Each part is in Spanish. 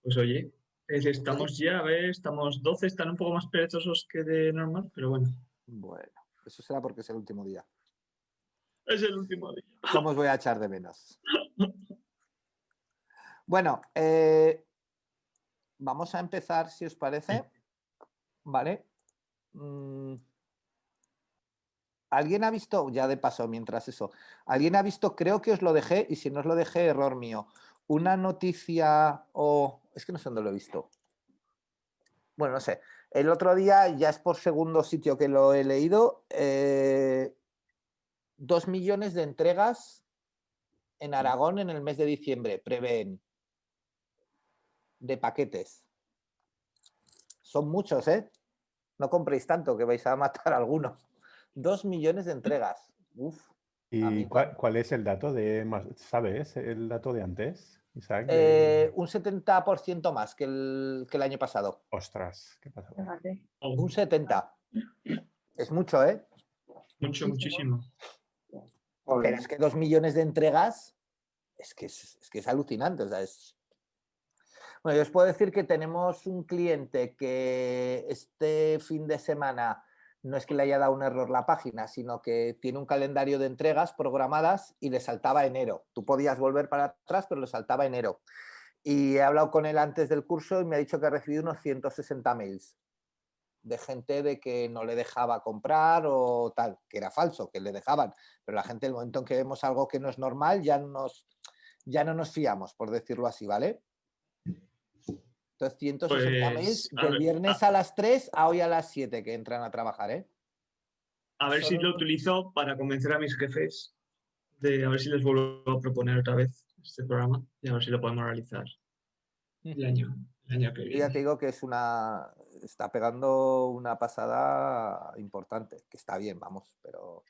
Pues oye, estamos ya, a ver, estamos 12, están un poco más perezosos que de normal, pero bueno, Bueno, eso será porque es el último día. es el último día. ¿Cómo os voy a echar de menos? Bueno, vamos a empezar, si os parece. ¿Vale? ¿Alguien ha visto, ya de paso, mientras eso, alguien ha visto, creo que os lo dejé, y si no os lo dejé, error mío, una noticia o... es que no sé dónde lo he visto. Bueno, no sé. El otro día, ya es por segundo sitio que lo he leído, 2 millones de entregas en Aragón en el mes de diciembre, prevén, de paquetes. Son muchos, ¿eh? No compréis tanto, que vais a matar a algunos. 2 millones de entregas. Uf, a ¿Y mí cuál es el dato de más? ¿Sabes el dato de antes, Isaac? un 70% más que el año pasado. Ostras, ¿qué pasa? Fíjate. Oh, Un 70. Es mucho, ¿eh? mucho, Muchísimo. muchísimo. Pero es que 2 millones de entregas es que es alucinante. O sea, Bueno, yo os puedo decir que tenemos un cliente que este fin de semana no es que le haya dado un error la página, sino que tiene un calendario de entregas programadas y le saltaba enero. Tú podías volver para atrás, pero le saltaba enero. Y he hablado con él antes del curso y me ha dicho que ha recibido unos 160 mails de gente de que no le dejaba comprar o tal, que era falso, que le dejaban. Pero la gente, el momento en que vemos algo que no es normal, ya no nos fiamos, por decirlo así, ¿vale? Entonces, 160 mails Pues del viernes a las 3 a hoy a las 7 que entran a trabajar, ¿eh? a ver si lo utilizo para convencer a mis jefes de a ver si les vuelvo a proponer otra vez este programa y a ver si lo podemos realizar el año que Yo ya te viene. digo que está pegando una pasada importante, que está bien, vamos, pero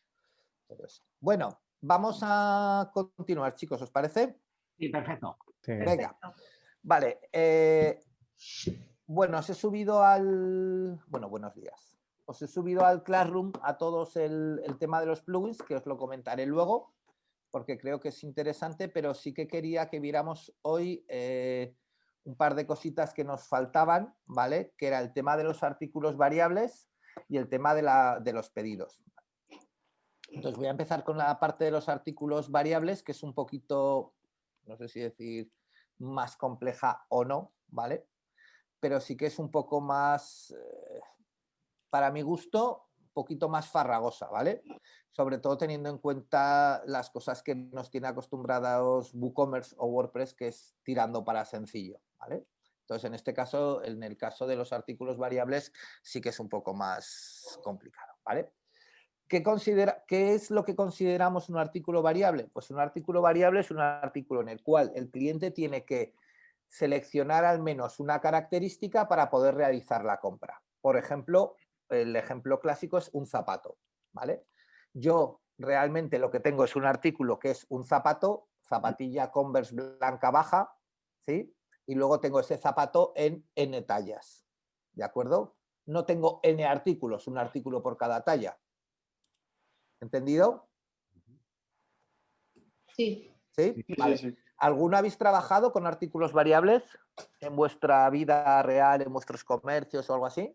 eso. Bueno, vamos a continuar, chicos, ¿os parece? Sí, perfecto. Sí. Venga, vale. Bueno, os he subido al... Bueno, buenos días. Os he subido al Classroom a todos el tema de los plugins, que os lo comentaré luego, porque creo que es interesante, pero sí que quería que viéramos hoy un par de cositas que nos faltaban, ¿vale? Que era el tema de los artículos variables y el tema de los pedidos. Entonces voy a empezar con la parte de los artículos variables, que es un poquito, no sé si decir más compleja o no, ¿vale? Pero sí que es un poco más, para mi gusto, un poquito más farragosa, ¿vale? Sobre todo teniendo en cuenta las cosas que nos tiene acostumbrados WooCommerce o WordPress, que es tirando para sencillo, ¿vale? Entonces, en este caso, en el caso de los artículos variables, sí que es un poco más complicado, ¿vale? ¿Qué es lo que consideramos un artículo variable? Pues un artículo variable es un artículo en el cual el cliente tiene que seleccionar al menos una característica para poder realizar la compra. Por ejemplo, el ejemplo clásico es un zapato, ¿vale? Yo realmente lo que tengo es un artículo que es un zapato, zapatilla Converse blanca baja, ¿sí? Y luego tengo ese zapato en N tallas, ¿de acuerdo? No tengo N artículos, un artículo por cada talla. ¿Entendido? Sí. ¿Sí? Sí, Vale. sí, sí. ¿Alguno habéis trabajado con artículos variables en vuestra vida real, en vuestros comercios o algo así?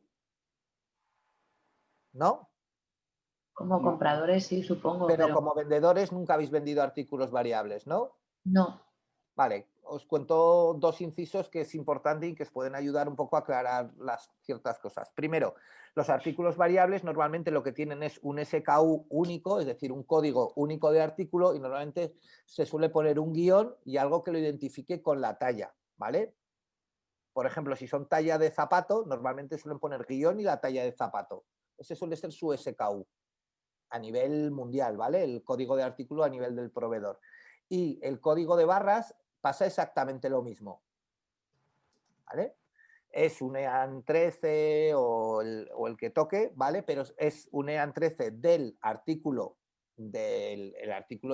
¿No? Como compradores sí, supongo, Pero pero como vendedores nunca habéis vendido artículos variables, ¿no? no. Vale, os cuento dos incisos que es importante y que os pueden ayudar un poco a aclarar ciertas cosas. Primero, los artículos variables normalmente lo que tienen es un SKU único, es decir, un código único de artículo, y normalmente se suele poner un guión y algo que lo identifique con la talla, ¿vale? Por ejemplo, si son talla de zapato, normalmente suelen poner guión y la talla de zapato. Ese suele ser su SKU a nivel mundial, ¿vale? El código de artículo a nivel del proveedor. Y el código de barras pasa exactamente lo mismo, ¿vale? Es un EAN 13 o el que toque, ¿vale? Pero es un EAN 13 del artículo,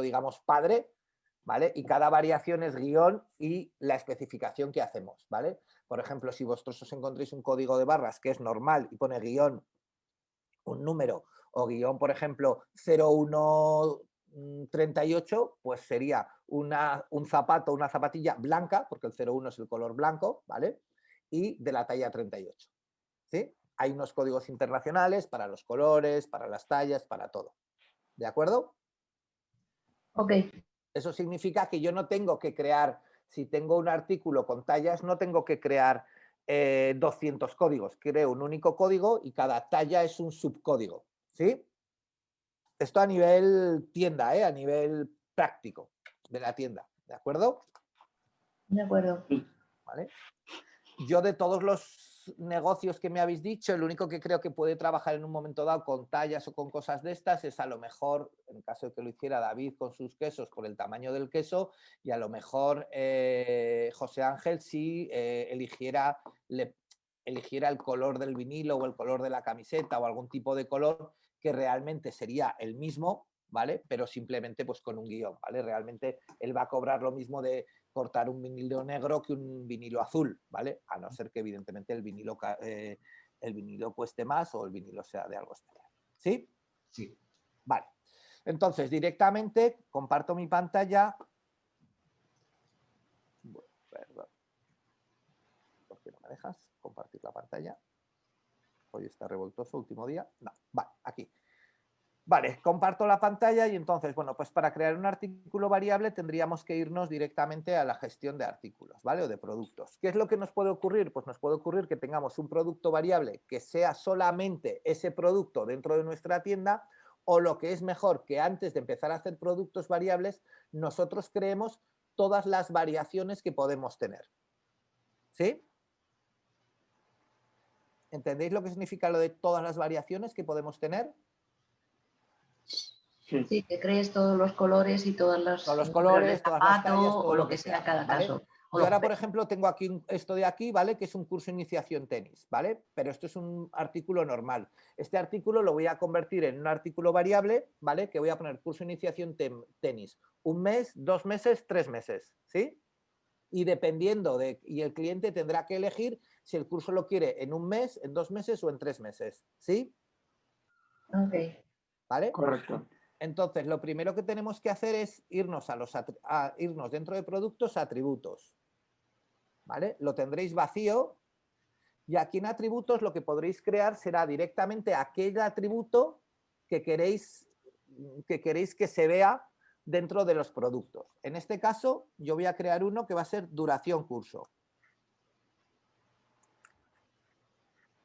digamos, padre, ¿vale? Y cada variación es guión y la especificación que hacemos, ¿vale? Por ejemplo, si vosotros os encontréis un código de barras que es normal y pone guión, un número, o guión, por ejemplo, 01 38, pues sería un zapato, una zapatilla blanca, porque el 01 es el color blanco, ¿vale? Y de la talla 38, ¿sí? Hay unos códigos internacionales para los colores, para las tallas, para todo. ¿De acuerdo? Ok, Eso significa que yo no tengo que crear, si tengo un artículo con tallas, no tengo que crear 200 códigos. Creo un único código y cada talla es un subcódigo, ¿sí? Esto a nivel tienda, a nivel práctico de la tienda, ¿de acuerdo? de acuerdo. ¿Vale? Yo de todos los negocios que me habéis dicho, el único que creo que puede trabajar en un momento dado con tallas o con cosas de estas es a lo mejor, en caso de que lo hiciera David con sus quesos por el tamaño del queso, y a lo mejor José Ángel si eligiera el color del vinilo o el color de la camiseta o algún tipo de color que realmente sería el mismo, ¿vale? Pero simplemente pues con un guión, ¿vale? Realmente él va a cobrar lo mismo de cortar un vinilo negro que un vinilo azul, ¿vale? A no ser que evidentemente el vinilo cueste más o el vinilo sea de algo especial. ¿Sí? Sí. Vale. Entonces, directamente comparto mi pantalla. Bueno, perdón. ¿Por qué no me dejas compartir la pantalla? Hoy está revoltoso, último día. No, vale, aquí. Vale, comparto la pantalla y entonces, bueno, pues para crear un artículo variable tendríamos que irnos directamente a la gestión de artículos, ¿vale? O de productos. ¿Qué es lo que nos puede ocurrir? Pues nos puede ocurrir que tengamos un producto variable que sea solamente ese producto dentro de nuestra tienda, o lo que es mejor, que antes de empezar a hacer productos variables, nosotros creemos todas las variaciones que podemos tener. ¿Sí? ¿Entendéis lo que significa lo de todas las variaciones que podemos tener? Sí, que crees todos los colores y todos los colores, todas las tallas, zapato todo o lo lo que que sea sea, cada ¿vale? caso. Yo ahora, por ejemplo, tengo aquí esto de aquí, ¿vale? Que es un curso de iniciación tenis, ¿vale? Pero esto es un artículo normal. Este artículo lo voy a convertir en un artículo variable, ¿vale? Que voy a poner curso de iniciación tenis. 1 mes, 2 meses, 3 meses, ¿sí? Y dependiendo y el cliente tendrá que elegir si el curso lo quiere en 1 mes, en 2 meses o en 3 meses, ¿sí? Ok. ¿Vale? Correcto. Entonces, lo primero que tenemos que hacer es irnos irnos dentro de productos a atributos. ¿Vale? Lo tendréis vacío y aquí en atributos lo que podréis crear será directamente aquel atributo que queréis que se vea dentro de los productos. En este caso, yo voy a crear uno que va a ser duración curso.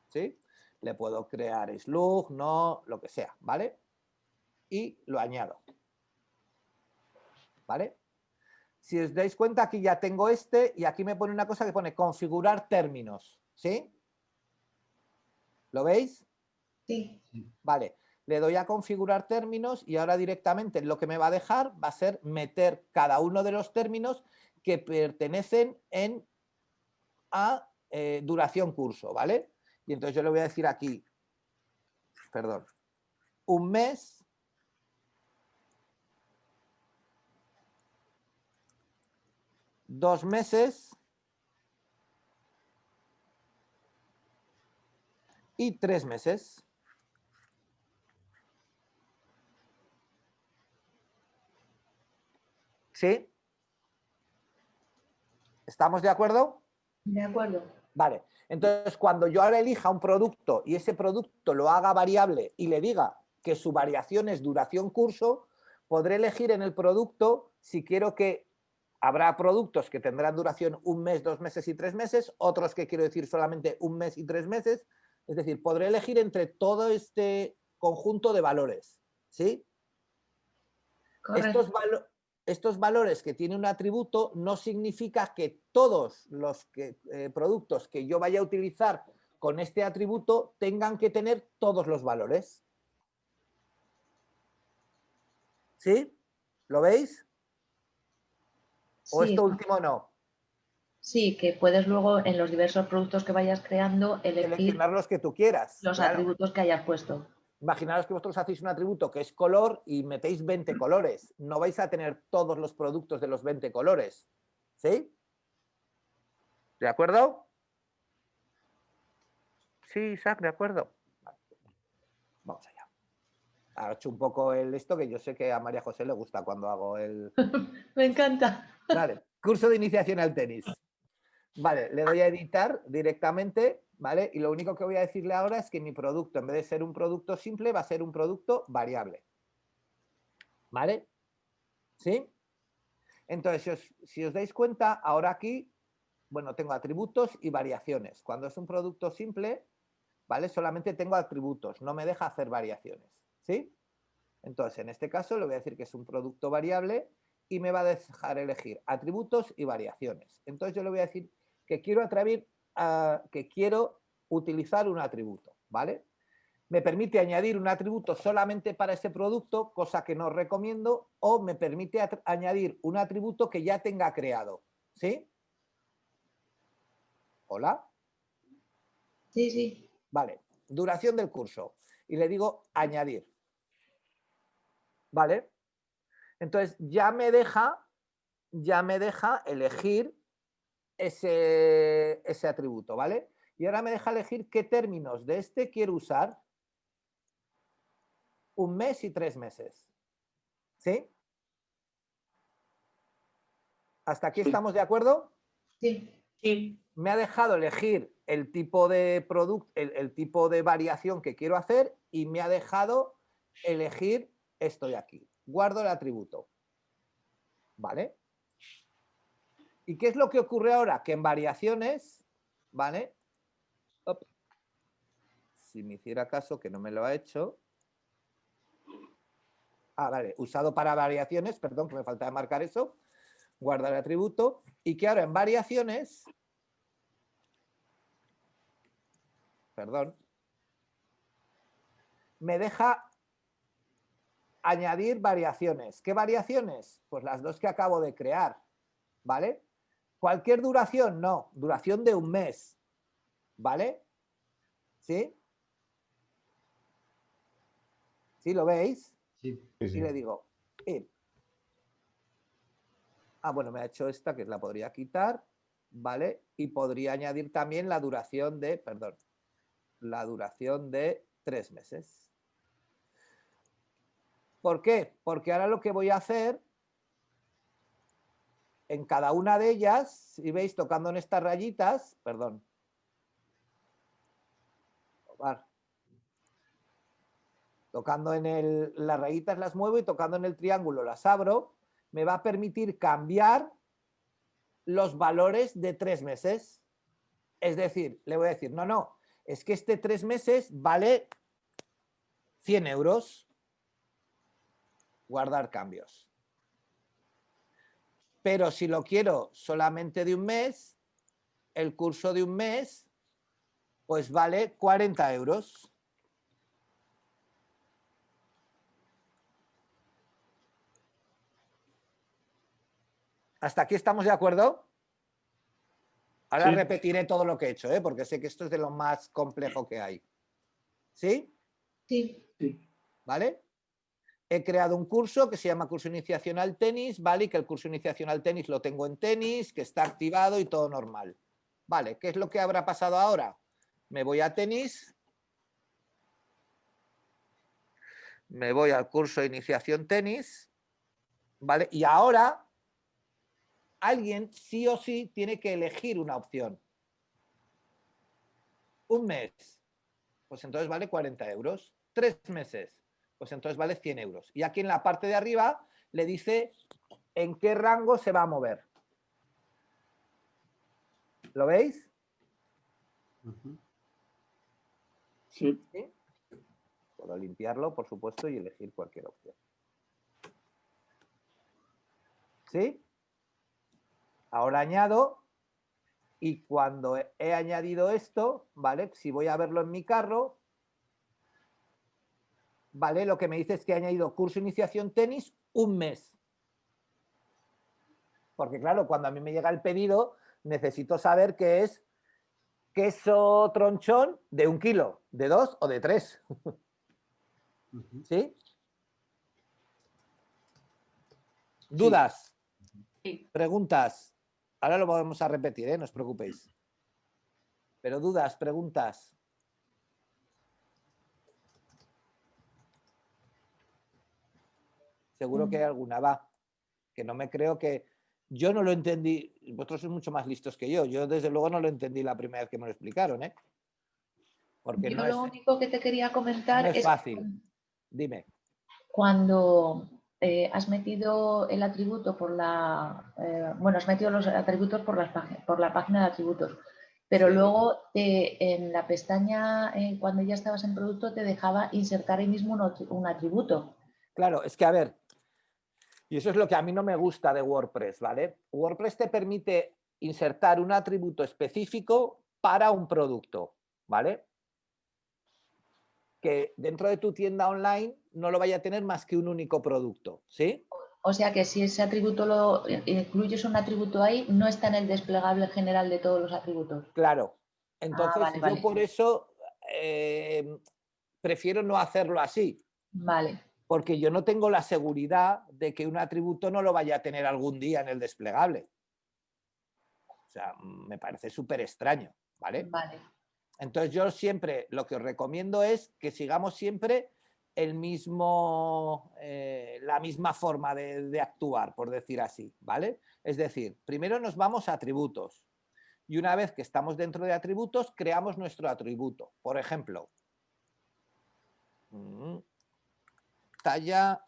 ¿Sí? Le puedo crear slug, no, lo que sea, ¿vale? Y lo añado. ¿Vale? Si os dais cuenta, aquí ya tengo este y aquí me pone una cosa que pone configurar términos. ¿Sí? ¿Lo veis? Sí. Vale. Le doy a configurar términos y ahora directamente lo que me va a dejar va a ser meter cada uno de los términos que pertenecen a duración curso, ¿vale? Y entonces yo le voy a decir aquí, perdón, 1 mes, 2 meses y 3 meses. ¿Sí? ¿Estamos de acuerdo? De acuerdo. Vale. Entonces, cuando yo ahora elija un producto y ese producto lo haga variable y le diga que su variación es duración curso, podré elegir en el producto si quiero que habrá productos que tendrán duración 1 mes, 2 meses y 3 meses, otros que quiero decir solamente 1 mes y 3 meses. Es decir, podré elegir entre todo este conjunto de valores. ¿Sí? Correcto. Estos valores que tiene un atributo no significa que todos los productos que yo vaya a utilizar con este atributo tengan que tener todos los valores. ¿Sí? ¿Lo veis? ¿O Sí, esto último no? sí, que puedes luego en los diversos productos que vayas creando elegir Seleccionar los que tú quieras. los Claro. atributos que hayas puesto. Imaginaos que vosotros hacéis un atributo que es color y metéis 20 colores. No vais a tener todos los productos de los 20 colores. ¿Sí? ¿De acuerdo? Sí, Isaac, de acuerdo. Vale. Vamos allá. Ha hecho un poco esto que yo sé que a María José le gusta cuando hago el... Me encanta. Vale, curso de iniciación al tenis. Vale, le doy a editar directamente, ¿vale? Y lo único que voy a decirle ahora es que mi producto, en vez de ser un producto simple, va a ser un producto variable. ¿Vale? ¿Sí? Entonces, si os dais cuenta, ahora aquí, bueno, tengo atributos y variaciones. Cuando es un producto simple, ¿vale? Solamente tengo atributos, no me deja hacer variaciones. ¿Sí? Entonces, en este caso, le voy a decir que es un producto variable y me va a dejar elegir atributos y variaciones. Entonces, yo le voy a decir que quiero utilizar un atributo, ¿vale? Me permite añadir un atributo solamente para ese producto, cosa que no recomiendo, o me permite añadir un atributo que ya tenga creado, ¿sí? ¿Hola? Sí, sí. Vale, duración del curso. Y le digo añadir. ¿Vale? Entonces ya me deja elegir ese atributo, ¿vale? Y ahora me deja elegir qué términos de este quiero usar. 1 mes y 3 meses. ¿Sí? ¿Hasta aquí estamos de acuerdo? Sí. Sí. Me ha dejado elegir el tipo de producto, el tipo de variación que quiero hacer y me ha dejado elegir esto de aquí. Guardo el atributo. ¿Vale? ¿Y qué es lo que ocurre ahora? Que en variaciones, ¿vale? Si me hiciera caso, que no me lo ha hecho. Ah, vale, usado para variaciones, perdón, que me faltaba marcar eso. Guarda el atributo. Y que ahora en variaciones, perdón, me deja añadir variaciones. ¿Qué variaciones? Pues las dos que acabo de crear, ¿vale? Cualquier duración, no, duración de 1 mes, ¿vale? ¿Sí? ¿Sí lo veis? Sí. Y le digo, bueno, me ha hecho esta que la podría quitar, ¿vale? Y podría añadir también la duración de, perdón, la duración de 3 meses. ¿Por qué? Porque ahora lo que voy a hacer, en cada una de ellas, si veis tocando en estas rayitas, perdón, tocando en las rayitas las muevo y tocando en el triángulo las abro, me va a permitir cambiar los valores de 3 meses. Es decir, le voy a decir, no, es que este 3 meses vale 100 euros. Guardar cambios. Pero si lo quiero solamente de 1 mes, el curso de 1 mes, pues vale 40 euros. ¿Hasta aquí estamos de acuerdo? Ahora Sí. repetiré todo lo que he hecho, porque sé que esto es de lo más complejo que hay. ¿Sí? Sí. ¿Vale? He creado un curso que se llama Curso Iniciación al Tenis, ¿vale? Y que el curso Iniciación al Tenis lo tengo en tenis, que está activado y todo normal. Vale, ¿qué es lo que habrá pasado ahora? Me voy a tenis. Me voy al curso de Iniciación Tenis, ¿vale? Y ahora alguien sí o sí tiene que elegir una opción. 1 mes, pues entonces vale 40 euros. 3 meses, pues entonces vale 100 euros. Y aquí en la parte de arriba le dice en qué rango se va a mover. ¿Lo veis? Sí. ¿Sí? Puedo limpiarlo, por supuesto, y elegir cualquier opción. ¿Sí? Ahora añado, y cuando he añadido esto, ¿vale? Si voy a verlo en mi carro, ¿vale? Lo que me dice es que he añadido curso Iniciación Tenis 1 mes. Porque claro, cuando a mí me llega el pedido, necesito saber qué es queso tronchón de 1 kilo, de 2 o de 3. ¿Sí? ¿Dudas? Sí. ¿Preguntas? Ahora lo vamos a repetir, no os preocupéis. Pero dudas, preguntas. seguro que hay alguna, va. Que no me creo que... Yo no lo entendí, vosotros sois mucho más listos que yo desde luego no lo entendí la primera vez que me lo explicaron, ¿eh? Porque Yo no lo único que te quería comentar es es fácil. Dime. cuando has metido el atributo por la... bueno, has metido los atributos por la página de atributos, pero Sí. luego en la pestaña, cuando ya estabas en producto, te dejaba insertar ahí mismo un atributo. Claro, es que a ver, y eso es lo que a mí no me gusta de WordPress, ¿vale? WordPress te permite insertar un atributo específico para un producto, ¿vale? Que dentro de tu tienda online no lo vaya a tener más que un único producto, ¿sí? O sea que si ese atributo lo incluyes un atributo ahí, no está en el desplegable general de todos los atributos. Claro. Entonces, Vale, yo vale. por eso prefiero no hacerlo así, Vale. porque yo no tengo la seguridad de que un atributo no lo vaya a tener algún día en el desplegable. O sea, me parece súper extraño, ¿vale? Vale. Entonces yo siempre lo que os recomiendo es que sigamos siempre la misma forma de actuar, por decir así, ¿vale? Es decir, primero nos vamos a atributos y una vez que estamos dentro de atributos, creamos nuestro atributo. Por ejemplo, talla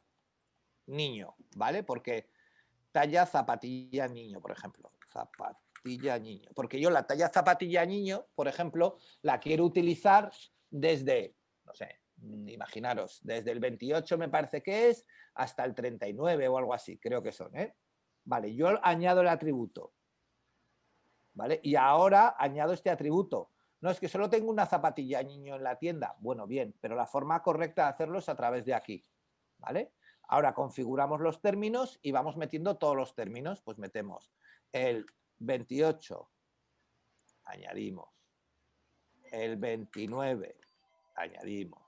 niño, ¿vale? Porque talla zapatilla niño, por ejemplo. Zapatilla niño. Porque yo la talla zapatilla niño, por ejemplo, la quiero utilizar desde, no sé, imaginaros, desde el 28 me parece que es, hasta el 39 o algo así, creo que son, ¿eh? Vale, yo añado el atributo, ¿vale? Y ahora añado este atributo. No, es que solo tengo una zapatilla niño en la tienda. Bueno, bien, pero la forma correcta de hacerlo es a través de aquí, ¿vale? Ahora configuramos los términos y vamos metiendo todos los términos. Pues metemos el 28, añadimos. El 29, añadimos.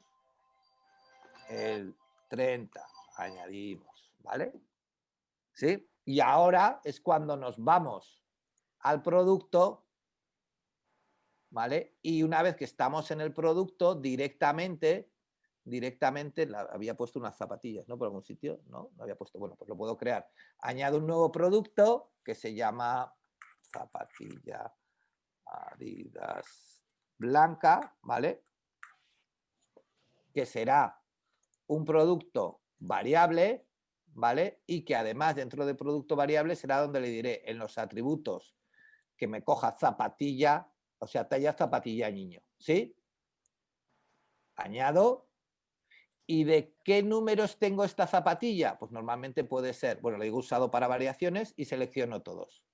El 30, añadimos, ¿vale? ¿Sí? Y ahora es cuando nos vamos al producto, ¿vale? Y una vez que estamos en el producto, directamente había puesto unas zapatillas, ¿no? Por algún sitio, ¿no? No había puesto, bueno, pues lo puedo crear. Añado un nuevo producto que se llama zapatilla Adidas blanca, ¿vale? Que será un producto variable, ¿vale? Y que además dentro de producto variable será donde le diré en los atributos que me coja zapatilla, o sea, talla zapatilla niño, ¿sí? Añado. ¿Y de qué números tengo esta zapatilla? Pues normalmente puede ser, bueno, lo digo usado para variaciones y selecciono todos.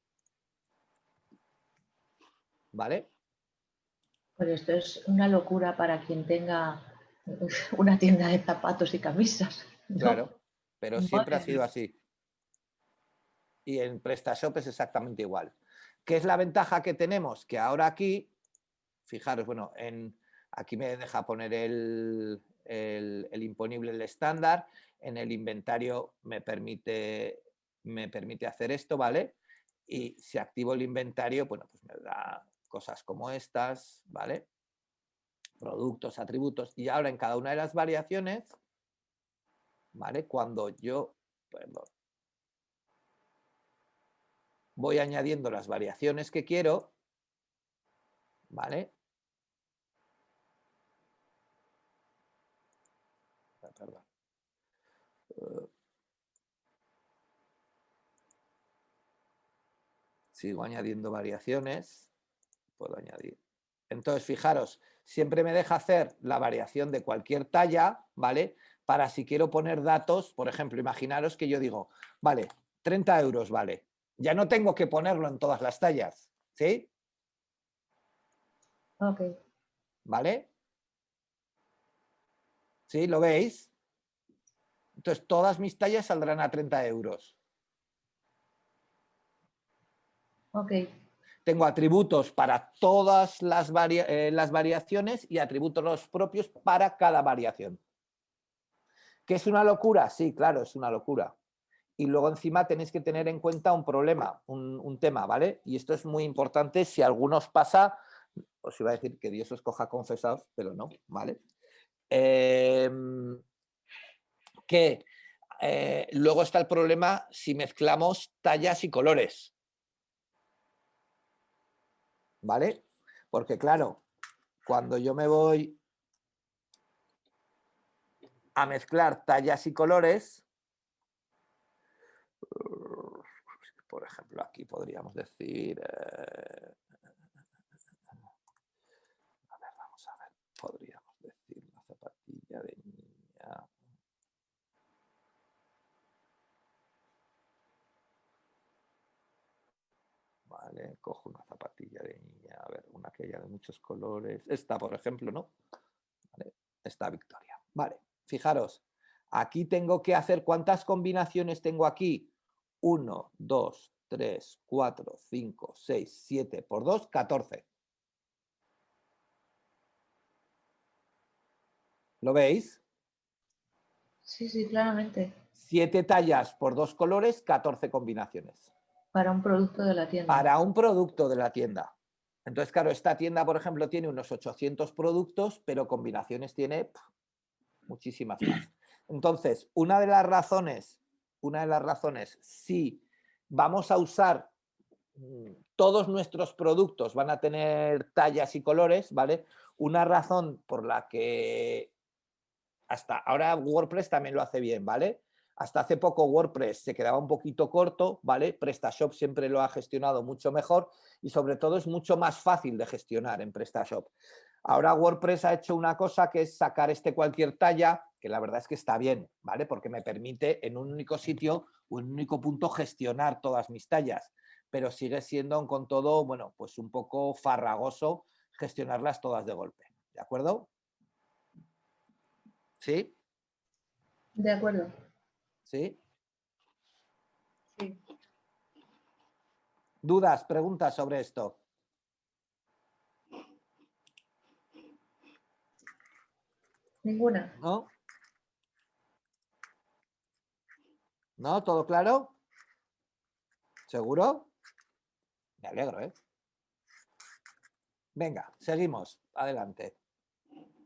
¿Vale? Pues esto es una locura para quien tenga una tienda de zapatos y camisas, ¿no? Claro, pero siempre Madre ha sido mía. así. Y en PrestaShop es exactamente igual. ¿Qué es la ventaja que tenemos? Que ahora aquí, fijaros, bueno, aquí me deja poner el imponible, el estándar. En el inventario me permite hacer esto, ¿vale? Y si activo el inventario, bueno, pues me da cosas como estas, ¿vale? Productos, atributos. Y ahora en cada una de las variaciones, ¿vale? Cuando yo voy añadiendo las variaciones que quiero, ¿vale? Perdón. Sigo añadiendo variaciones, puedo añadir. Entonces, fijaros, siempre me deja hacer la variación de cualquier talla, ¿vale? Para si quiero poner datos, por ejemplo, imaginaros que yo digo, vale, 30 euros, vale. Ya no tengo que ponerlo en todas las tallas, ¿sí? Ok. ¿Vale? ¿Sí? ¿Lo veis? Entonces, todas mis tallas saldrán a 30 euros. Ok. Tengo atributos para todas las variaciones y atributos propios para cada variación. ¿Qué es una locura? Sí, claro, es una locura. Y luego encima tenéis que tener en cuenta un problema, un tema, ¿vale? Y esto es muy importante. Si a algunos pasa, os iba a decir que Dios os coja confesados, pero no, ¿vale? Que Luego está el problema si mezclamos tallas y colores. ¿Vale? Porque claro, cuando yo me voy a mezclar tallas y colores, por ejemplo, aquí podríamos decir... a ver, vamos a ver. Podríamos decir una zapatilla de niña... Vale, cojo una zapatilla de niña, a ver, una que haya de muchos colores. Esta, por ejemplo, ¿no? Vale, esta Victoria. Vale, fijaros, aquí tengo que hacer, ¿cuántas combinaciones tengo aquí? 1, 2, 3, 4, 5, 6, 7 por 2, 14. ¿Lo veis? Sí, sí, claramente. 7 tallas por 2 colores, 14 combinaciones. Para un producto de la tienda. Para un producto de la tienda. Entonces, claro, esta tienda, por ejemplo, tiene unos 800 productos, pero combinaciones tiene muchísimas más. Entonces, una de las razones, si vamos a usar todos nuestros productos, van a tener tallas y colores, ¿vale? Una razón por la que hasta ahora WordPress también lo hace bien, ¿vale? Hasta hace poco WordPress se quedaba un poquito corto, ¿vale? PrestaShop siempre lo ha gestionado mucho mejor y sobre todo es mucho más fácil de gestionar en PrestaShop. Ahora WordPress ha hecho una cosa que es sacar cualquier talla, que la verdad es que está bien, ¿vale? Porque me permite en un único sitio o en un único punto gestionar todas mis tallas, pero sigue siendo con todo, bueno, pues un poco farragoso gestionarlas todas de golpe, ¿de acuerdo? ¿Sí? De acuerdo. ¿Sí? Sí. ¿Dudas, preguntas sobre esto? Ninguna. ¿No? ¿No? ¿Todo claro? ¿Seguro? Me alegro, ¿eh? Venga, seguimos. Adelante.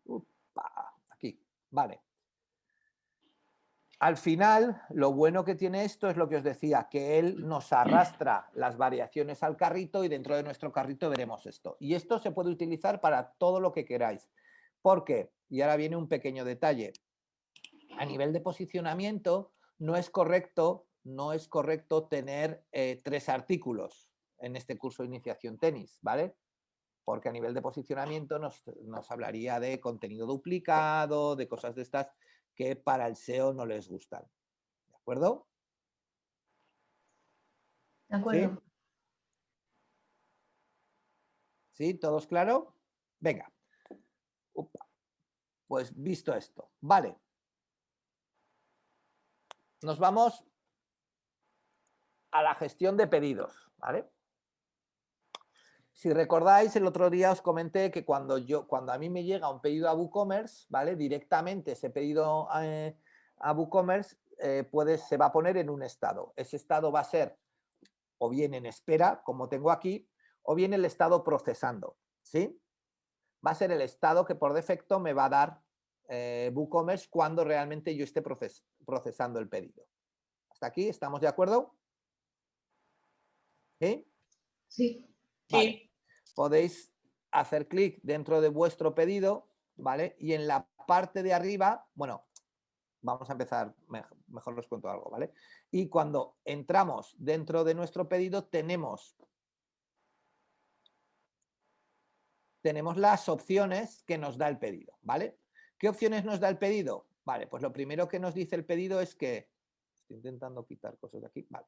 Upa, aquí. Vale. Al final, lo bueno que tiene esto es lo que os decía, que él nos arrastra las variaciones al carrito y dentro de nuestro carrito veremos esto. Y esto se puede utilizar para todo lo que queráis. ¿Por qué? Y ahora viene un pequeño detalle. A nivel de posicionamiento, no es correcto tener 3 artículos en este curso de iniciación tenis, ¿vale? Porque a nivel de posicionamiento nos hablaría de contenido duplicado, de cosas de estas que para el SEO no les gustan. ¿De acuerdo? De acuerdo. ¿Sí? ¿Todos claro? Venga. Upa. Pues visto esto. Vale. Nos vamos a la gestión de pedidos, ¿vale? Si recordáis, el otro día os comenté que cuando a mí me llega un pedido a WooCommerce, ¿vale? Directamente ese pedido a WooCommerce se va a poner en un estado. Ese estado va a ser o bien en espera, como tengo aquí, o bien el estado procesando, ¿sí? Va a ser el estado que por defecto me va a dar WooCommerce cuando realmente yo esté procesando el pedido. ¿Hasta aquí estamos de acuerdo? ¿Sí? Sí. Vale. Sí. Podéis hacer clic dentro de vuestro pedido, ¿vale? Y en la parte de arriba, bueno, vamos a empezar, mejor os cuento algo, ¿vale? Y cuando entramos dentro de nuestro pedido tenemos las opciones que nos da el pedido, ¿vale? ¿Qué opciones nos da el pedido? Vale, pues lo primero que nos dice el pedido es que... Estoy intentando quitar cosas de aquí, vale.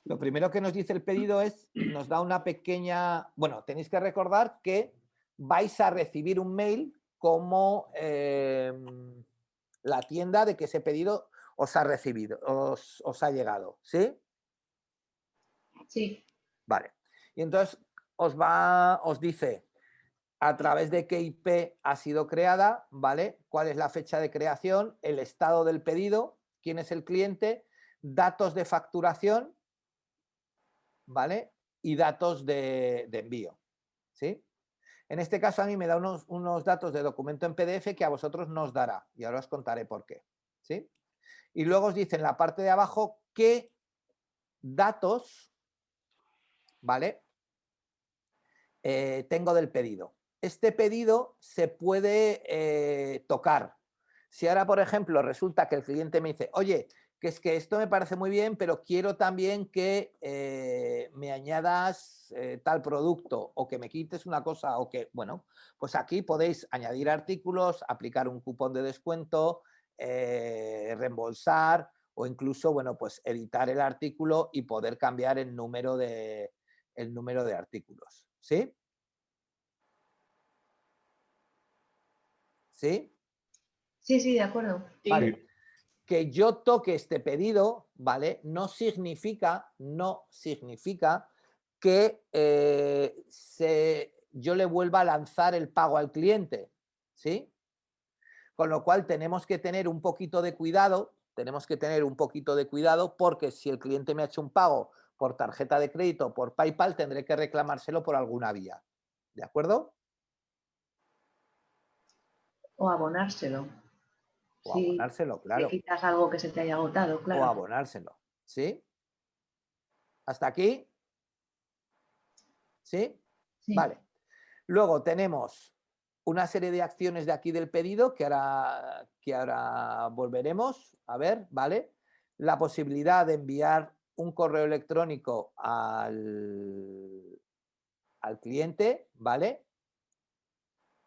Lo primero que nos dice el pedido nos da una pequeña... Bueno, tenéis que recordar que vais a recibir un mail como la tienda de que ese pedido os ha recibido, os ha llegado, ¿sí? Sí. Vale. Y entonces os dice a través de qué IP ha sido creada, ¿vale? ¿Cuál es la fecha de creación? El estado del pedido, quién es el cliente, datos de facturación, ¿vale? Y datos de envío, ¿sí? En este caso a mí me da unos datos de documento en PDF que a vosotros no os dará y ahora os contaré por qué, ¿sí? Y luego os dice en la parte de abajo qué datos, ¿vale? Tengo del pedido. Este pedido se puede tocar. Si ahora, por ejemplo, resulta que el cliente me dice, oye, que es que esto me parece muy bien, pero quiero también que me añadas tal producto o que me quites una cosa o que, bueno, pues aquí podéis añadir artículos, aplicar un cupón de descuento, reembolsar o incluso, bueno, pues editar el artículo y poder cambiar el número de artículos. ¿Sí? ¿Sí? Sí, de acuerdo. Vale. Sí. Que yo toque este pedido, ¿vale? No significa que yo le vuelva a lanzar el pago al cliente, ¿sí? Con lo cual tenemos que tener un poquito de cuidado, porque si el cliente me ha hecho un pago por tarjeta de crédito o por PayPal, tendré que reclamárselo por alguna vía. ¿De acuerdo? O abonárselo. O Si abonárselo, le claro. quitas algo que se te haya agotado, O claro. abonárselo, ¿sí? ¿Hasta aquí? ¿Sí? Sí. Vale. Luego tenemos una serie de acciones de aquí del pedido que ahora volveremos a ver, ¿vale? La posibilidad de enviar un correo electrónico al cliente, ¿vale?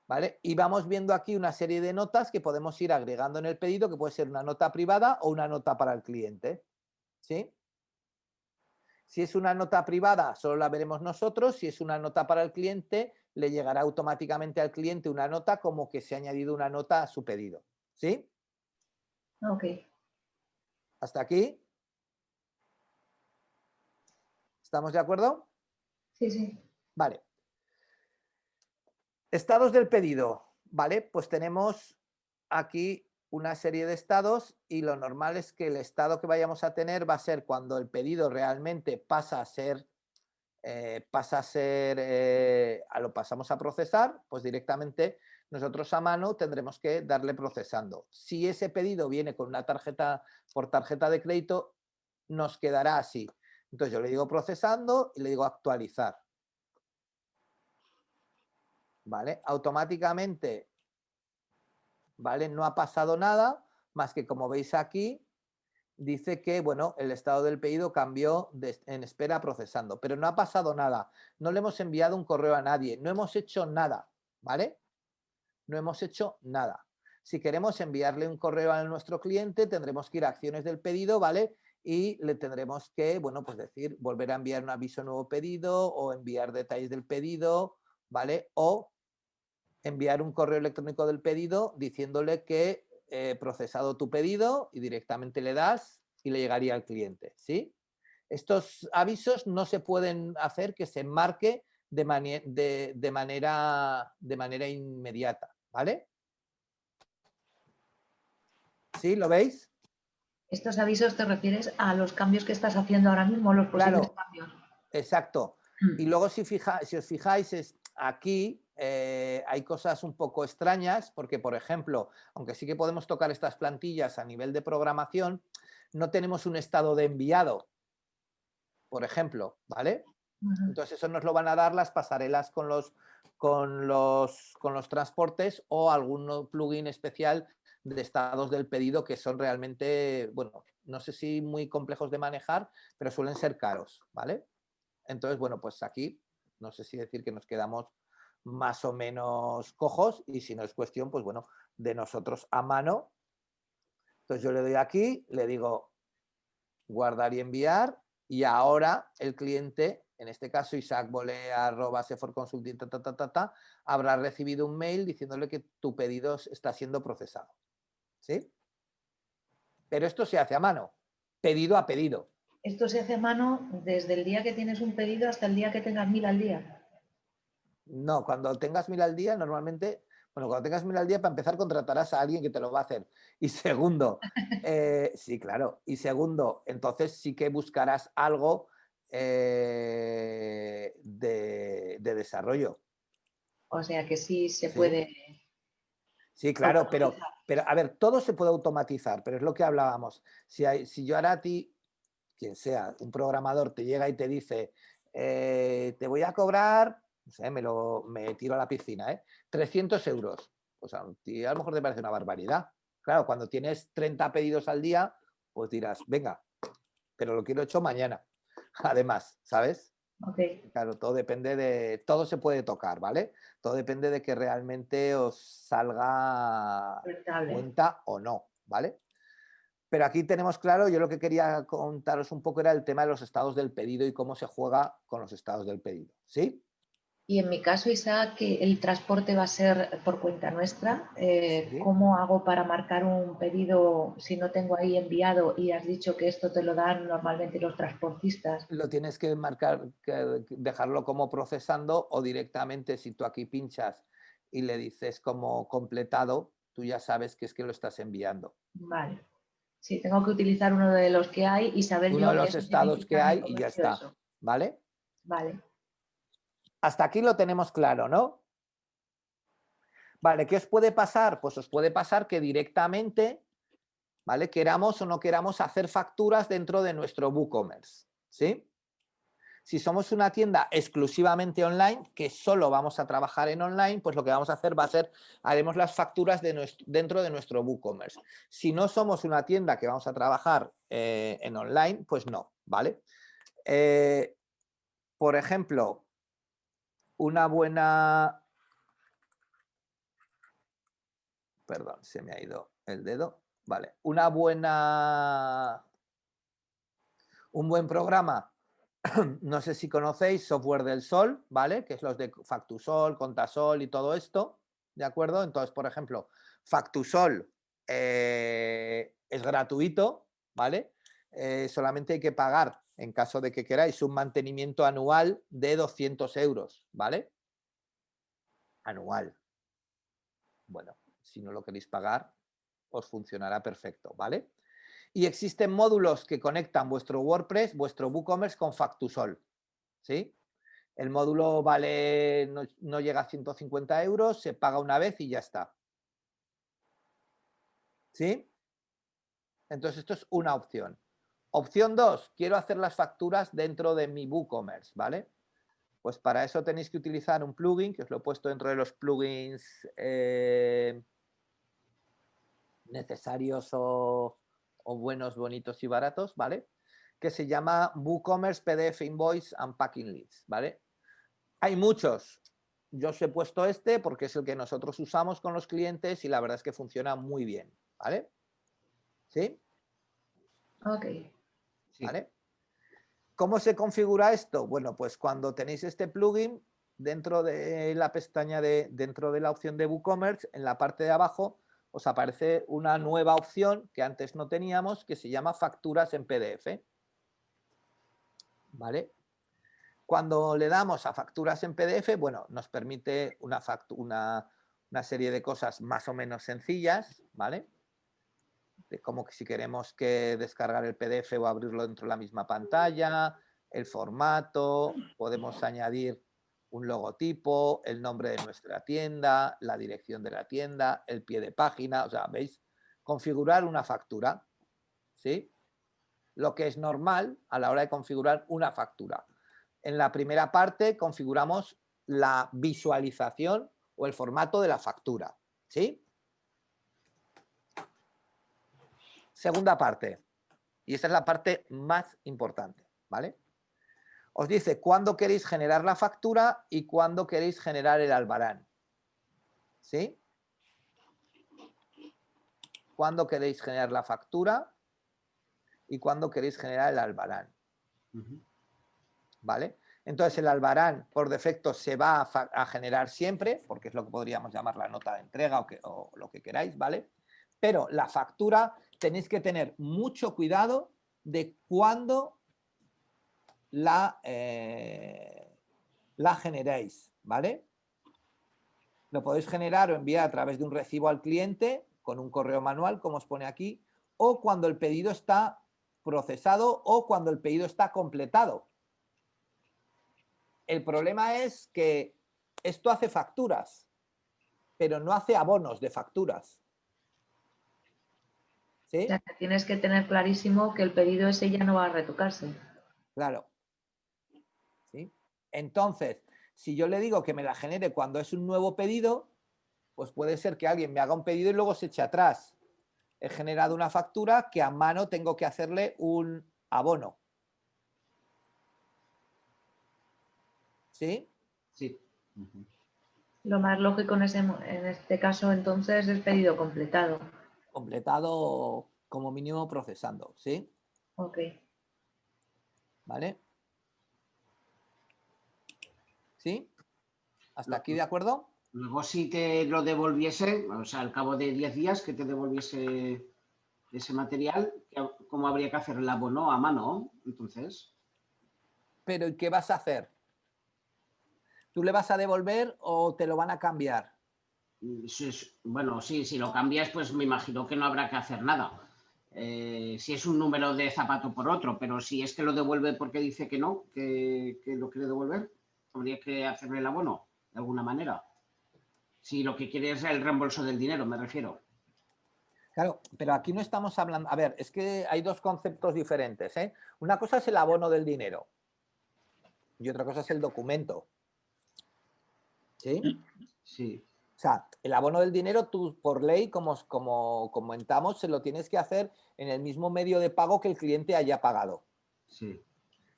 ¿Vale? Y vamos viendo aquí una serie de notas que podemos ir agregando en el pedido, que puede ser una nota privada o una nota para el cliente, ¿sí? Si es una nota privada, solo la veremos nosotros. Si es una nota para el cliente, le llegará automáticamente al cliente una nota como que se ha añadido una nota a su pedido. ¿Sí? Ok. ¿Hasta aquí? ¿Estamos de acuerdo? Sí. Vale. Estados del pedido. Vale, pues tenemos aquí una serie de estados y lo normal es que el estado que vayamos a tener va a ser cuando el pedido realmente pasa a ser lo pasamos a procesar, pues directamente nosotros a mano tendremos que darle procesando. Si ese pedido viene con una tarjeta por tarjeta de crédito, nos quedará así. Entonces yo le digo procesando y le digo actualizar. ¿Vale? Automáticamente, ¿vale? No ha pasado nada, más que como veis aquí, dice que, bueno, el estado del pedido cambió en espera procesando, pero no ha pasado nada. No le hemos enviado un correo a nadie, no hemos hecho nada, ¿vale? No hemos hecho nada. Si queremos enviarle un correo a nuestro cliente, tendremos que ir a acciones del pedido, ¿vale? Y le tendremos que, bueno, pues decir, volver a enviar un aviso nuevo pedido o enviar detalles del pedido, ¿vale? O enviar un correo electrónico del pedido diciéndole que he procesado tu pedido y directamente le das y le llegaría al cliente, ¿sí? Estos avisos no se pueden hacer que se enmarque de manera inmediata, ¿vale? ¿Sí? ¿Lo veis? Estos avisos te refieres a los cambios que estás haciendo ahora mismo, los posibles Claro, cambios. exacto. Y luego si os fijáis, aquí hay cosas un poco extrañas, porque por ejemplo, aunque sí que podemos tocar estas plantillas a nivel de programación, no tenemos un estado de enviado, por ejemplo, ¿vale? Entonces eso nos lo van a dar las pasarelas con los transportes o algún plugin especial de estados del pedido que son realmente, bueno, no sé si muy complejos de manejar, pero suelen ser caros, ¿vale? Entonces, bueno, pues aquí no sé si decir que nos quedamos más o menos cojos y si no es cuestión, pues bueno, de nosotros a mano. Entonces yo le doy aquí, le digo guardar y enviar y ahora el cliente, en este caso isaacbolea@seforconsulting, habrá recibido un mail diciéndole que tu pedido está siendo procesado. ¿Sí? Pero esto se hace a mano, pedido a pedido. Esto se hace a mano desde el día que tienes un pedido hasta el día que tengas 1000 al día. No, cuando tengas 1000 al día, normalmente, bueno, cuando tengas 1000 al día, para empezar, contratarás a alguien que te lo va a hacer. Y segundo, sí, claro. Y segundo, entonces sí que buscarás algo de desarrollo. O sea que sí se ¿Sí? puede. Sí, claro, pero a ver, todo se puede automatizar, pero es lo que hablábamos. Si yo ahora a ti, quien sea, un programador te llega y te dice, te voy a cobrar, no sé, me tiro a la piscina, 300 euros. Pues a ti a lo mejor te parece una barbaridad. Claro, cuando tienes 30 pedidos al día, pues dirás, venga, pero lo quiero hecho mañana. Además, ¿sabes? Ok, Claro, todo se puede tocar, ¿vale? Todo depende de que realmente os salga rentable. cuenta o no, ¿vale? Pero aquí tenemos claro, yo lo que quería contaros un poco era el tema de los estados del pedido y cómo se juega con los estados del pedido, ¿sí? Y en mi caso, Isaac, que el transporte va a ser por cuenta nuestra, Sí. ¿cómo hago para marcar un pedido si no tengo ahí enviado y has dicho que esto te lo dan normalmente los transportistas? Lo tienes que marcar, dejarlo como procesando o directamente si tú aquí pinchas y le dices como completado, tú ya sabes que es que lo estás enviando. Vale. Sí, tengo que utilizar uno de los que hay y saber Uno de yo que los eso estados que significa en mi hay y ya comercio está, eso. ¿vale? Vale. Hasta aquí lo tenemos claro, ¿no? Vale, ¿qué os puede pasar? Pues os puede pasar que directamente, ¿vale? Queramos o no queramos hacer facturas dentro de nuestro WooCommerce, ¿sí? Si somos una tienda exclusivamente online, que solo vamos a trabajar en online, pues lo que vamos a hacer va a ser, haremos las facturas dentro de nuestro WooCommerce. Si no somos una tienda que vamos a trabajar en online, pues no, ¿vale? Por ejemplo, una buena... Perdón, se me ha ido el dedo. Vale, un buen programa, no sé si conocéis Software del Sol, ¿vale? Que es los de Factusol, Contasol y todo esto, ¿de acuerdo? Entonces, por ejemplo, Factusol es gratuito, ¿vale? Solamente hay que pagar, en caso de que queráis, un mantenimiento anual de 200 euros, ¿vale? Anual. Bueno, si no lo queréis pagar, os funcionará perfecto, ¿vale? Y existen módulos que conectan vuestro WordPress, vuestro WooCommerce con Factusol, ¿sí? El módulo vale, no llega a 150 euros, se paga una vez y ya está. ¿Sí? Entonces esto es una opción. Opción 2, quiero hacer las facturas dentro de mi WooCommerce, ¿vale? Pues para eso tenéis que utilizar un plugin, que os lo he puesto dentro de los plugins necesarios o buenos, bonitos y baratos, ¿vale? Que se llama WooCommerce PDF Invoice and Packing Leads, ¿vale? Hay muchos. Yo os he puesto este porque es el que nosotros usamos con los clientes y la verdad es que funciona muy bien, ¿vale? ¿Sí? Ok. ¿Vale? ¿Cómo se configura esto? Bueno, pues cuando tenéis este plugin, dentro de la pestaña dentro de la opción de WooCommerce, en la parte de abajo, os aparece una nueva opción que antes no teníamos, que se llama facturas en PDF. ¿Vale? Cuando le damos a facturas en PDF, bueno, nos permite una serie de cosas más o menos sencillas, ¿vale? Como que si queremos que descargar el PDF o abrirlo dentro de la misma pantalla, el formato, podemos añadir un logotipo, el nombre de nuestra tienda, la dirección de la tienda, el pie de página, o sea, ¿veis? Configurar una factura, ¿sí? Lo que es normal a la hora de configurar una factura. En la primera parte configuramos la visualización o el formato de la factura, ¿sí? Segunda parte, y esta es la parte más importante, ¿vale? Os dice cuándo queréis generar la factura y cuándo queréis generar el albarán, ¿sí? Cuándo queréis generar la factura y cuándo queréis generar el albarán, ¿vale? Entonces el albarán por defecto se va a generar siempre, porque es lo que podríamos llamar la nota de entrega o lo que queráis, ¿vale? Pero la factura tenéis que tener mucho cuidado de cuándo la generéis, ¿vale? Lo podéis generar o enviar a través de un recibo al cliente con un correo manual, como os pone aquí, o cuando el pedido está procesado o cuando el pedido está completado. El problema es que esto hace facturas. pero no hace abonos de facturas. ¿Sí? O sea, que tienes que tener clarísimo que el pedido ese ya no va a retocarse. Claro. ¿Sí? Entonces, si yo le digo que me la genere cuando es un nuevo pedido, pues puede ser que alguien me haga un pedido y luego se eche atrás. He generado una factura que a mano tengo que hacerle un abono. ¿Sí? Sí. Lo más lógico en este caso entonces es pedido completado. Completado como mínimo procesando. ¿Sí? Ok. ¿Vale? ¿Sí? ¿Hasta aquí de acuerdo? Luego si te lo devolviese, o sea, al cabo de 10 días que te devolviese ese material, ¿cómo habría que hacer el abono a mano? Entonces, Pero ¿y qué vas a hacer? ¿Tú le vas a devolver o te lo van a cambiar? bueno, sí, si lo cambias, pues me imagino que no habrá que hacer nada. Si es un número de zapato por otro, pero si es que lo devuelve porque dice que no, que lo quiere devolver, habría que hacerle el abono de alguna manera. Si lo que quiere es el reembolso del dinero, me refiero. Claro, pero aquí no estamos hablando... A ver, es que hay dos conceptos diferentes, ¿eh? Una cosa es el abono del dinero y otra cosa es el documento. ¿Sí? Sí. O sea, el abono del dinero, tú por ley, como comentamos, se lo tienes que hacer en el mismo medio de pago que el cliente haya pagado. Sí.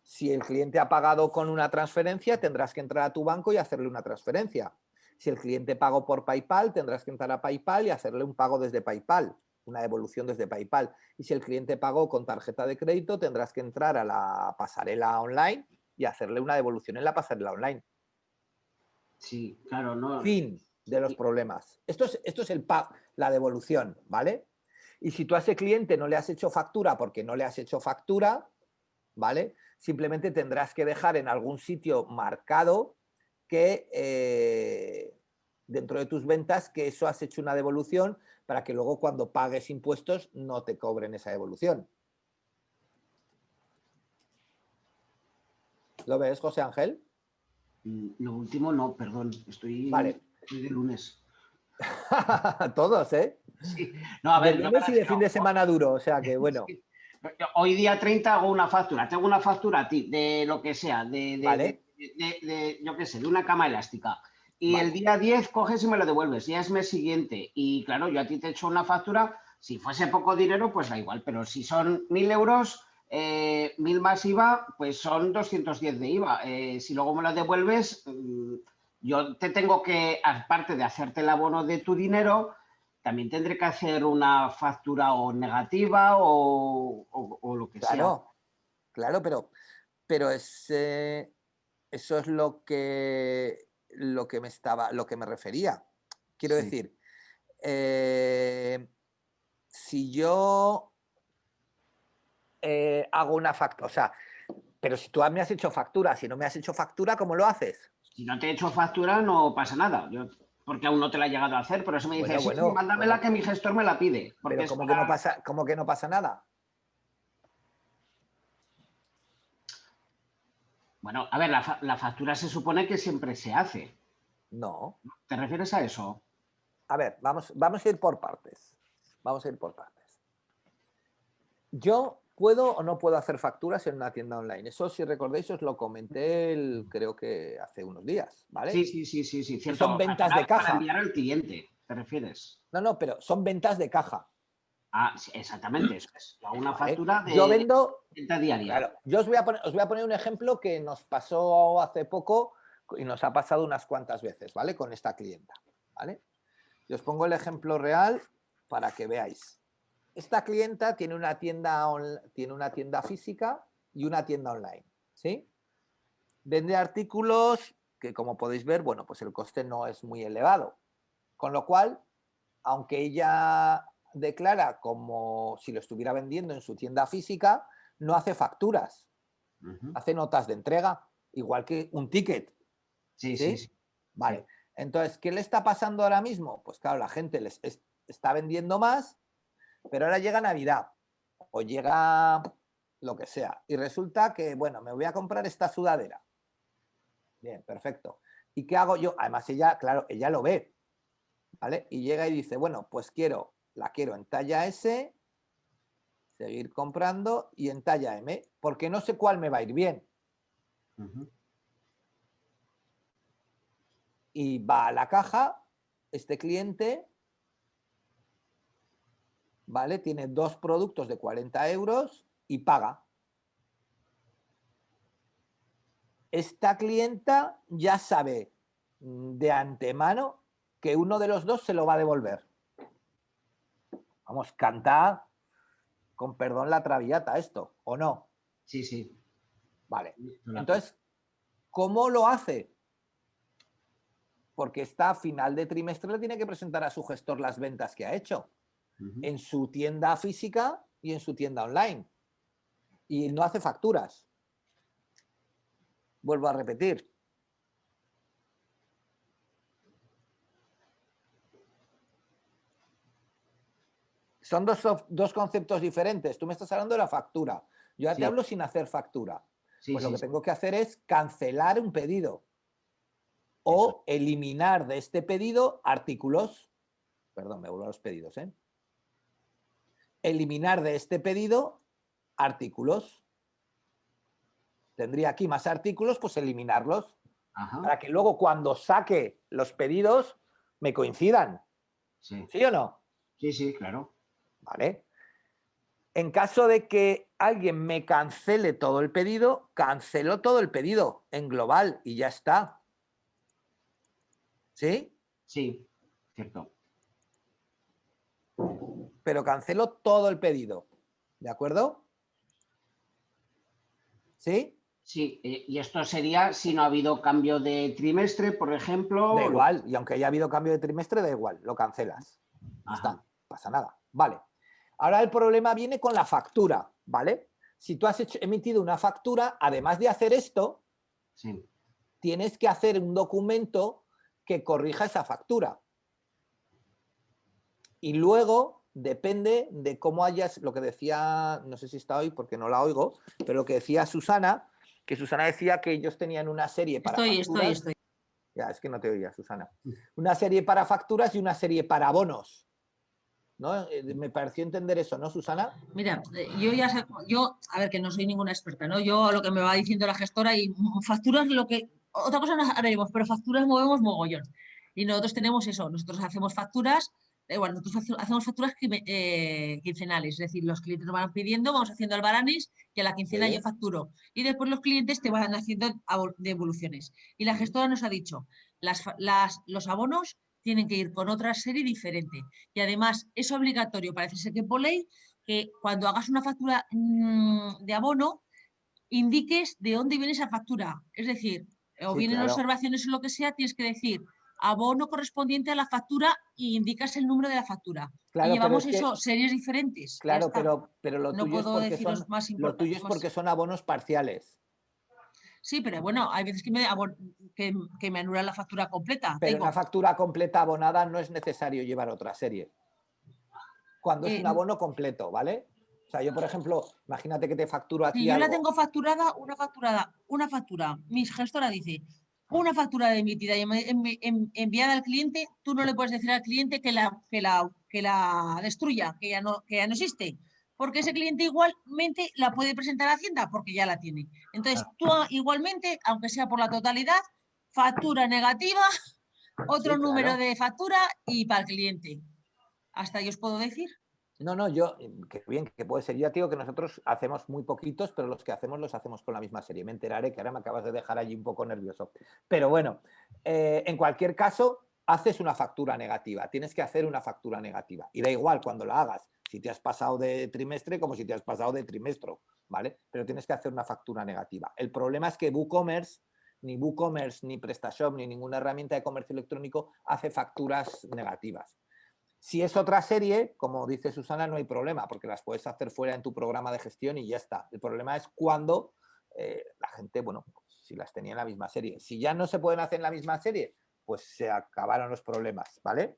Si el cliente ha pagado con una transferencia, tendrás que entrar a tu banco y hacerle una transferencia. Si el cliente pagó por PayPal, tendrás que entrar a PayPal y hacerle un pago desde PayPal, una devolución desde PayPal. Y si el cliente pagó con tarjeta de crédito, tendrás que entrar a la pasarela online y hacerle una devolución en la pasarela online. Sí, claro, no. Fin de los problemas. Esto es la devolución, ¿vale? Y si tú a ese cliente no le has hecho factura porque no le has hecho factura, ¿vale? Simplemente tendrás que dejar en algún sitio marcado que dentro de tus ventas que eso has hecho una devolución para que luego cuando pagues impuestos no te cobren esa devolución. ¿Lo ves, José Ángel? Lo último no, perdón, estoy Vale. de lunes. Todos, ¿eh? Sí. No, a De ver, yo lunes y de fin de semana duro, o sea que bueno. Sí. Hoy día 30 hago una factura, tengo una factura a ti de lo que sea, Vale. yo qué sé, de una cama elástica. Y Vale. el día 10 coges y me lo devuelves, ya es mes siguiente. Y claro, yo a ti te he hecho una factura, si fuese poco dinero, pues da igual, pero si son 1.000 euros, 1.000 más IVA, pues son 210 de IVA. Si luego me lo devuelves, yo te tengo que, aparte de hacerte el abono de tu dinero, también tendré que hacer una factura o negativa o lo que sea. Claro, claro, pero eso es lo que me refería. Quiero Sí. decir, si yo hago una factura, o sea, pero si tú me has hecho factura, si no me has hecho factura, ¿cómo lo haces? Si no te he hecho factura, no pasa nada. Porque aún no te la he llegado a hacer, pero eso me dice, sí, sí, mándamela que mi gestor me la pide. Porque pero es ¿cómo que no pasa nada? Bueno, a ver, la factura se supone que siempre se hace. No. ¿Te refieres a eso? A ver, vamos a ir por partes. Vamos a ir por partes. Yo puedo o no puedo hacer facturas en una tienda online. Eso, si recordáis, os lo comenté creo que hace unos días, ¿vale? Sí, cierto. Son ventas de caja. Para enviar al cliente, ¿te refieres? No, pero son ventas de caja. Ah, sí, exactamente, eso es. Yo hago una ¿Vale? factura de Yo vendo venta diaria. Claro, yo os voy a poner un ejemplo que nos pasó hace poco y nos ha pasado unas cuantas veces, ¿vale? Con esta clienta, ¿vale? Yo os pongo el ejemplo real para que veáis. Esta clienta tiene una tienda física y una tienda online, ¿sí? Vende artículos que, como podéis ver, bueno, pues el coste no es muy elevado. Con lo cual, aunque ella declara como si lo estuviera vendiendo en su tienda física, no hace facturas, hace notas de entrega, igual que un ticket. Sí. Vale. Entonces, ¿qué le está pasando ahora mismo? Pues claro, la gente está vendiendo más, pero ahora llega Navidad o llega lo que sea. Y resulta que, bueno, me voy a comprar esta sudadera. Bien, perfecto. ¿Y qué hago yo? Además, ella, claro, ella lo ve. ¿vale? Y llega y dice, bueno, pues la quiero en talla S, seguir comprando y en talla M, porque no sé cuál me va a ir bien. Y va a la caja, este cliente, ¿vale? Tiene 2 productos de 40 euros y paga. Esta clienta ya sabe de antemano que uno de los dos se lo va a devolver. Vamos, canta con perdón la traviata esto, ¿o no? Sí, sí. Vale. Entonces, ¿cómo lo hace? Porque está a final de trimestre, le tiene que presentar a su gestor las ventas que ha hecho en su tienda física y en su tienda online. Y no hace facturas. Vuelvo a repetir. Son dos conceptos diferentes. Tú me estás hablando de la factura. Yo ya te hablo sin hacer factura. Pues lo que tengo que hacer es cancelar un pedido o eliminar de este pedido artículos. Perdón, me vuelvo a los pedidos, ¿eh? Eliminar de este pedido artículos. Tendría aquí más artículos, pues eliminarlos. Para que luego cuando saque los pedidos me coincidan. ¿Sí o no? Sí, sí, claro. ¿Vale? En caso de que alguien me cancele todo el pedido, cancelo todo el pedido en global y ya está. ¿Sí? Sí, cierto. Pero cancelo todo el pedido. ¿De acuerdo? ¿Sí? Sí, y esto sería si no ha habido cambio de trimestre, por ejemplo. Da igual, y aunque haya habido cambio de trimestre, da igual, lo cancelas. Ya está, no pasa nada. Vale. Ahora el problema viene con la factura, ¿vale? Si tú has emitido una factura, además de hacer esto, tienes que hacer un documento que corrija esa factura. Y luego depende de cómo hayas, lo que decía, no sé si está hoy porque no la oigo, pero lo que decía Susana, que Susana decía que ellos tenían una serie para facturas. Estoy. Ya, es que no te oía, Susana. Una serie para facturas y una serie para bonos. ¿No? Me pareció entender eso, ¿no, Susana? Mira, yo, a ver, que no soy ninguna experta, ¿no? Yo lo que me va diciendo la gestora y facturas otra cosa no haremos, pero facturas movemos mogollón. Y nosotros tenemos eso, nosotros hacemos facturas, nosotros hacemos facturas quincenales, es decir, los clientes nos van pidiendo, vamos haciendo albaranes y a la quincena yo facturo. Y después los clientes te van haciendo devoluciones. Y la gestora nos ha dicho, los abonos tienen que ir con otra serie diferente. Y además es obligatorio, parece ser que por ley, que cuando hagas una factura de abono, indiques de dónde viene esa factura. Es decir, o vienen observaciones o lo que sea, tienes que decir abono correspondiente a la factura y indicas el número de la factura. Claro, y llevamos series diferentes. Claro, pero lo tuyo es porque son abonos parciales. Sí, pero bueno, hay veces que me anulan la factura completa. Pero una factura completa abonada no es necesario llevar otra serie. Cuando es un abono completo, ¿vale? O sea, yo, por ejemplo, imagínate que te facturo aquí yo la tengo facturada, una factura. Mi gestora dice, una factura emitida y enviada al cliente, tú no le puedes decir al cliente que la destruya, que ya no existe. Porque ese cliente igualmente la puede presentar a Hacienda porque ya la tiene. Entonces, tú igualmente, aunque sea por la totalidad, factura negativa, otro número de factura y para el cliente. ¿Hasta ahí os puedo decir? No, yo, que bien, que puede ser. Ya te digo que nosotros hacemos muy poquitos, pero los que hacemos los hacemos con la misma serie. Me enteraré que ahora me acabas de dejar allí un poco nervioso. Pero bueno, en cualquier caso, haces una factura negativa. Tienes que hacer una factura negativa. Y da igual cuando la hagas, si te has pasado de trimestre como si te has pasado de trimestre, ¿vale? Pero tienes que hacer una factura negativa. El problema es que WooCommerce, ni PrestaShop, ni ninguna herramienta de comercio electrónico hace facturas negativas. Si es otra serie, como dice Susana, no hay problema, porque las puedes hacer fuera en tu programa de gestión y ya está. El problema es cuando la gente, bueno, si las tenía en la misma serie. Si ya no se pueden hacer en la misma serie, pues se acabaron los problemas, ¿vale?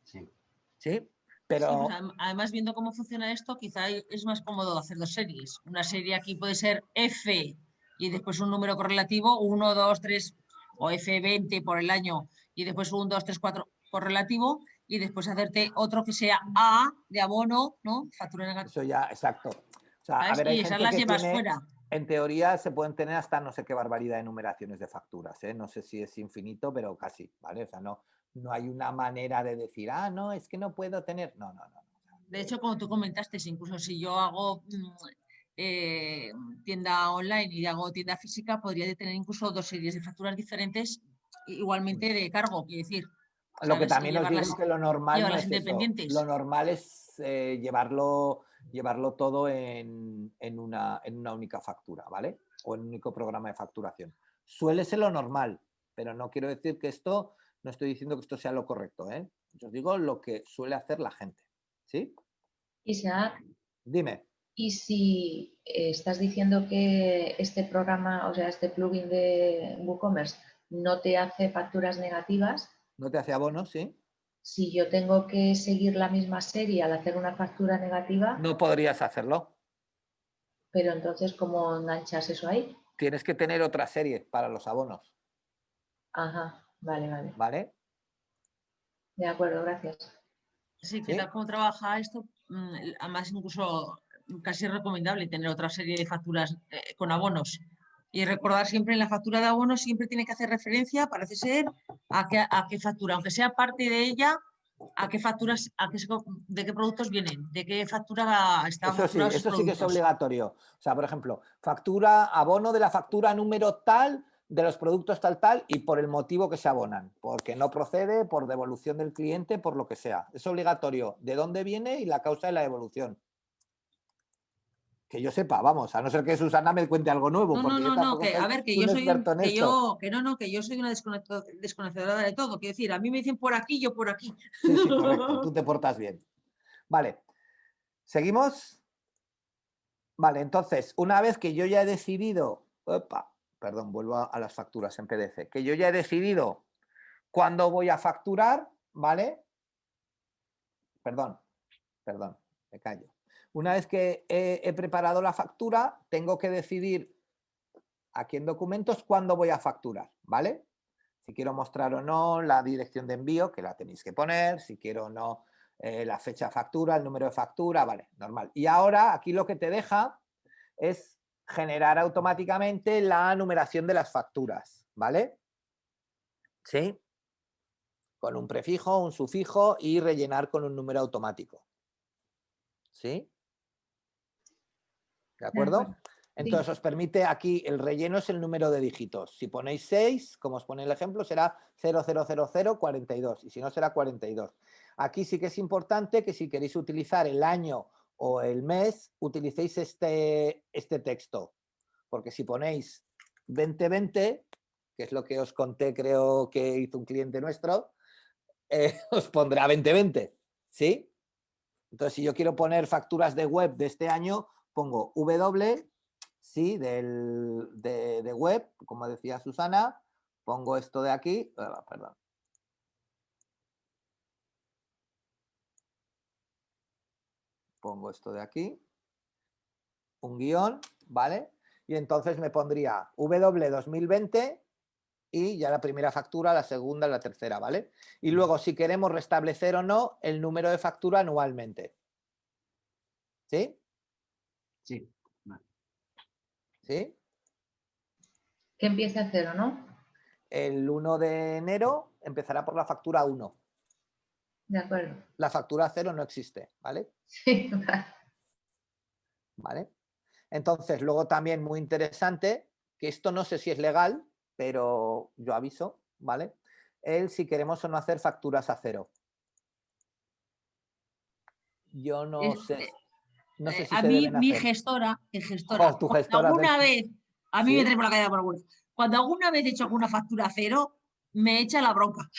Sí. ¿Sí? Pero... Sí, pues además, viendo cómo funciona esto, quizá es más cómodo hacer dos series. Una serie aquí puede ser F y después un número correlativo, 1, 2, 3 o F20 por el año y después 1, 2, 3, 4. correlativo y después hacerte otro que sea A de abono, ¿no? Factura negativa. Eso ya, exacto. O sea, a ¿Sabes? ver, hay Y esas gente las que llevas tiene, fuera. en teoría se pueden tener hasta no sé qué barbaridad de numeraciones de facturas, ¿eh? No sé si es infinito, pero casi, ¿vale? O sea, no hay una manera de decir, ah, no, es que no puedo tener. No. De hecho, como tú comentaste, incluso si yo hago tienda online y hago tienda física, podría tener incluso dos series de facturas diferentes, igualmente de cargo, quiero decir. Lo que ¿Sabes? Y también os digo que lo normal no llevarlas es eso. independientes. Lo normal es llevarlo todo en una única factura, ¿vale? O en un único programa de facturación. Suele ser lo normal, pero no quiero decir que esto, no estoy diciendo que esto sea lo correcto, ¿eh? Yo os digo lo que suele hacer la gente, ¿sí? Isaac, Dime. y si estás diciendo que este programa, o sea, este plugin de WooCommerce no te hace facturas negativas, ¿No te hace abono, sí? si yo tengo que seguir la misma serie al hacer una factura negativa, No podrías hacerlo. pero entonces, ¿cómo enganchas eso ahí? Tienes que tener otra serie para los abonos, Ajá, vale. ¿vale? De acuerdo, gracias. Sí, que ¿Sí? tal como trabaja esto, además incluso casi es recomendable tener otra serie de facturas con abonos. Y recordar siempre en la factura de abonos siempre tiene que hacer referencia, parece ser, a qué factura, aunque sea parte de ella, a qué facturas, de qué productos vienen, de qué factura están facturados esos Eso sí que es productos. obligatorio. O sea, por ejemplo, factura, abono de la factura número tal, de los productos tal, y por el motivo que se abonan, porque no procede, por devolución del cliente, por lo que sea. Es obligatorio de dónde viene y la causa de la devolución. Que yo sepa, vamos, a no ser que Susana me cuente algo nuevo, porque yo tampoco Que, a soy ver, que un yo soy experto en esto. que yo soy una desconocedora de todo. Quiero decir, a mí me dicen por aquí, yo por aquí. Sí, correcto, tú te portas bien. Vale, ¿seguimos? Vale, entonces, una vez que yo ya he decidido, perdón, vuelvo a las facturas en PDF, que yo ya he decidido cuándo voy a facturar, ¿vale? Perdón, me callo. Una vez que he preparado la factura, tengo que decidir aquí en documentos cuándo voy a facturar, ¿vale? Si quiero mostrar o no la dirección de envío, que la tenéis que poner, si quiero o no la fecha de factura, el número de factura, vale, normal. Y ahora aquí lo que te deja es generar automáticamente la numeración de las facturas, ¿vale? ¿Sí? Con un prefijo, un sufijo y rellenar con un número automático. ¿Sí? ¿De acuerdo? Entonces os permite aquí, el relleno es el número de dígitos. Si ponéis 6, como os pone el ejemplo, será 000042 y si no será 42. Aquí sí que es importante que si queréis utilizar el año o el mes, utilicéis este texto. Porque si ponéis 2020, que es lo que os conté, creo que hizo un cliente nuestro, os pondrá 2020, ¿sí? Entonces, si yo quiero poner facturas de web de este año, pongo W, sí, de web, como decía Susana, pongo esto de aquí, perdón. Pongo esto de aquí, un guión, ¿vale? Y entonces me pondría W 2020 y ya la primera factura, la segunda, la tercera, ¿vale? Y luego, si queremos restablecer o no el número de factura anualmente. ¿Sí? Sí. Vale. ¿Sí? Que empiece a cero, ¿no? El 1 de enero empezará por la factura 1. De acuerdo. La factura 0 no existe, ¿vale? Sí, ¿Vale? Entonces, luego también muy interesante, que esto no sé si es legal, pero yo aviso, ¿vale? Si queremos o no hacer facturas a cero. Yo no sé. No sé si A se mí, deben hacer. mi gestora, Jo, tu cuando gestora alguna vez, a mí me ¿Sí? trae por la calle por alguna, cuando alguna vez he hecho alguna factura a cero, me echa la bronca.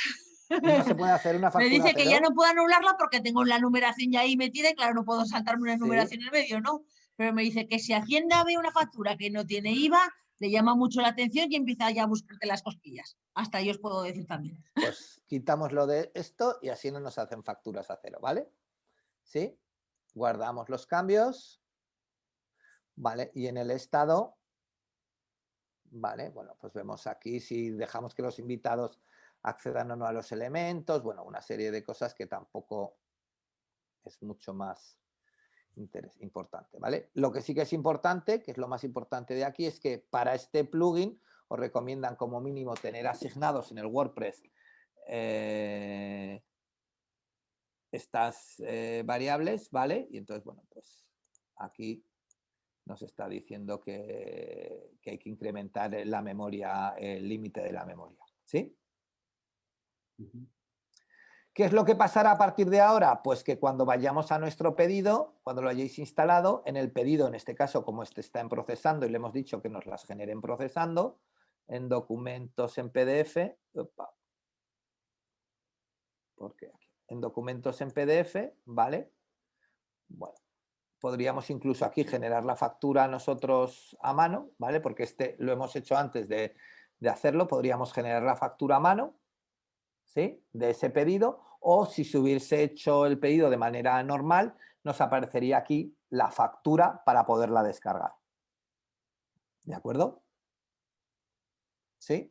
No se puede hacer una Me factura a dice que ya cero. no puedo anularla porque tengo la numeración ya ahí metida y claro, no puedo saltarme una Sí. numeración en el medio, ¿no? Pero me dice que si Hacienda ve una factura que no tiene IVA, le llama mucho la atención y empieza ya a buscarte las cosquillas. Hasta yo os puedo decir también. Pues quitamos lo de esto y así no nos hacen facturas a cero, ¿vale? ¿Sí? Guardamos los cambios. ¿Vale? Y en el estado, ¿vale? Bueno, pues vemos aquí si dejamos que los invitados accedan o no a los elementos, bueno, una serie de cosas que tampoco es mucho más importante, ¿vale? Lo que sí que es importante, que es lo más importante de aquí, es que para este plugin os recomiendan como mínimo tener asignados en el WordPress estas variables, ¿vale? Y entonces, bueno, pues aquí nos está diciendo que hay que incrementar la memoria, el límite de la memoria, ¿sí? ¿Qué es lo que pasará a partir de ahora? Pues que cuando vayamos a nuestro pedido, cuando lo hayáis instalado, en el pedido, en este caso, como este está en procesando y le hemos dicho que nos las generen procesando, en documentos en PDF, ¿por qué aquí? En documentos en PDF, ¿vale? Bueno, podríamos incluso aquí generar la factura nosotros a mano, ¿vale? Porque este lo hemos hecho antes de hacerlo, podríamos generar la factura a mano, ¿sí? De ese pedido, o si se hubiese hecho el pedido de manera normal, nos aparecería aquí la factura para poderla descargar. ¿De acuerdo? ¿Sí?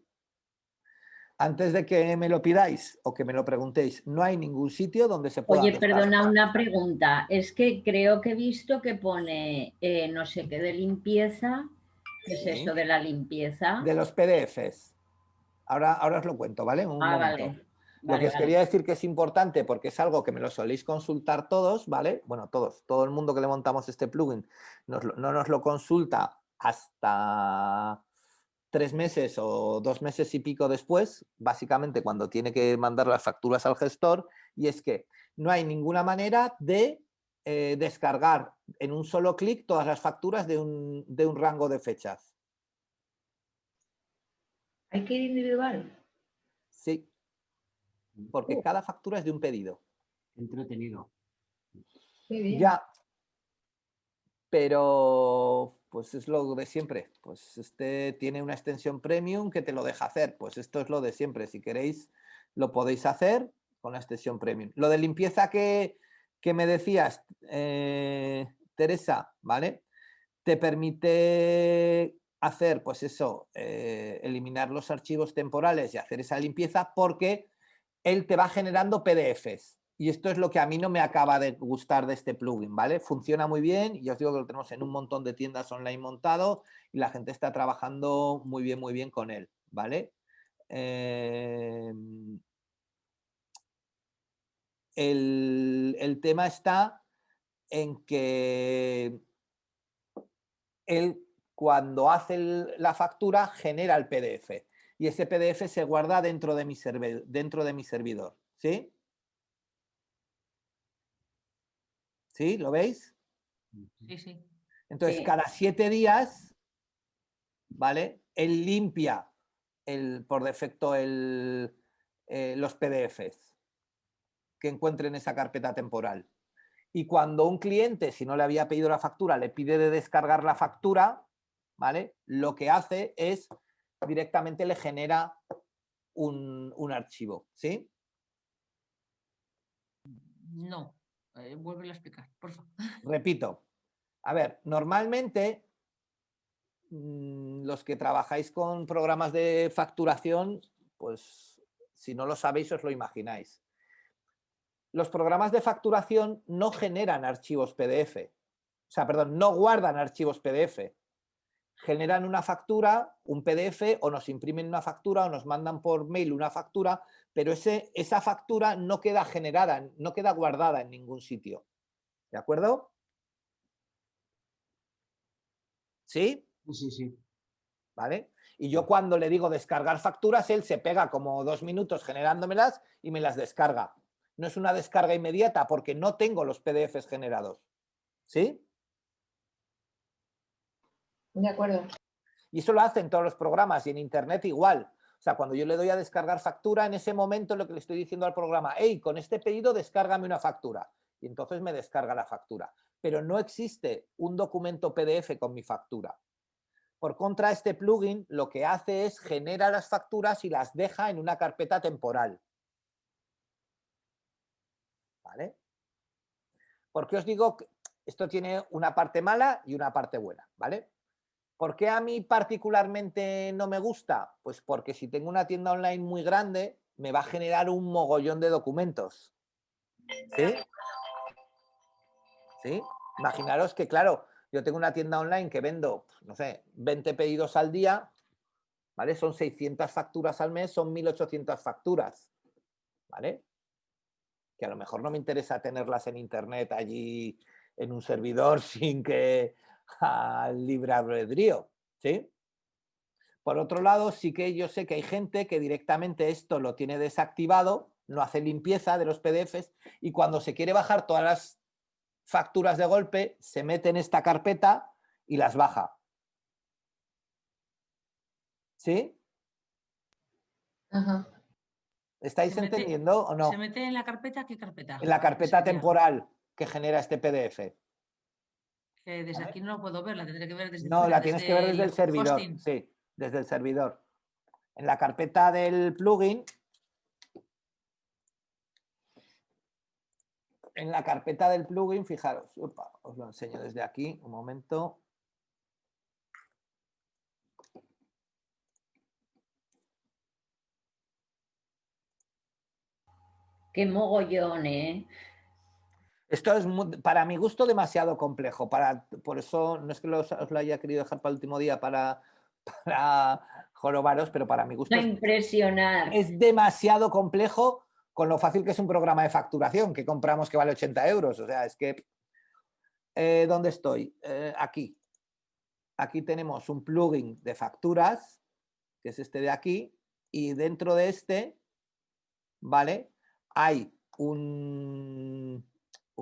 Antes de que me lo pidáis o que me lo preguntéis, no hay ningún sitio donde se pueda Oye, descargar. perdona, una pregunta. Es que creo que he visto que pone no sé qué de limpieza. ¿Qué es eso de la limpieza? De los PDFs. Ahora os lo cuento, ¿vale? Un momento. Vale. Lo que os quería decir que es importante, porque es algo que me lo soléis consultar todos, ¿vale? Bueno, todos, todo el mundo que le montamos este plugin no nos lo consulta hasta 3 meses o 2 meses y pico después, básicamente cuando tiene que mandar las facturas al gestor, y es que no hay ninguna manera de descargar en un solo clic todas las facturas de un rango de fechas. ¿Hay que ir individual? Sí. Porque cada factura es de un pedido. Entretenido. Qué bien. Ya. Pero pues es lo de siempre. Pues este tiene una extensión premium que te lo deja hacer. Pues esto es lo de siempre. Si queréis, lo podéis hacer con la extensión premium. Lo de limpieza que me decías, Teresa, ¿vale? Te permite hacer, pues eso, eliminar los archivos temporales y hacer esa limpieza porque él te va generando PDFs. Y esto es lo que a mí no me acaba de gustar de este plugin, ¿vale? Funciona muy bien y os digo que lo tenemos en un montón de tiendas online montado y la gente está trabajando muy bien con él, ¿vale? El tema está en que él, cuando hace la factura, genera el PDF y ese PDF se guarda dentro de mi servidor, ¿sí? ¿Sí? ¿Lo veis? Sí, sí. Entonces, Sí. cada 7 días, ¿vale? Él limpia por defecto los PDFs que encuentre en esa carpeta temporal. Y cuando un cliente, si no le había pedido la factura, le pide de descargar la factura, ¿vale? Lo que hace es directamente le genera un archivo, ¿sí? No. Vuelve a explicar, por favor. Repito. A ver, normalmente los que trabajáis con programas de facturación, pues si no lo sabéis os lo imagináis. Los programas de facturación no generan archivos PDF. O sea, perdón, no guardan archivos PDF. Generan una factura, un PDF, o nos imprimen una factura o nos mandan por mail una factura, pero esa factura no queda generada, no queda guardada en ningún sitio. ¿De acuerdo? ¿Sí? Sí, sí. ¿Vale? Y yo cuando le digo descargar facturas, él se pega como 2 minutos generándomelas y me las descarga. No es una descarga inmediata porque no tengo los PDFs generados. ¿Sí? De acuerdo. Y eso lo hacen todos los programas y en Internet igual. O sea, cuando yo le doy a descargar factura, en ese momento lo que le estoy diciendo al programa, hey, con este pedido descárgame una factura. Y entonces me descarga la factura. Pero no existe un documento PDF con mi factura. Por contra, este plugin lo que hace es genera las facturas y las deja en una carpeta temporal. ¿Vale? ¿Por qué os digo que esto tiene una parte mala y una parte buena? ¿Vale? ¿Por qué a mí particularmente no me gusta? Pues porque si tengo una tienda online muy grande, me va a generar un mogollón de documentos. ¿Sí? ¿Sí? Imaginaros que, claro, yo tengo una tienda online que vendo, no sé, 20 pedidos al día, ¿vale? Son 600 facturas al mes, son 1.800 facturas, ¿vale? Que a lo mejor no me interesa tenerlas en internet allí en un servidor sin que al libre albedrío, ¿sí? Por otro lado, sí que yo sé que hay gente que directamente esto lo tiene desactivado, no hace limpieza de los PDFs y cuando se quiere bajar todas las facturas de golpe, se mete en esta carpeta y las baja. ¿Sí? Ajá. ¿Estáis Se mete- entendiendo o no? ¿Se mete en la carpeta? ¿Qué carpeta? En la carpeta Sería. temporal que genera este PDF. Que desde aquí no lo puedo ver, la tendré que ver desde No, fuera, la tienes que ver desde el servidor. hosting. Sí, desde el servidor. En la carpeta del plugin, fijaros, os lo enseño desde aquí, un momento. Qué mogollón, ¿eh? Esto es, para mi gusto, demasiado complejo. Por eso, no es que os lo haya querido dejar para el último día para jorobaros, pero para mi gusto Para impresionar. es demasiado complejo con lo fácil que es un programa de facturación que compramos que vale 80 euros. O sea, es que... ¿dónde estoy? Aquí. Aquí tenemos un plugin de facturas, que es este de aquí, y dentro de este, ¿vale? Hay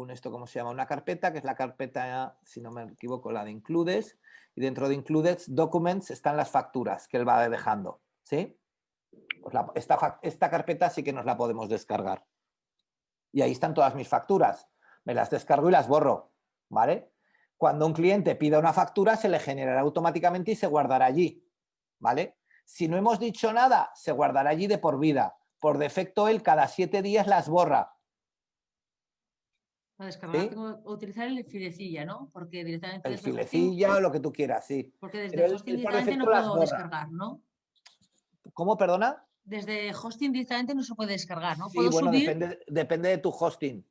esto, ¿cómo se llama? Una carpeta, que es la carpeta, si no me equivoco, la de Includes, y dentro de Includes Documents están las facturas que él va dejando, ¿sí? Pues esta carpeta sí que nos la podemos descargar. Y ahí están todas mis facturas. Me las descargo y las borro, ¿vale? Cuando un cliente pida una factura, se le generará automáticamente y se guardará allí, ¿vale? Si no hemos dicho nada, se guardará allí de por vida. Por defecto, él cada 7 días las borra. Para descargar ¿Sí? tengo que utilizar el filecilla, ¿no? Porque directamente El desde filecilla o lo que tú quieras, sí. porque desde Pero hosting él por directamente defecto no las puedo borra. descargar, ¿no? ¿Cómo, perdona? Desde hosting directamente no se puede descargar, ¿no? Sí, Puedo bueno, subir. depende de tu hosting.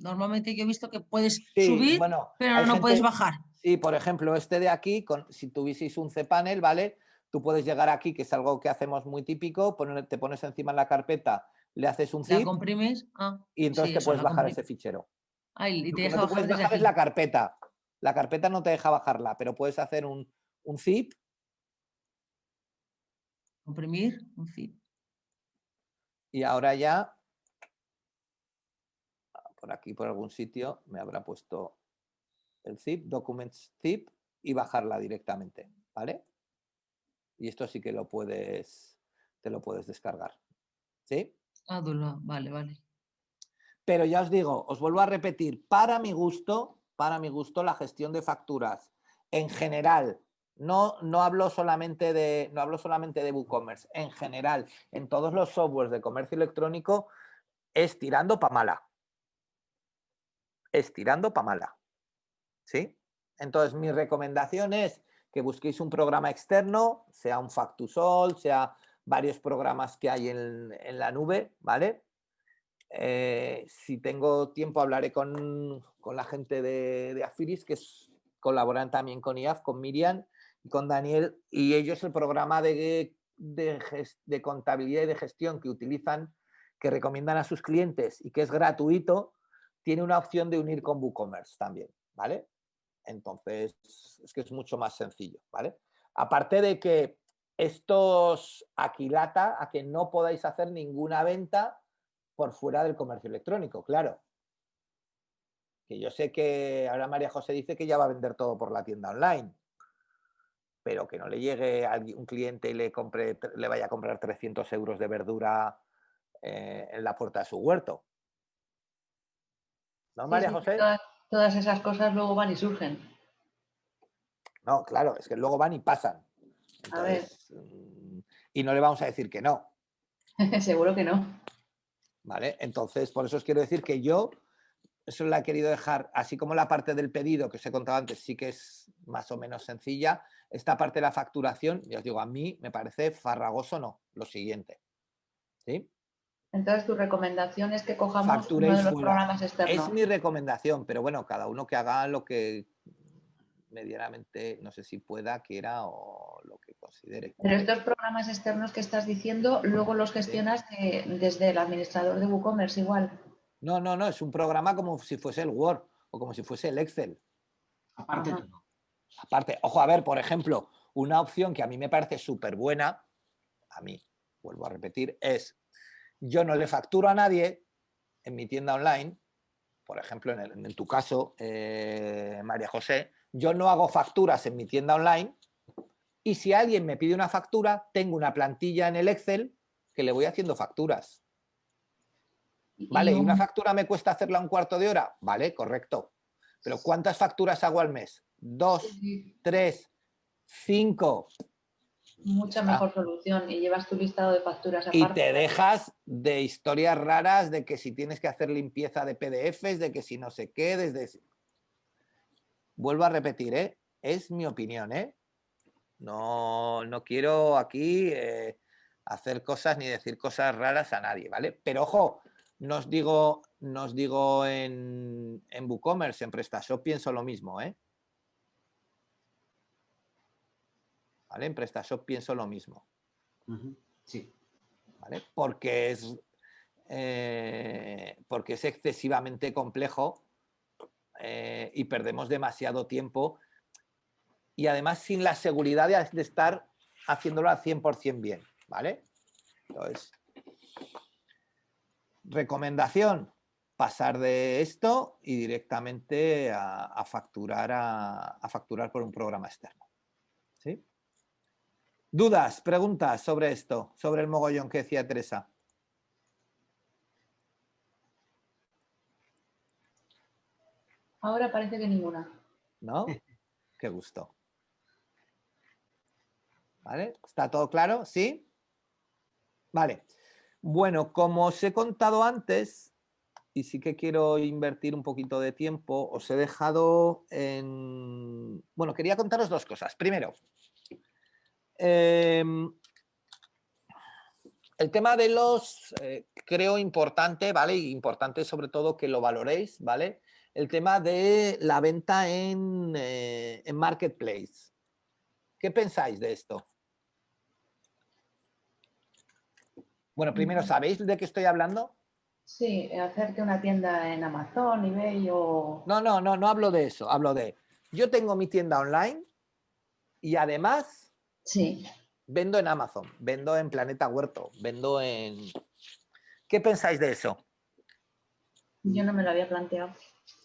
Normalmente yo he visto que puedes Sí, subir, bueno, pero hay no puedes gente... bajar. Sí, por ejemplo, este de aquí, si tuvieseis un cPanel, ¿vale? Tú puedes llegar aquí, que es algo que hacemos muy típico, te pones encima en la carpeta, le haces un La zip comprimes. y entonces Sí, te eso, puedes la bajar comprimes. ese fichero. Y Lo te que no deja te bajar puedes desde bajar es aquí. la carpeta. La carpeta no te deja bajarla, pero puedes hacer un zip. Comprimir, un zip. Y ahora ya, por aquí, por algún sitio, me habrá puesto el zip, Documents zip, y bajarla directamente, ¿vale? Y esto sí que te lo puedes descargar, ¿sí? Vale, vale. Pero ya os digo, os vuelvo a repetir, para mi gusto, la gestión de facturas en general, no hablo solamente de WooCommerce, en general, en todos los softwares de comercio electrónico, es tirando para mala. Es tirando para mala. ¿Sí? Entonces, mi recomendación es que busquéis un programa externo, sea un Factusol, sea varios programas que hay en la nube, ¿vale? Si tengo tiempo hablaré con la gente de Afiris, que colaboran también con IAF, con Miriam y con Daniel, y ellos el programa de contabilidad y de gestión que utilizan, que recomiendan a sus clientes y que es gratuito, tiene una opción de unir con WooCommerce también, ¿vale? Entonces, es que es mucho más sencillo, ¿vale? Aparte de que esto os aquilata a que no podáis hacer ninguna venta por fuera del comercio electrónico, claro. Que yo sé que ahora María José dice que ya va a vender todo por la tienda online, pero que no le llegue a un cliente y le vaya a comprar 300 euros de verdura en la puerta de su huerto. ¿No, María José? Todas esas cosas luego van y surgen. No, claro, es que luego van y pasan. Entonces, y no le vamos a decir que no. Seguro que no. ¿Vale? Entonces, por eso os quiero decir que yo eso la he querido dejar, así como la parte del pedido que os he contado antes sí que es más o menos sencilla, esta parte de la facturación, ya os digo, a mí me parece farragoso, no, lo siguiente. ¿Sí? Entonces, tu recomendación es que cojamos uno Facturéis de los fuera. programas externos. Es mi recomendación, pero bueno, cada uno que haga lo que medianamente, no sé si pueda, quiera o lo que considere. Pero estos programas externos que estás diciendo, luego los gestionas desde el administrador de WooCommerce igual. No, no, no, es un programa como si fuese el Word o como si fuese el Excel. Aparte Ajá. todo. Aparte, ojo, a ver, por ejemplo, una opción que a mí me parece súper buena, a mí, vuelvo a repetir, es yo no le facturo a nadie en mi tienda online, por ejemplo, en tu caso, María José, yo no hago facturas en mi tienda online y si alguien me pide una factura, tengo una plantilla en el Excel que le voy haciendo facturas. Vale, ¿y una factura me cuesta hacerla un cuarto de hora? Vale, correcto. Pero ¿cuántas facturas hago al mes? 2, 3, 5. Mucha mejor solución y llevas tu listado de facturas aparte. Y te dejas de historias raras de que si tienes que hacer limpieza de PDFs, de que si no sé qué, desde... Vuelvo a repetir, ¿eh? Es mi opinión, ¿eh? No, no quiero aquí hacer cosas ni decir cosas raras a nadie, ¿vale? Pero ojo, no os digo en WooCommerce, en PrestaShop pienso lo mismo, ¿eh? ¿Vale? En PrestaShop pienso lo mismo. Sí. ¿Vale? Porque es excesivamente complejo y perdemos demasiado tiempo y además sin la seguridad de estar haciéndolo al 100% bien, ¿vale? Entonces, recomendación, pasar de esto y directamente a facturar por un programa externo. ¿Sí? ¿Dudas, preguntas sobre esto, sobre el mogollón que decía Teresa? Ahora parece que ninguna. ¿No? Qué gusto. ¿Vale? ¿Está todo claro? ¿Sí? Vale. Bueno, como os he contado antes, y sí que quiero invertir un poquito de tiempo, os he dejado en... Bueno, quería contaros dos cosas. Primero, el tema de los, creo importante, ¿vale? Y importante sobre todo que lo valoréis, ¿vale? El tema de la venta en Marketplace. ¿Qué pensáis de esto? Bueno, primero, ¿sabéis de qué estoy hablando? Sí, hacerte una tienda en Amazon, eBay o... No hablo de eso, hablo de... Yo tengo mi tienda online y además sí, vendo en Amazon, vendo en Planeta Huerto, vendo en... ¿Qué pensáis de eso? yo no me lo había planteado.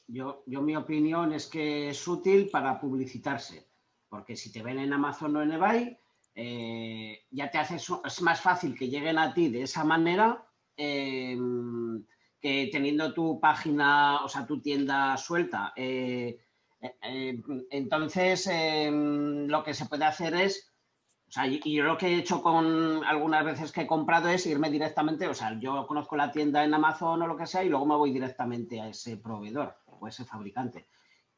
Yo mi opinión es que es útil para publicitarse, porque si te ven en Amazon o en eBay, ya te haces, es más fácil que lleguen a ti de esa manera que teniendo tu página, o sea, tu tienda suelta. Entonces, lo que se puede hacer es, o sea, y yo lo que he hecho con algunas veces que he comprado es irme directamente, o sea, yo conozco la tienda en Amazon o lo que sea y luego me voy directamente a ese proveedor o ese fabricante.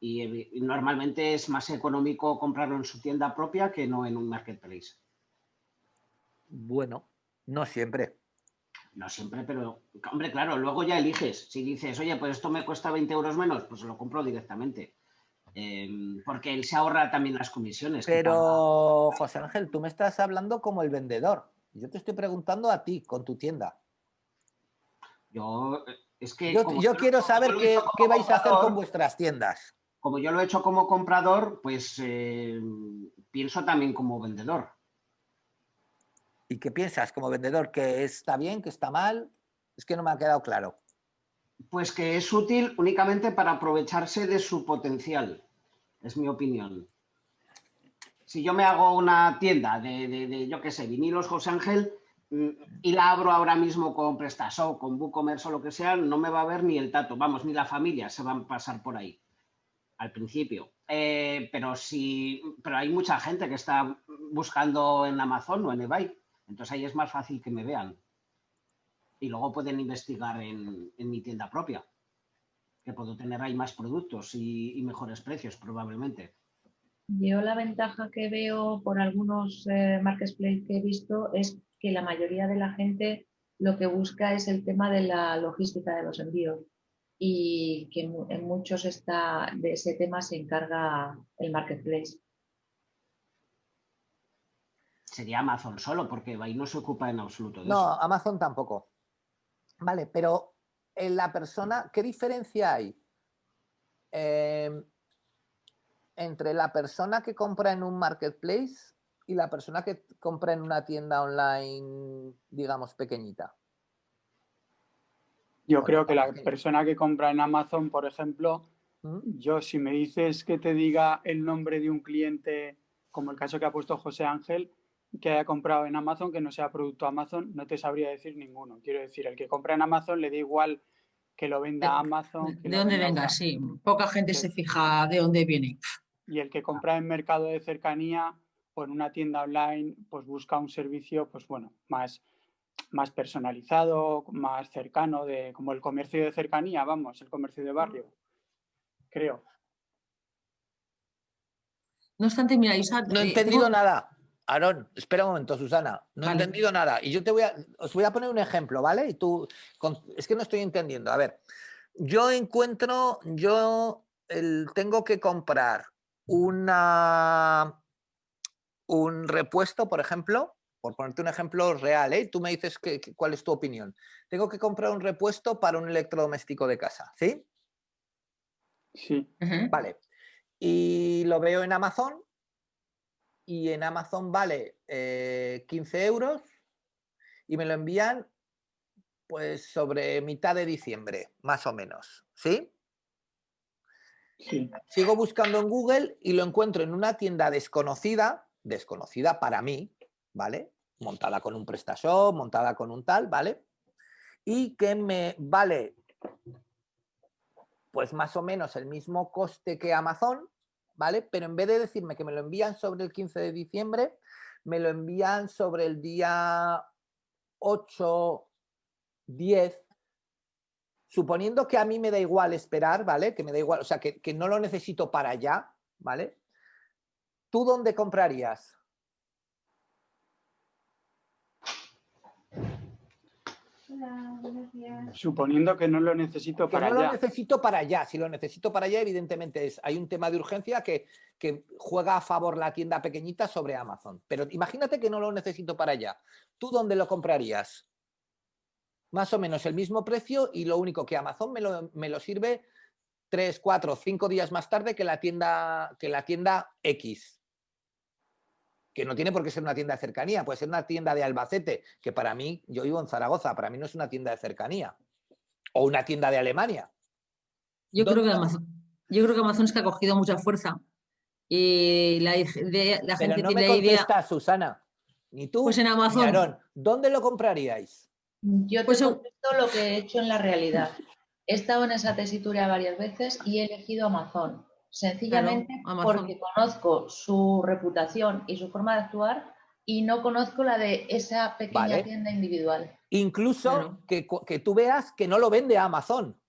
Y normalmente es más económico comprarlo en su tienda propia que no en un marketplace. Bueno, no siempre. No siempre, pero, hombre, claro, luego ya eliges. Si dices, oye, pues esto me cuesta 20 euros menos, pues lo compro directamente. Porque él se ahorra también las comisiones. Pero, José Ángel, tú me estás hablando como el vendedor. Yo te estoy preguntando a ti, con tu tienda. Yo quiero saber qué vais a hacer con vuestras tiendas. Como yo lo he hecho como comprador, pues pienso también como vendedor. ¿Y qué piensas como vendedor? ¿Que está bien, que está mal? Es que no me ha quedado claro. Pues que es útil únicamente para aprovecharse de su potencial, es mi opinión. Si yo me hago una tienda de yo qué sé, vinilos José Ángel, y la abro ahora mismo con PrestaShop, con WooCommerce o lo que sea, no me va a ver ni el tato, vamos, ni la familia se van a pasar por ahí al principio. Pero hay mucha gente que está buscando en Amazon o en eBay, entonces ahí es más fácil que me vean. Y luego pueden investigar en mi tienda propia, que puedo tener ahí más productos y mejores precios probablemente. Yo la ventaja que veo por algunos marketplaces que he visto es que la mayoría de la gente lo que busca es el tema de la logística de los envíos y que en muchos de ese tema se encarga el marketplace. Sería Amazon solo, porque ahí no se ocupa en absoluto de No, eso. Amazon tampoco. Vale, pero en la persona, ¿qué diferencia hay entre la persona que compra en un marketplace y la persona que compra en una tienda online, digamos, pequeñita? Yo O creo no que tan la pequeñita. persona que compra en Amazon, por ejemplo, yo si me dices que te diga el nombre de un cliente, como el caso que ha puesto José Ángel, que haya comprado en Amazon, que no sea producto Amazon, no te sabría decir ninguno. Quiero decir, el que compra en Amazon le da igual que lo venda Amazon, que De lo dónde venda venga, una... sí. Poca gente que- se fija de dónde viene. Y el que compra en mercado de cercanía o en una tienda online, pues busca un servicio, pues bueno, más personalizado, más cercano, como el comercio de cercanía, vamos, el comercio de barrio, creo. No obstante, mira, Isa, No he entendido nada. Aarón, espera un momento, Susana. No he Vale. entendido nada. Y yo os voy a poner un ejemplo, ¿vale? Y tú, es que no estoy entendiendo. A ver, tengo que comprar un repuesto, por ejemplo, por ponerte un ejemplo real, ¿eh? Tú me dices cuál es tu opinión. Tengo que comprar un repuesto para un electrodoméstico de casa, ¿sí? Sí. Vale. Y lo veo en Amazon. Y en Amazon vale 15 euros y me lo envían pues sobre mitad de diciembre, más o menos, ¿sí? Sí. Sigo buscando en Google y lo encuentro en una tienda desconocida para mí, ¿vale? Montada con un PrestaShop, montada con un tal, ¿vale? Y que me vale pues más o menos el mismo coste que Amazon, ¿vale? Pero en vez de decirme que me lo envían sobre el 15 de diciembre, me lo envían sobre el día 8, 10, suponiendo que a mí me da igual esperar, ¿vale? Que me da igual, o sea, que no lo necesito para allá, ¿vale? ¿Tú dónde comprarías? Hola, buenos días. Suponiendo que no lo necesito Que para no lo allá. necesito para allá. Si lo necesito para allá, evidentemente hay un tema de urgencia que juega a favor la tienda pequeñita sobre Amazon. Pero imagínate que no lo necesito para allá. ¿Tú dónde lo comprarías? Más o menos el mismo precio y lo único que Amazon me lo sirve 3, 4, 5 días más tarde que la tienda X. Que no tiene por qué ser una tienda de cercanía, puede ser una tienda de Albacete, que para mí, yo vivo en Zaragoza, para mí no es una tienda de cercanía. O una tienda de Alemania. Yo creo que Amazon es que ha cogido mucha fuerza. Y la Pero gente no me tiene la idea, contestas, Susana. Ni tú, pues en ni Amazon. Aarón. ¿Dónde lo compraríais? Yo te Pues contesto lo que he hecho en la realidad. He estado en esa tesitura varias veces y he elegido Amazon. Sencillamente claro, Amazon. porque conozco su reputación y su forma de actuar y no conozco la de esa pequeña Vale. tienda individual. Incluso Claro. que tú veas que no lo vende Amazon.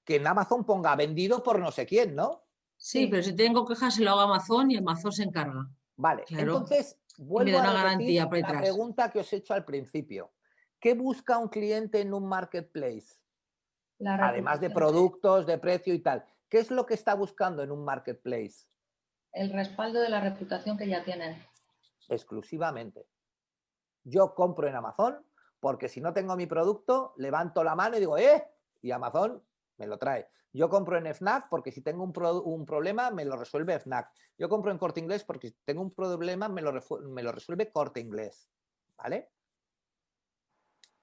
Que en Amazon ponga vendido por no sé quién, ¿no? Sí, pero si tengo quejas se lo hago a Amazon y Amazon se encarga. Vale, Claro. entonces Y me vuelvo da a una repetir garantía por la detrás. pregunta que os he hecho al principio. ¿Qué busca un cliente en un marketplace? Además de productos, de precio y tal. ¿Qué es lo que está buscando en un marketplace? El respaldo de la reputación que ya tienen. Exclusivamente. Yo compro en Amazon porque si no tengo mi producto, levanto la mano y digo, ¡eh! Y Amazon me lo trae. Yo compro en Fnac porque si tengo un problema me lo resuelve Fnac. Yo compro en Corte Inglés porque si tengo un problema me lo resuelve Corte Inglés. ¿Vale?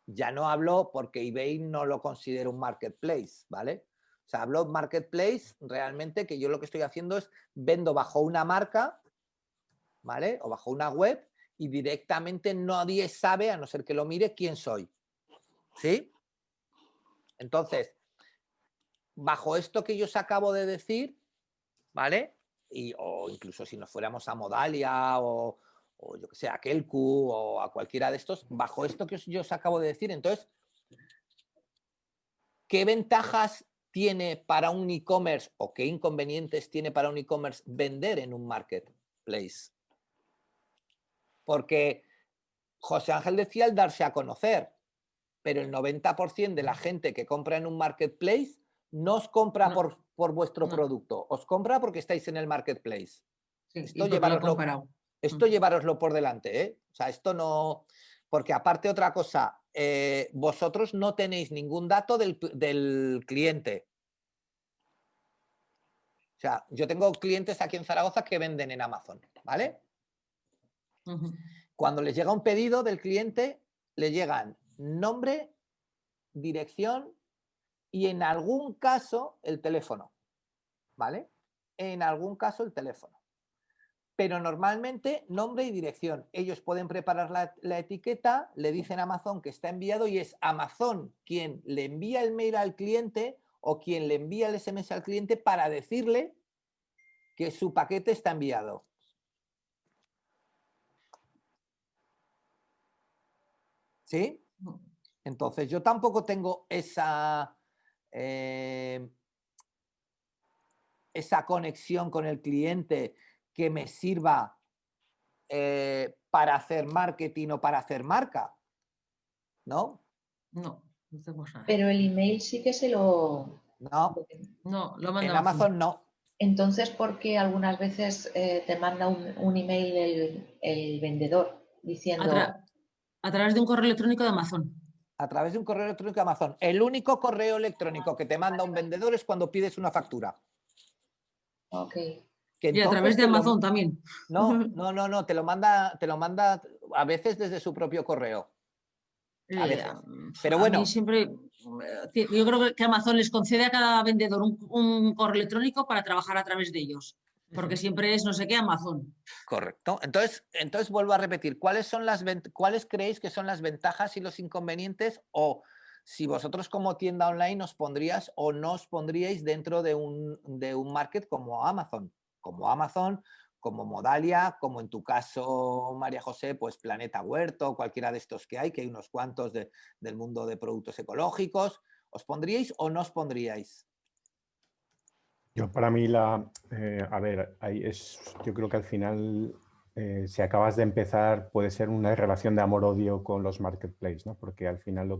Ya no hablo porque eBay no lo considero un marketplace, ¿vale? O sea, hablo marketplace realmente que yo lo que estoy haciendo es vendo bajo una marca, ¿vale? O bajo una web y directamente nadie sabe, a no ser que lo mire, quién soy. ¿Sí? Entonces, bajo esto que yo os acabo de decir, ¿vale? O incluso si nos fuéramos a Modalia o yo que sé, a Kelku o a cualquiera de estos, bajo esto que yo os acabo de decir, entonces, ¿qué ventajas tiene para un e-commerce o qué inconvenientes tiene para un e-commerce vender en un marketplace? Porque José Ángel decía el darse a conocer. pero el 90% de la gente que compra en un marketplace no os compra por vuestro producto, os compra porque estáis en el marketplace. Sí, Esto llevaroslo llevároslo por delante, ¿eh? O sea, esto no... Porque aparte otra cosa, vosotros no tenéis ningún dato del cliente. O sea, yo tengo clientes aquí en Zaragoza que venden en Amazon, ¿vale? Cuando les llega un pedido del cliente, le llegan nombre, dirección y en algún caso el teléfono, ¿vale? En algún caso el teléfono. Pero normalmente nombre y dirección. Ellos pueden preparar la etiqueta, le dicen a Amazon que está enviado y es Amazon quien le envía el mail al cliente o quien le envía el SMS al cliente para decirle que su paquete está enviado. ¿Sí? Entonces yo tampoco tengo esa conexión con el cliente que me sirva para hacer marketing o para hacer marca, ¿no? No, no tenemos nada. Pero el email sí que se lo... No, lo manda en Amazon no. Entonces, ¿por qué algunas veces te manda un email el vendedor diciendo... A través de un correo electrónico de Amazon. A través de un correo electrónico de Amazon. El único correo electrónico que te manda un vendedor es cuando pides una factura. Ok. Y a través de Amazon también. No, te lo manda a veces desde su propio correo. A veces. Pero bueno. A mí siempre, yo creo que Amazon les concede a cada vendedor un correo electrónico para trabajar a través de ellos. Porque siempre es no sé qué Amazon. Correcto. Entonces vuelvo a repetir, ¿cuáles creéis que son las ventajas y los inconvenientes? O si vosotros como tienda online os pondríais o no os pondríais dentro de un market como Amazon. Como Modalia, como en tu caso, María José, pues Planeta Huerto, cualquiera de estos que hay unos cuantos del mundo de productos ecológicos. ¿Os pondríais o no os pondríais? Yo para mí a ver, yo creo que al final, si acabas de empezar, puede ser una relación de amor-odio con los marketplaces, ¿no? Porque al final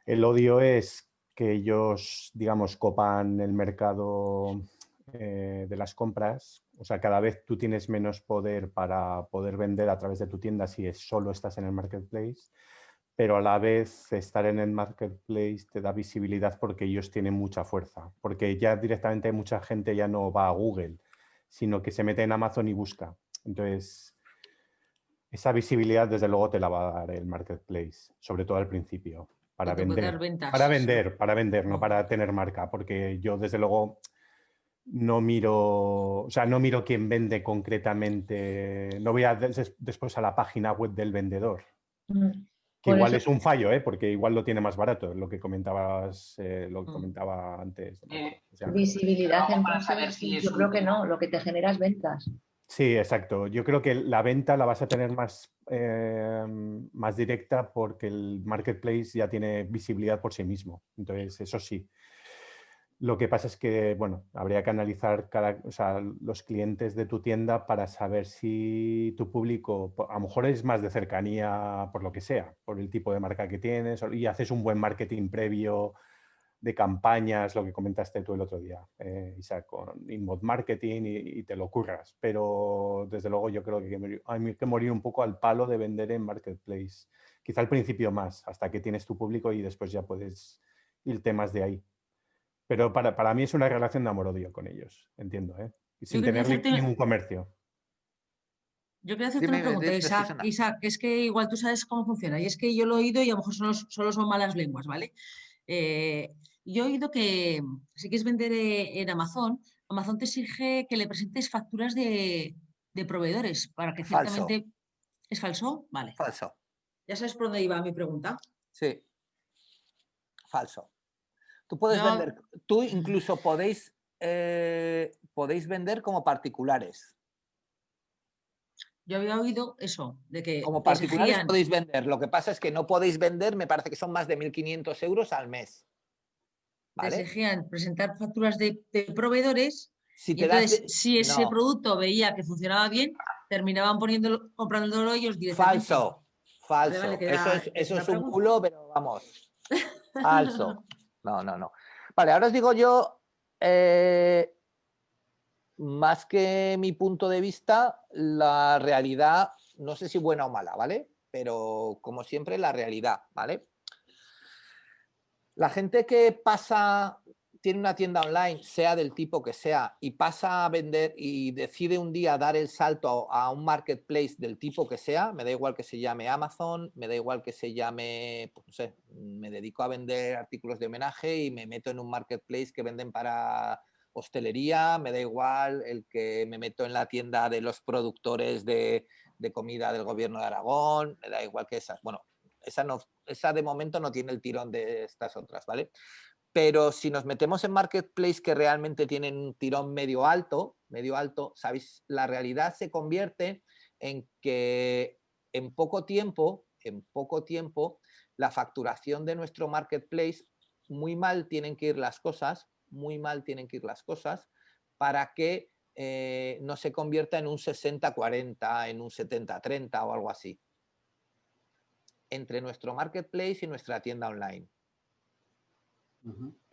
el odio es que ellos, digamos, copan el mercado de las compras. O sea, cada vez tú tienes menos poder para poder vender a través de tu tienda si solo estás en el marketplace. Pero a la vez estar en el marketplace te da visibilidad porque ellos tienen mucha fuerza, porque ya directamente mucha gente ya no va a Google, sino que se mete en Amazon y busca. Entonces, esa visibilidad desde luego te la va a dar el marketplace, sobre todo al principio, para vender, no para tener marca, porque yo desde luego no miro quién vende concretamente, no voy después a la página web del vendedor. Que Por igual eso... es un fallo, porque igual lo tiene más barato, lo que comentabas, lo que comentaba antes. Visibilidad, entonces, yo creo que no, lo que te genera es ventas. Sí, exacto. Yo creo que la venta la vas a tener más directa porque el marketplace ya tiene visibilidad por sí mismo. Entonces, eso sí. Lo que pasa es que, bueno, habría que analizar los clientes de tu tienda para saber si tu público, a lo mejor es más de cercanía por lo que sea, por el tipo de marca que tienes y haces un buen marketing previo de campañas, lo que comentaste tú el otro día, Isaac, con inbound marketing y te lo curras. Pero desde luego yo creo que hay que morir un poco al palo de vender en marketplace. Quizá al principio más, hasta que tienes tu público y después ya puedes irte más de ahí. Pero para mí es una relación de amor-odio con ellos, entiendo, sin tener ningún comercio. Yo quería hacerte una pregunta, Isaac, es que igual tú sabes cómo funciona, y es que yo lo he oído y a lo mejor solo son malas lenguas, ¿vale? Yo he oído que si quieres vender en Amazon, Amazon te exige que le presentes facturas de proveedores para que ciertamente... ¿Es falso? Vale. Falso. ¿Ya sabes por dónde iba mi pregunta? Sí. Falso. Tú puedes vender, tú incluso podéis vender como particulares. Yo había oído eso, de que... Como particulares podéis vender. Lo que pasa es que no podéis vender, me parece que son más de 1.500 euros al mes. ¿Vale? Te exigían presentar facturas de proveedores si y entonces si ese producto veía que funcionaba bien, terminaban comprándolo ellos directamente. Falso. Falso. Vale, que Eso una es un pregunta. culo, pero vamos. Falso. No. Vale, ahora os digo yo, más que mi punto de vista, la realidad, no sé si buena o mala, ¿vale? Pero como siempre, la realidad, ¿vale? La gente que tiene una tienda online, sea del tipo que sea, y pasa a vender y decide un día dar el salto a un marketplace del tipo que sea, me da igual que se llame Amazon, me da igual que se llame, pues no sé, me dedico a vender artículos de homenaje y me meto en un marketplace que venden para hostelería, me da igual el que me meto en la tienda de los productores de comida del gobierno de Aragón, me da igual que esas. Bueno, esa de momento no tiene el tirón de estas otras, ¿vale? Pero si nos metemos en marketplace que realmente tienen un tirón medio alto, ¿sabéis? La realidad se convierte en que en poco tiempo, la facturación de nuestro marketplace, muy mal tienen que ir las cosas, para que no se convierta en un 60-40, en un 70-30 o algo así. Entre nuestro marketplace y nuestra tienda online.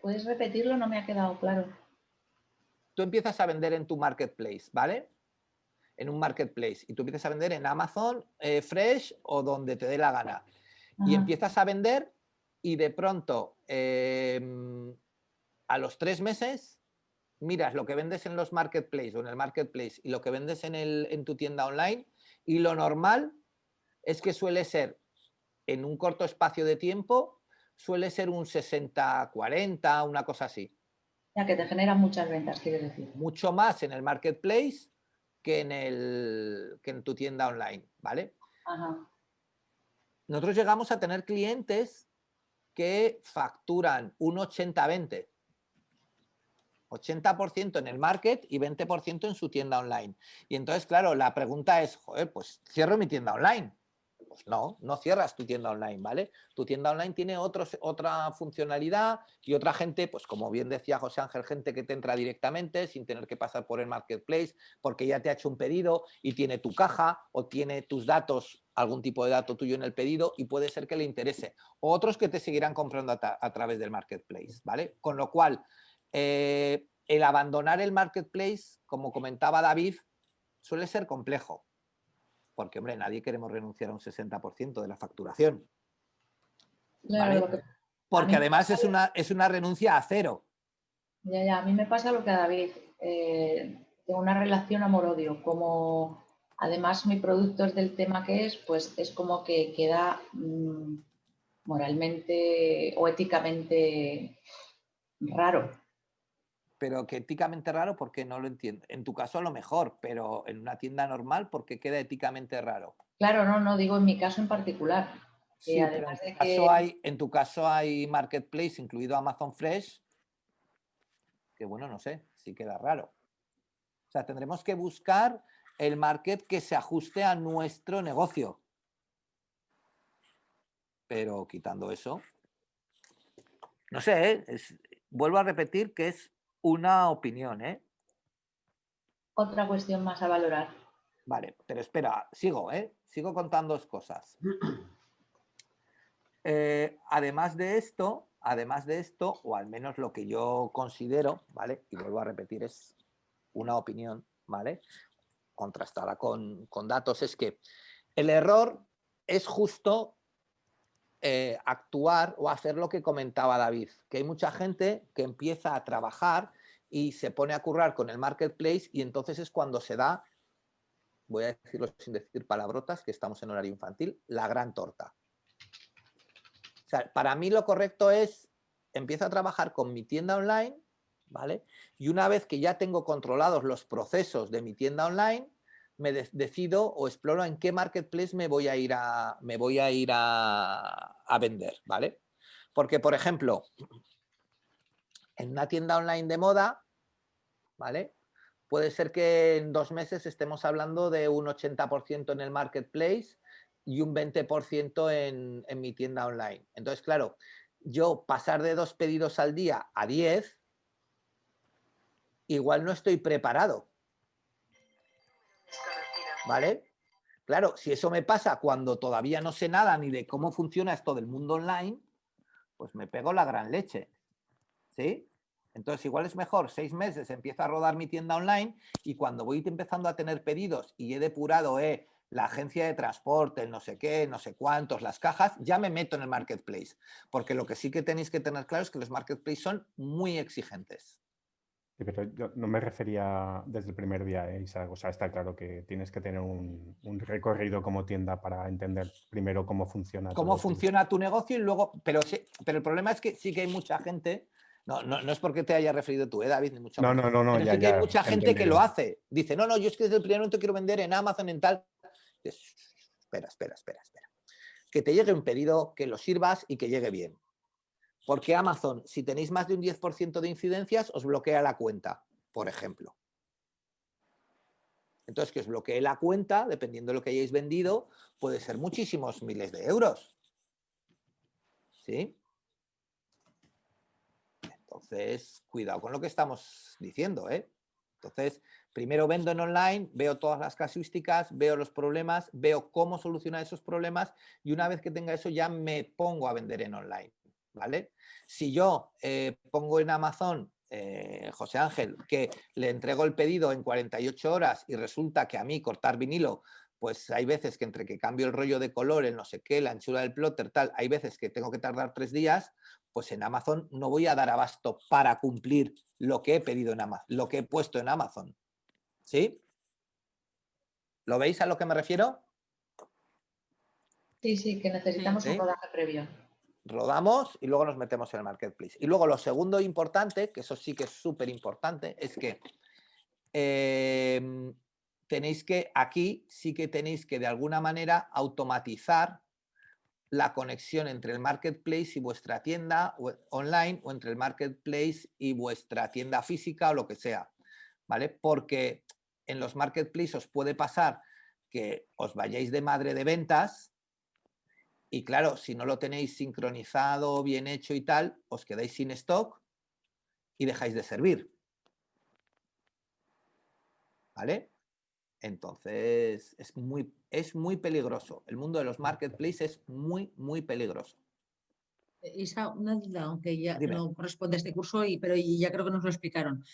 ¿Puedes repetirlo? No me ha quedado claro. Tú empiezas a vender en tu marketplace, ¿vale? En un marketplace. Y tú empiezas a vender en Amazon, Fresh o donde te dé la gana. Y empiezas a vender y de pronto, a los 3 meses, miras lo que vendes en los marketplaces o en el marketplace y lo que vendes en tu tienda online, y lo normal es que suele ser, en un corto espacio de tiempo, suele ser un 60-40, una cosa así. Ya que te genera muchas ventas, quieres decir. Mucho más en el marketplace que en tu tienda online, ¿vale? Ajá. Nosotros llegamos a tener clientes que facturan un 80-20. 80% en el market y 20% en su tienda online. Y entonces, claro, la pregunta es, joder, pues cierro mi tienda online. Pues no cierras tu tienda online, ¿vale? Tu tienda online tiene otra funcionalidad y otra gente, pues como bien decía José Ángel, gente que te entra directamente sin tener que pasar por el marketplace porque ya te ha hecho un pedido y tiene tu caja o tiene tus datos, algún tipo de dato tuyo en el pedido y puede ser que le interese. O otros que te seguirán comprando a través del marketplace, ¿vale? Con lo cual, el abandonar el marketplace, como comentaba David, suele ser complejo. Porque, hombre, nadie queremos renunciar a un 60% de la facturación. Claro, ¿vale? Porque además es una renuncia a cero. Ya, a mí me pasa lo que a David. Tengo una relación amor-odio. Como además mi producto es del tema que es, pues es como que queda moralmente o éticamente raro. Pero que éticamente raro, porque no lo entiendo. En tu caso a lo mejor, pero en una tienda normal, ¿por qué queda éticamente raro? Claro, no, digo en mi caso en particular. Sí, además pero en tu caso hay marketplace, incluido Amazon Fresh, que bueno, no sé, sí queda raro. O sea, tendremos que buscar el market que se ajuste a nuestro negocio. Pero quitando eso, no sé, vuelvo a repetir que es una opinión, ¿eh? Otra cuestión más a valorar. Vale, pero espera, sigo contando dos cosas. Además de esto, o al menos lo que yo considero, ¿vale? Y vuelvo a repetir, es una opinión, ¿vale? Contrastada con datos, es que el error es justo actuar o hacer lo que comentaba David, que hay mucha gente que empieza a trabajar y se pone a currar con el marketplace y entonces es cuando se da, voy a decirlo sin decir palabrotas, que estamos en horario infantil, la gran torta. O sea, para mí lo correcto es, empiezo a trabajar con mi tienda online, ¿vale? Y una vez que ya tengo controlados los procesos de mi tienda online, me decido o exploro en qué marketplace me voy a ir a vender, ¿vale? Porque, por ejemplo, en una tienda online de moda, ¿vale? Puede ser que en 2 meses estemos hablando de un 80% en el marketplace y un 20% en mi tienda online. Entonces, claro, yo pasar de 2 pedidos al día a 10, igual no estoy preparado. ¿Vale? Claro, si eso me pasa cuando todavía no sé nada ni de cómo funciona esto del mundo online, pues me pego la gran leche. ¿Sí? Entonces, igual es mejor 6 meses, empiezo a rodar mi tienda online y cuando voy empezando a tener pedidos y he depurado la agencia de transporte, el no sé qué, no sé cuántos, las cajas, ya me meto en el marketplace. Porque lo que sí que tenéis que tener claro es que los marketplaces son muy exigentes. Sí, pero yo no me refería desde el primer día, Isaac. O sea, está claro que tienes que tener un recorrido como tienda para entender primero cómo funciona Cómo todo funciona tu negocio y luego... Pero el problema es que sí que hay mucha gente... No es porque te haya referido tú, David, ni mucho menos. No, Pero ya, sí que hay ya, mucha gente que entendido. lo hace. Dice, no, yo es que desde el primer momento quiero vender en Amazon, en tal... Espera. Que te llegue un pedido, que lo sirvas y que llegue bien. Porque Amazon, si tenéis más de un 10% de incidencias, os bloquea la cuenta, por ejemplo. Entonces, que os bloquee la cuenta, dependiendo de lo que hayáis vendido, puede ser muchísimos miles de euros. ¿Sí? Entonces, cuidado con lo que estamos diciendo, ¿eh? Entonces, primero vendo en online, veo todas las casuísticas, veo los problemas, veo cómo solucionar esos problemas y una vez que tenga eso ya me pongo a vender en online, ¿vale? Si yo pongo en Amazon, José Ángel, que le entrego el pedido en 48 horas y resulta que a mí cortar vinilo, pues hay veces que entre que cambio el rollo de color, el no sé qué, la anchura del plotter, tal, hay veces que tengo que tardar 3 días, pues en Amazon no voy a dar abasto para cumplir lo que he pedido en Amazon, lo que he puesto en Amazon. ¿Sí? ¿Lo veis a lo que me refiero? Sí, que necesitamos un rodaje previo. Rodamos y luego nos metemos en el marketplace. Y luego lo segundo importante, que eso sí que es súper importante, es que tenéis que, aquí sí que tenéis que de alguna manera automatizar la conexión entre el marketplace y vuestra tienda online o entre el marketplace y vuestra tienda física o lo que sea, ¿vale? Porque en los marketplaces os puede pasar que os vayáis de madre de ventas y claro, si no lo tenéis sincronizado, bien hecho y tal, os quedáis sin stock y dejáis de servir, ¿vale? Entonces, es muy peligroso. El mundo de los marketplaces es muy peligroso. Isa, una duda, aunque ya Dime. no corresponde a este curso, pero ya creo que nos lo explicaron.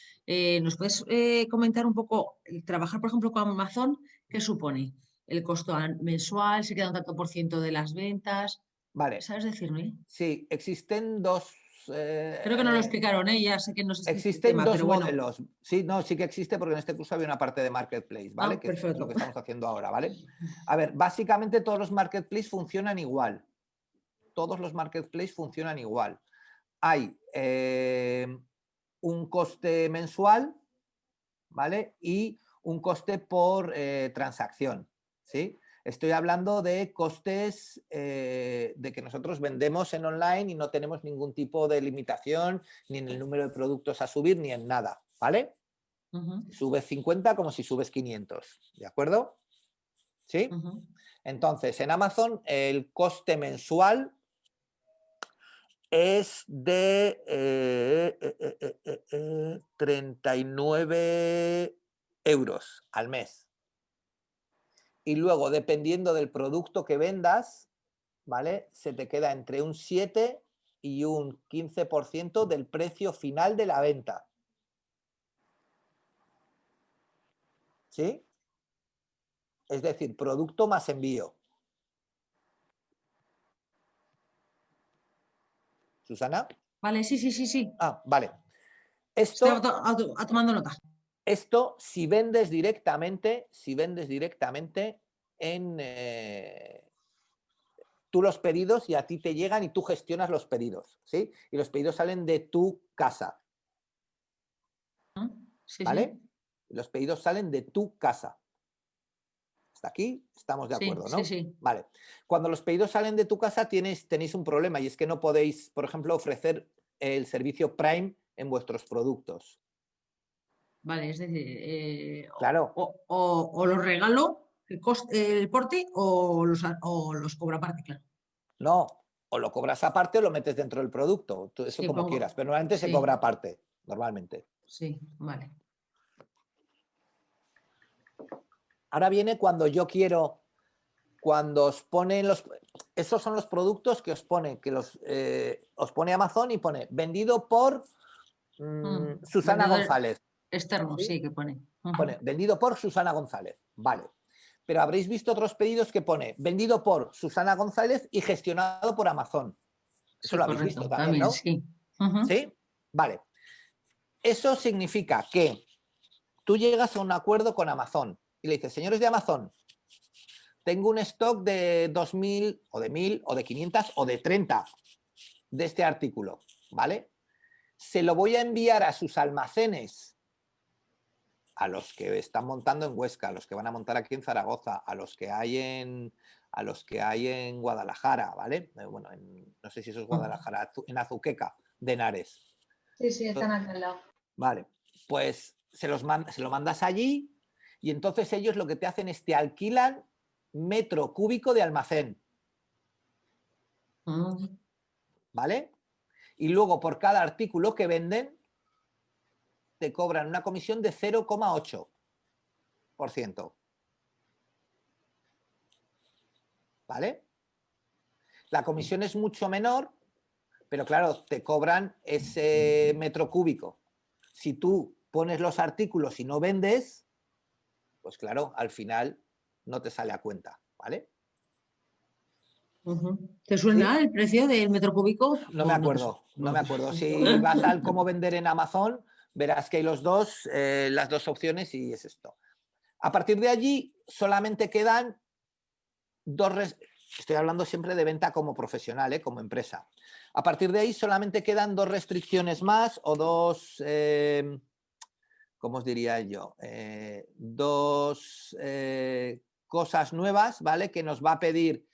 ¿Nos puedes comentar un poco, trabajar, por ejemplo, con Amazon, qué supone? ¿El costo mensual? ¿Se queda un tanto por ciento de las ventas? Vale. ¿Sabes decirme? Sí, existen dos... Creo que no lo explicaron, ya sé que no es existen tema, dos pero bueno. modelos. Sí, no, sí que existe porque en este curso había una parte de marketplace, ¿vale? Que es lo que estamos haciendo ahora, ¿vale? A ver, básicamente todos los marketplaces funcionan igual. Todos los marketplaces funcionan igual. Hay un coste mensual, ¿vale? Y un coste por transacción, ¿sí? Estoy hablando de costes de que nosotros vendemos en online y no tenemos ningún tipo de limitación ni en el número de productos a subir ni en nada, ¿vale? Subes 50 como si subes 500, ¿de acuerdo? ¿Sí? Entonces, en Amazon el coste mensual es de 39 euros al mes. Y luego, dependiendo del producto que vendas, ¿vale? Se te queda entre un 7 y un 15% del precio final de la venta. ¿Sí? Es decir, producto más envío. ¿Susana? Vale, sí. Ah, vale. Esto, estoy tomando nota. Esto, si vendes directamente en tú los pedidos y a ti te llegan y tú gestionas los pedidos, ¿sí? Y los pedidos salen de tu casa. ¿Vale? Sí. Los pedidos salen de tu casa. Hasta aquí estamos de acuerdo, ¿no? Sí. Vale. Cuando los pedidos salen de tu casa tenéis un problema y es que no podéis, por ejemplo, ofrecer el servicio Prime en vuestros productos. Vale, es decir, claro. o los regalo, el porte, o los cobro aparte, claro. No, o lo cobras aparte o lo metes dentro del producto, eso sí, como quieras, pero normalmente se cobra aparte, normalmente. Sí, vale. Ahora viene cuando yo quiero cuando os ponen esos son los productos que os pone, os pone Amazon y pone vendido por Susana Vendedor González. externo, sí, que pone. Pone vendido por Susana González. Vale. Pero habréis visto otros pedidos que pone vendido por Susana González y gestionado por Amazon. Eso Sí, lo habéis correcto, visto también, ¿no? sí. ¿Sí? Vale. Eso significa que tú llegas a un acuerdo con Amazon y le dices, señores de Amazon, tengo un stock de 2.000 o de 1.000 o de 500 o de 30 de este artículo, ¿vale? Se lo voy a enviar a sus almacenes, a los que están montando en Huesca, a los que van a montar aquí en Zaragoza, a los que hay en Guadalajara, ¿vale? Bueno, no sé si eso es Guadalajara, en Azuqueca, de Henares. Sí, sí, están aquí al lado. Vale, pues se lo mandas allí y entonces ellos lo que te hacen es te alquilan metro cúbico de almacén. ¿Vale? Y luego por cada artículo que venden te cobran una comisión de 0,8%. ¿Vale? La comisión es mucho menor, pero claro, te cobran ese metro cúbico. Si tú pones los artículos y no vendes, pues claro, al final no te sale a cuenta, ¿vale? ¿Te suena ¿Sí? el precio del metro cúbico? No me acuerdo, no me acuerdo. Si vas al cómo vender en Amazon, verás que hay las dos opciones y es esto. A partir de allí solamente quedan estoy hablando siempre de venta como profesional, como empresa. A partir de ahí solamente quedan dos restricciones más o dos, ¿cómo os diría yo? Dos cosas nuevas, ¿vale? Que nos va a pedir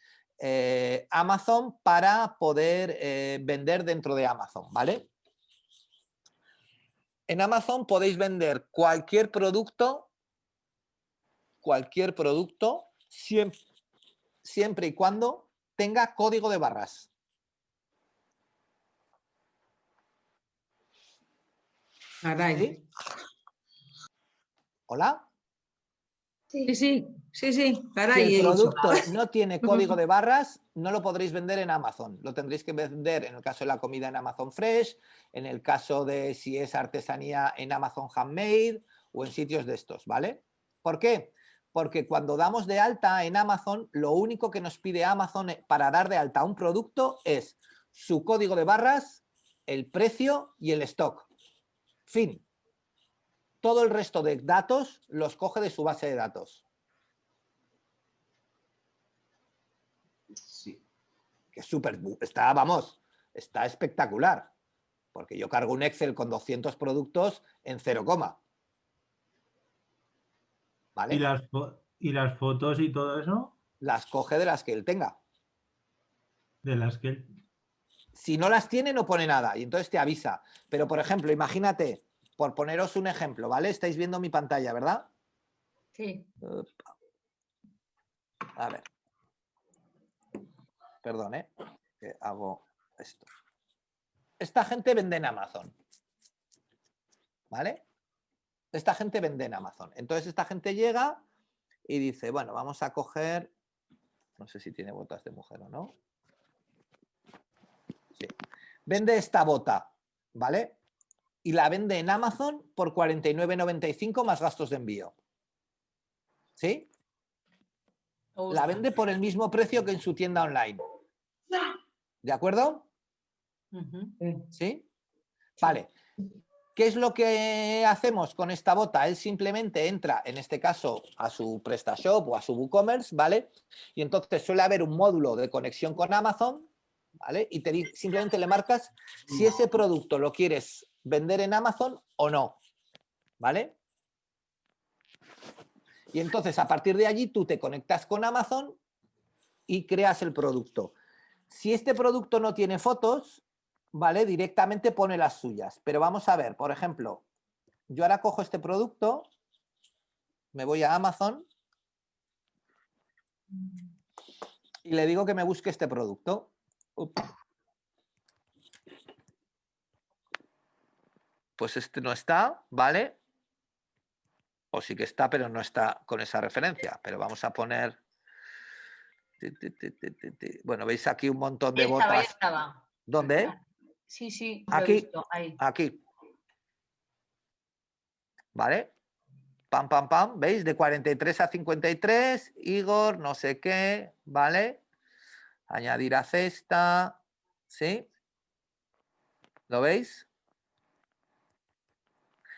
Amazon para poder vender dentro de Amazon, ¿vale? En Amazon podéis vender cualquier producto siempre y cuando tenga código de barras. ¿Sí? ¿Hola? Sí. Si el producto no tiene código de barras, no lo podréis vender en Amazon. Lo tendréis que vender, en el caso de la comida, en Amazon Fresh, en el caso de si es artesanía, en Amazon Handmade o en sitios de estos, ¿vale? ¿Por qué? Porque cuando damos de alta en Amazon, lo único que nos pide Amazon para dar de alta un producto es su código de barras, el precio y el stock. Fin. Todo el resto de datos los coge de su base de datos. Sí. Que es súper, está espectacular. Porque yo cargo un Excel con 200 productos en 0, ¿vale? ¿Y las fotos y todo eso? Las coge de las que él tenga. De las que él... Si no las tiene, no pone nada y entonces te avisa. Pero, por ejemplo, imagínate, por poneros un ejemplo, ¿vale? Estáis viendo mi pantalla, ¿verdad? Sí. A ver. Perdón, que hago esto. Esta gente vende en Amazon. ¿Vale? Esta gente vende en Amazon. Entonces esta gente llega y dice, bueno, vamos a coger... No sé si tiene botas de mujer o no. Sí. Vende esta bota, ¿vale? Y la vende en Amazon por 49,95 más gastos de envío. ¿Sí? La vende por el mismo precio que en su tienda online. ¿De acuerdo? ¿Sí? Vale. ¿Qué es lo que hacemos con esta bota? Él simplemente entra, en este caso, a su PrestaShop o a su WooCommerce, ¿vale? Y entonces suele haber un módulo de conexión con Amazon, ¿vale? Y simplemente le marcas si ese producto lo quieres vender en Amazon o no, ¿vale? Y entonces, a partir de allí, tú te conectas con Amazon y creas el producto. Si este producto no tiene fotos, ¿vale? Directamente pone las suyas. Pero vamos a ver, por ejemplo, yo ahora cojo este producto, me voy a Amazon y le digo que me busque este producto. Pues este no está, ¿vale? O sí que está, pero no está con esa referencia. Pero vamos a poner Bueno, veis aquí un montón de Ahí estaba, ahí botas. estaba. ¿Dónde? Sí, sí, lo he Aquí, visto, ahí. aquí. ¿Vale? Pam, pam, pam. ¿Veis? De 43 a 53. Igor, no sé qué. ¿Vale? Añadir a cesta. ¿Sí? ¿Lo veis?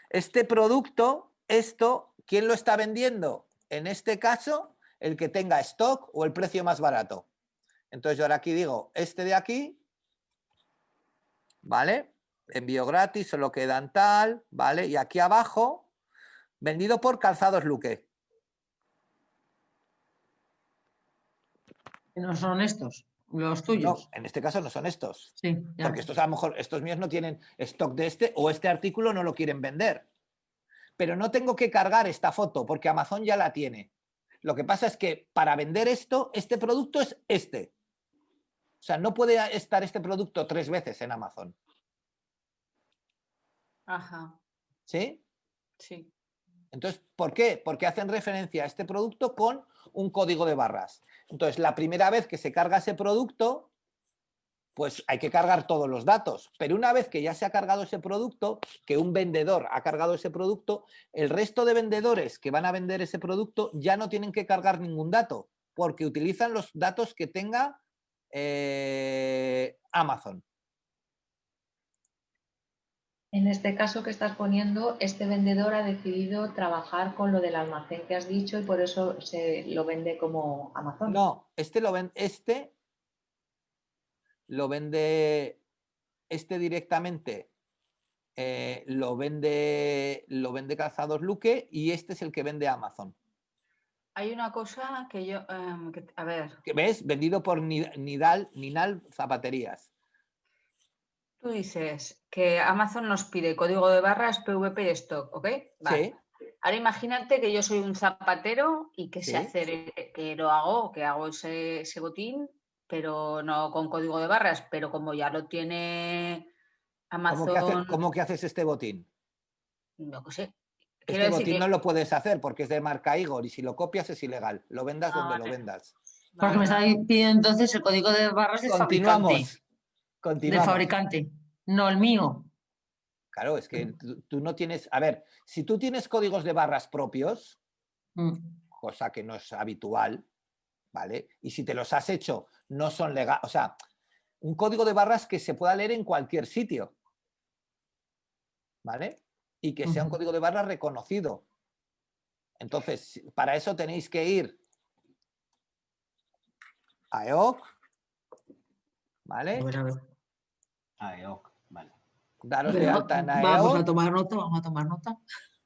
Este producto, esto, ¿quién lo está vendiendo? En este caso, el que tenga stock o el precio más barato. Entonces yo ahora aquí digo, este de aquí, ¿vale? Envío gratis, solo quedan tal, ¿vale? Y aquí abajo, vendido por Calzados Luque. No son estos, los tuyos. No, en este caso no son estos. Sí, ya. Porque estos a lo mejor, estos míos no tienen stock de este o este artículo no lo quieren vender. Pero no tengo que cargar esta foto porque Amazon ya la tiene. Lo que pasa es que para vender esto, este producto es este. O sea, no puede estar este producto 3 veces en Amazon. Ajá, ¿Sí? sí. Entonces, ¿por qué? Porque hacen referencia a este producto con un código de barras. Entonces, la primera vez que se carga ese producto, pues hay que cargar todos los datos. Pero una vez que ya se ha cargado ese producto, que un vendedor ha cargado ese producto, el resto de vendedores que van a vender ese producto ya no tienen que cargar ningún dato, porque utilizan los datos que tenga Amazon. En este caso que estás poniendo, este vendedor ha decidido trabajar con lo del almacén que has dicho y por eso se lo vende como Amazon. No, este lo vende directamente, lo vende Calzados Luque y este es el que vende Amazon. Hay una cosa que yo, a ver, ¿Ves? Vendido por Ninal Zapaterías. tú dices que Amazon nos pide código de barras, PVP y stock, ¿ok? Vale. Sí. Ahora imagínate que yo soy un zapatero y que Sí. sé hacer, que lo hago, que hago ese botín, pero no con código de barras, pero como ya lo tiene Amazon, ¿Cómo que haces este botín? no sé. Quiero Este decir botín que... no lo puedes hacer porque es de marca Igor y si lo copias es ilegal. Lo vendas donde lo vale. vendas. Porque me está pidiendo entonces el código de barras del fabricante. Del fabricante, no el mío. Claro, es que tú no tienes... A ver, si tú tienes códigos de barras propios, cosa que no es habitual, ¿vale? Y si te los has hecho, no son legales. O sea, un código de barras que se pueda leer en cualquier sitio, ¿vale? Y que sea un código de barras reconocido. Entonces, para eso tenéis que ir a EOC, ¿vale? A EOC, vale. Daros de alta en EOC. Vamos a tomar nota.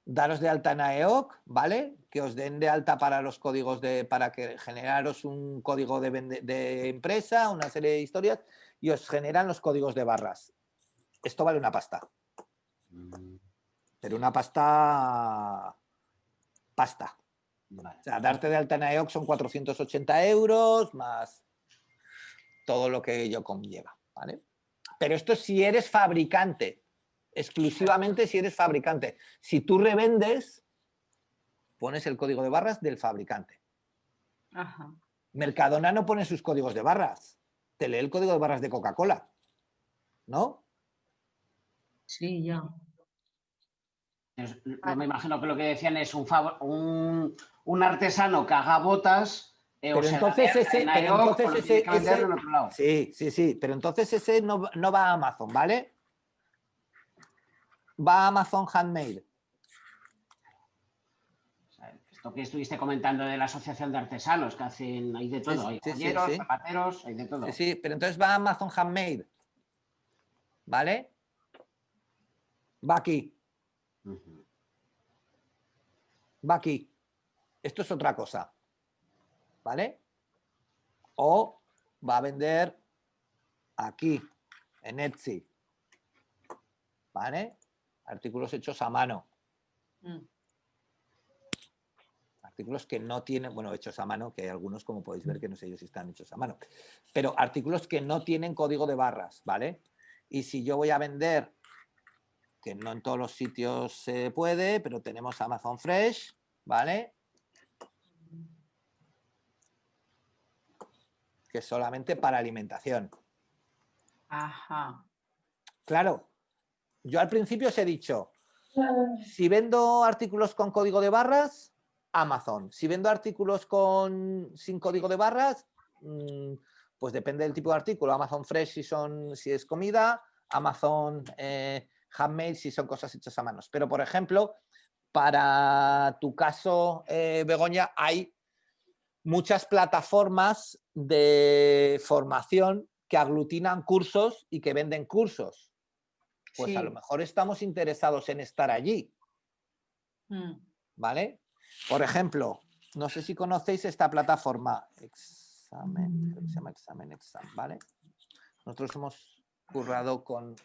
Daros de alta en EOC, ¿vale? Que os den de alta para los códigos para que generaros un código de empresa, una serie de historias, y os generan los códigos de barras. Esto vale una pasta. Pero una pasta. Vale. O sea, darte de alta en EOC son 480 euros más todo lo que ello conlleva, ¿vale? Pero esto es si eres fabricante, exclusivamente si eres fabricante. Si tú revendes, pones el código de barras del fabricante. Ajá. Mercadona no pone sus códigos de barras. Te lee el código de barras de Coca-Cola, ¿no? Sí, ya. No me imagino que lo que decían es un artesano que haga botas. Pero entonces ese, sí, pero entonces ese no va a Amazon, ¿vale? Va a Amazon Handmade. Esto que estuviste comentando de la asociación de artesanos que hacen, hay de todo, hay joyeros, zapateros, hay de todo. Sí, pero entonces va a Amazon Handmade, ¿vale? Va aquí. Va aquí. Esto es otra cosa, ¿vale? O va a vender aquí, en Etsy, ¿vale? Artículos hechos a mano. Artículos que no tienen, bueno, hechos a mano, que hay algunos, como podéis ver, que no sé yo si están hechos a mano, pero artículos que no tienen código de barras, ¿vale? Y si yo voy a vender, que no en todos los sitios se puede, pero tenemos Amazon Fresh, ¿vale? que es solamente para alimentación. Ajá. Claro, yo al principio os he dicho, si vendo artículos con código de barras, Amazon. Si vendo artículos sin código de barras, pues depende del tipo de artículo. Amazon Fresh si es comida, Amazon Handmade si son cosas hechas a manos. Pero, por ejemplo, para tu caso, Begoña, hay muchas plataformas de formación que aglutinan cursos y que venden cursos. Pues Sí. a lo mejor estamos interesados en estar allí. ¿Vale? Por ejemplo, no sé si conocéis esta plataforma Examen, creo que se llama Examen, ¿vale? Nosotros hemos currado con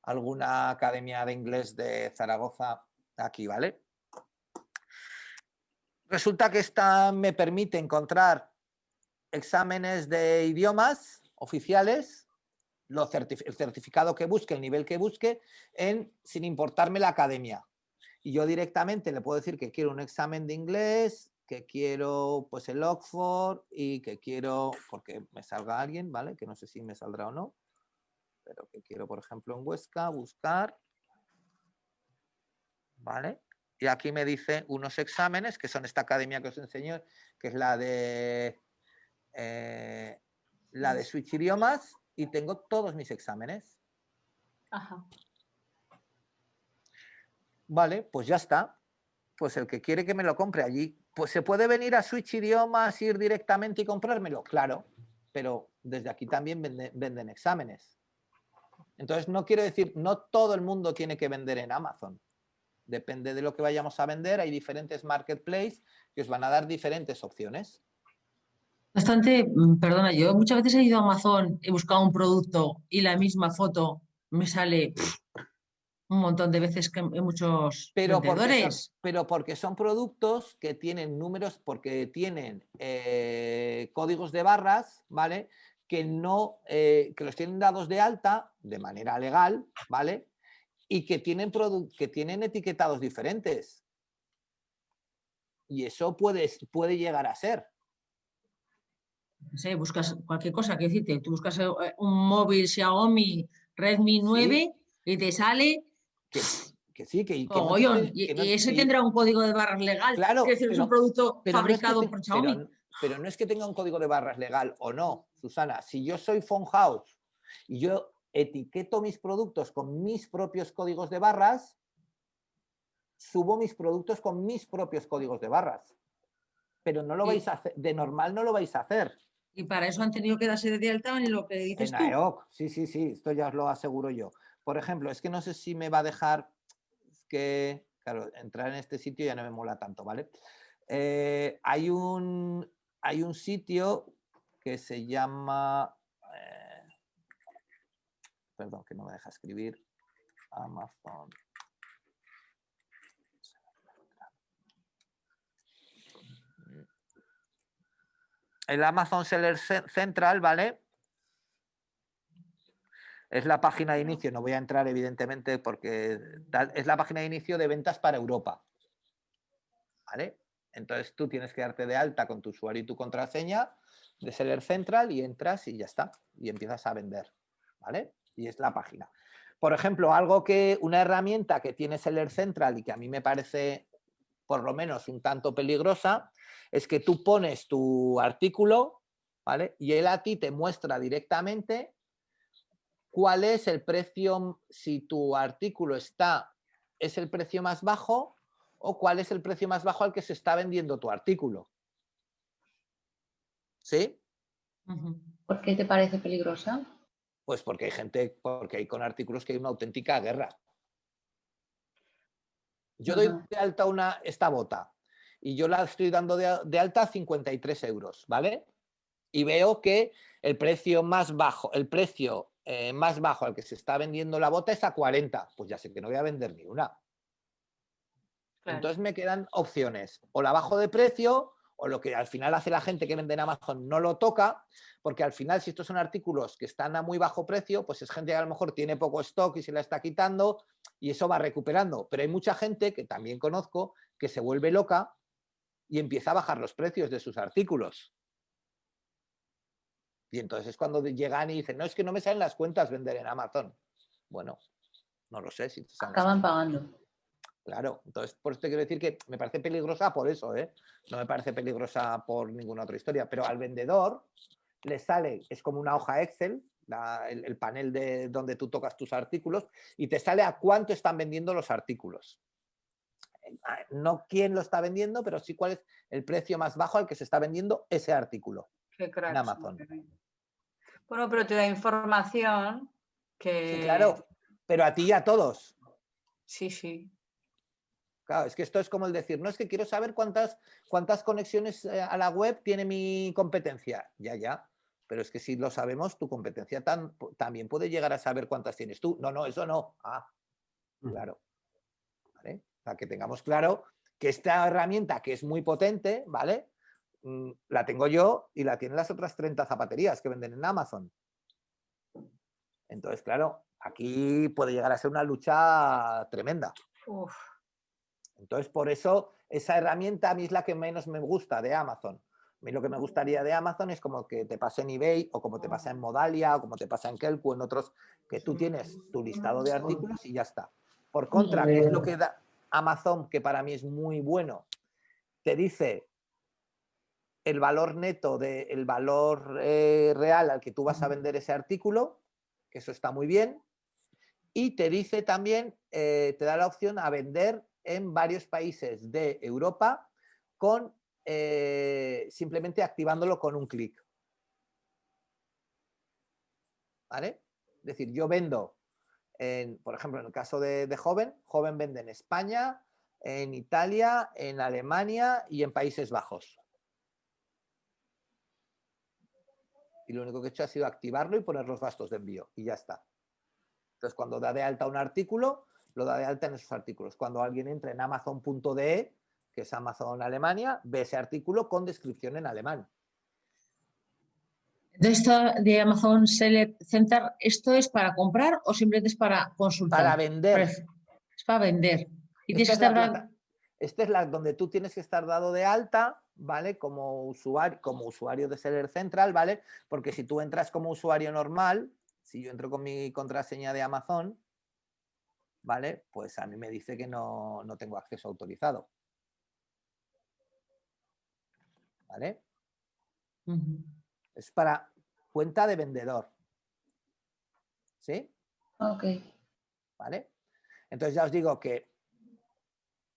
alguna academia de inglés de Zaragoza aquí, ¿vale? Resulta que esta me permite encontrar exámenes de idiomas oficiales, el certificado que busque, el nivel que busque, sin importarme la academia. Y yo directamente le puedo decir que quiero un examen de inglés, que quiero pues el Oxford y que quiero, porque me salga alguien, ¿vale? Que no sé si me saldrá o no, pero que quiero, por ejemplo, en Huesca, buscar, ¿vale? Y aquí me dice unos exámenes, que son esta academia que os enseño, que es la de Switch Idiomas, y tengo todos mis exámenes. Ajá. Vale, pues ya está. Pues el que quiere que me lo compre allí, pues se puede venir a Switch Idiomas, ir directamente y comprármelo, claro, pero desde aquí también venden exámenes. Entonces no quiero decir, no todo el mundo tiene que vender en Amazon. Depende de lo que vayamos a vender, hay diferentes marketplaces que os van a dar diferentes opciones. Bastante, perdona, yo muchas veces he ido a Amazon, he buscado un producto y la misma foto me sale un montón de veces que en muchos vendedores. Pero porque son productos que tienen números, porque tienen códigos de barras, ¿vale? Que los tienen dados de alta de manera legal, ¿vale? Y que tienen etiquetados diferentes. Y eso puede llegar a ser. No sé, buscas cualquier cosa, que decirte, tú buscas un móvil Xiaomi Redmi 9 y te sale que sí, que mogollón. Y ese tendrá un código de barras legal. Claro, es decir, es un producto fabricado por Xiaomi. Pero no es que tenga un código de barras legal o no, Susana. Si yo soy Phone House y yo etiqueto mis productos con mis propios códigos de barras, subo mis productos con mis propios códigos de barras. Pero no lo vais a hacer, de normal no lo vais a hacer. Y para eso han tenido que darse de alta en lo que dices en tú. AEOC, sí, esto ya os lo aseguro yo. Por ejemplo, es que no sé si me va a dejar que, claro, entrar en este sitio ya no me mola tanto, ¿vale? Hay un sitio que se llama, perdón, que no me deja escribir, Amazon. El Amazon Seller Central, ¿vale? Es la página de inicio, no voy a entrar evidentemente porque es la página de inicio de ventas para Europa. ¿Vale? Entonces tú tienes que darte de alta con tu usuario y tu contraseña de Seller Central y entras y ya está. Y empiezas a vender. ¿Vale? Y es la página. Por ejemplo, una herramienta que tiene Seller Central y que a mí me parece por lo menos un tanto peligrosa, es que tú pones tu artículo, ¿vale? Y él a ti te muestra directamente cuál es el precio, si tu artículo es el precio más bajo o cuál es el precio más bajo al que se está vendiendo tu artículo. ¿Sí? ¿Por qué te parece peligrosa? Pues porque hay con artículos que hay una auténtica guerra. Yo doy de alta esta bota y yo la estoy dando de alta a 53 euros, ¿vale? Y veo que el precio más bajo al que se está vendiendo la bota es a 40. Pues ya sé que no voy a vender ni una. Claro. Entonces me quedan opciones. O la bajo de precio, o lo que al final hace la gente que vende en Amazon no lo toca, porque al final si estos son artículos que están a muy bajo precio, pues es gente que a lo mejor tiene poco stock y se la está quitando y eso va recuperando. Pero hay mucha gente que también conozco que se vuelve loca y empieza a bajar los precios de sus artículos. Y entonces es cuando llegan y dicen, no, es que no me salen las cuentas vender en Amazon. Bueno, no lo sé si te salen. Acaban pagando. Claro, entonces por esto te quiero decir que me parece peligrosa por eso, ¿eh? No me parece peligrosa por ninguna otra historia, pero al vendedor le sale, es como una hoja Excel, el panel de donde tú tocas tus artículos y te sale a cuánto están vendiendo los artículos. No quién lo está vendiendo, pero sí cuál es el precio más bajo al que se está vendiendo ese artículo Qué cracks, en Amazon. Bueno, pero te da información que... Sí, claro, pero a ti y a todos. Sí, sí. Claro, es que esto es como el decir, no, es que quiero saber cuántas conexiones a la web tiene mi competencia. Ya, pero es que si lo sabemos, tu competencia también puede llegar a saber cuántas tienes tú. No, eso no. Claro. ¿Vale? O sea, que tengamos claro que esta herramienta, que es muy potente, ¿vale? La tengo yo y la tienen las otras 30 zapaterías que venden en Amazon. Entonces, claro, aquí puede llegar a ser una lucha tremenda. Uf. Entonces, por eso, esa herramienta a mí es la que menos me gusta de Amazon. A mí lo que me gustaría de Amazon es como que te pasa en eBay o como te pasa en Modalia o como te pasa en Kelku, en otros, que tú tienes tu listado de artículos y ya está. Por contra, ¿qué es lo que da Amazon, que para mí es muy bueno? Te dice el valor neto, el valor real al que tú vas a vender ese artículo, que eso está muy bien, y te dice también, te da la opción a vender en varios países de Europa con simplemente activándolo con un clic. ¿Vale? Es decir, yo vendo, por ejemplo, en el caso de Joven vende en España, en Italia, en Alemania y en Países Bajos. Y lo único que he hecho ha sido activarlo y poner los gastos de envío y ya está. Entonces, cuando da de alta un artículo, lo da de alta en esos artículos. Cuando alguien entra en Amazon.de, que es Amazon Alemania, ve ese artículo con descripción en alemán. Entonces, esto de Amazon Select Center, ¿esto es para comprar o simplemente es para consultar? Para vender. Es para vender. Y tienes que estar... Esta es la donde tú tienes que estar dado de alta, ¿vale? Como usuario de Seller Central, ¿vale? Porque si tú entras como usuario normal, si yo entro con mi contraseña de Amazon, ¿vale? Pues a mí me dice que no tengo acceso autorizado. ¿Vale? Es para cuenta de vendedor. ¿Sí? Ok. ¿Vale? Entonces ya os digo que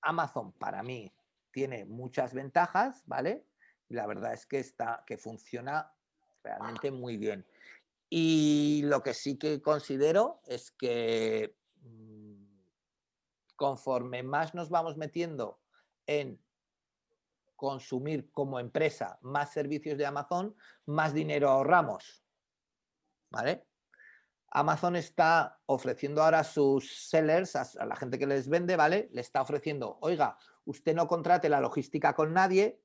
Amazon para mí tiene muchas ventajas, ¿vale? Y la verdad es que funciona realmente muy bien. Y lo que sí que considero es que conforme más nos vamos metiendo en consumir como empresa más servicios de Amazon, más dinero ahorramos. ¿Vale? Amazon está ofreciendo ahora a sus sellers, a la gente que les vende, ¿vale? Le está ofreciendo, oiga, usted no contrate la logística con nadie,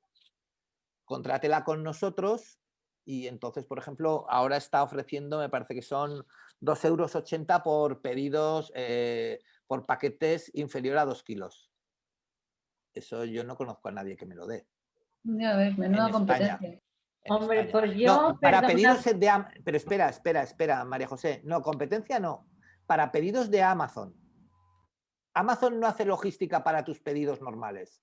contrátela con nosotros y entonces, por ejemplo, ahora está ofreciendo, me parece que son 2,80 € por pedidos, por paquetes inferior a 2 kilos. Eso yo no conozco a nadie que me lo dé. A ver, menuda competencia. Hombre, España. pues yo... No, para pedidos de Amazon... Pero espera, María José. No, competencia no. Para pedidos de Amazon. Amazon no hace logística para tus pedidos normales.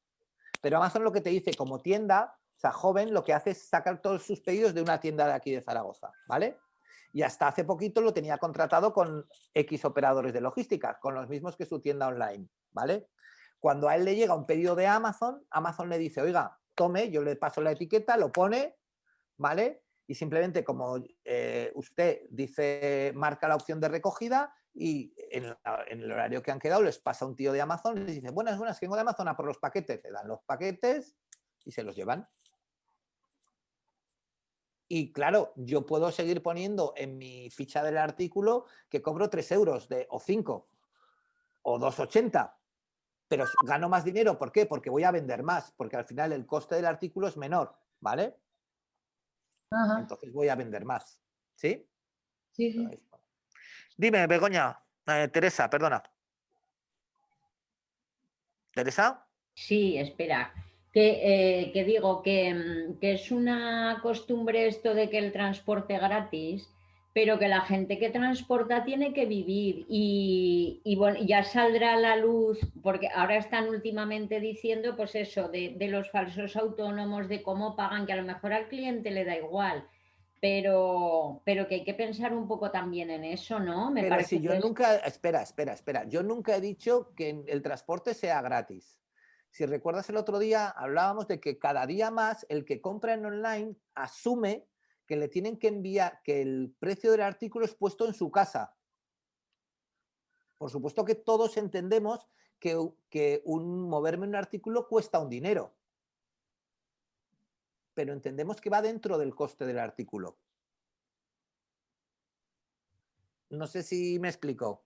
Pero Amazon lo que te dice como tienda, o sea, Joven, lo que hace es sacar todos sus pedidos de una tienda de aquí de Zaragoza, ¿vale? Y hasta hace poquito lo tenía contratado con X operadores de logística, con los mismos que su tienda online, ¿vale? Cuando a él le llega un pedido de Amazon, Amazon le dice, oiga, tome, yo le paso la etiqueta, lo pone, ¿vale? Y simplemente como usted dice, marca la opción de recogida y en el horario que han quedado les pasa un tío de Amazon y les dice, buenas, vengo de Amazon a por los paquetes. Le dan los paquetes y se los llevan. Y claro, yo puedo seguir poniendo en mi ficha del artículo que cobro 3 euros o 5 o 2,80, pero gano más dinero. ¿Por qué? Porque voy a vender más, porque al final el coste del artículo es menor, ¿vale? Ajá. Entonces voy a vender más, ¿sí? Sí, sí. Dime, Begoña, Teresa, perdona. ¿Teresa? Sí, espera. Que digo que es una costumbre esto de que el transporte gratis, pero que la gente que transporta tiene que vivir y bueno, ya saldrá a la luz, porque ahora están últimamente diciendo pues eso, de los falsos autónomos, de cómo pagan, que a lo mejor al cliente le da igual, pero que hay que pensar un poco también en eso, ¿no? Me Pero parece si yo que es... nunca, espera, yo nunca he dicho que el transporte sea gratis. Si recuerdas el otro día, hablábamos de que cada día más el que compra en online asume que le tienen que enviar, que el precio del artículo es puesto en su casa. Por supuesto que todos entendemos que moverme un artículo cuesta un dinero, pero entendemos que va dentro del coste del artículo. No sé si me explico.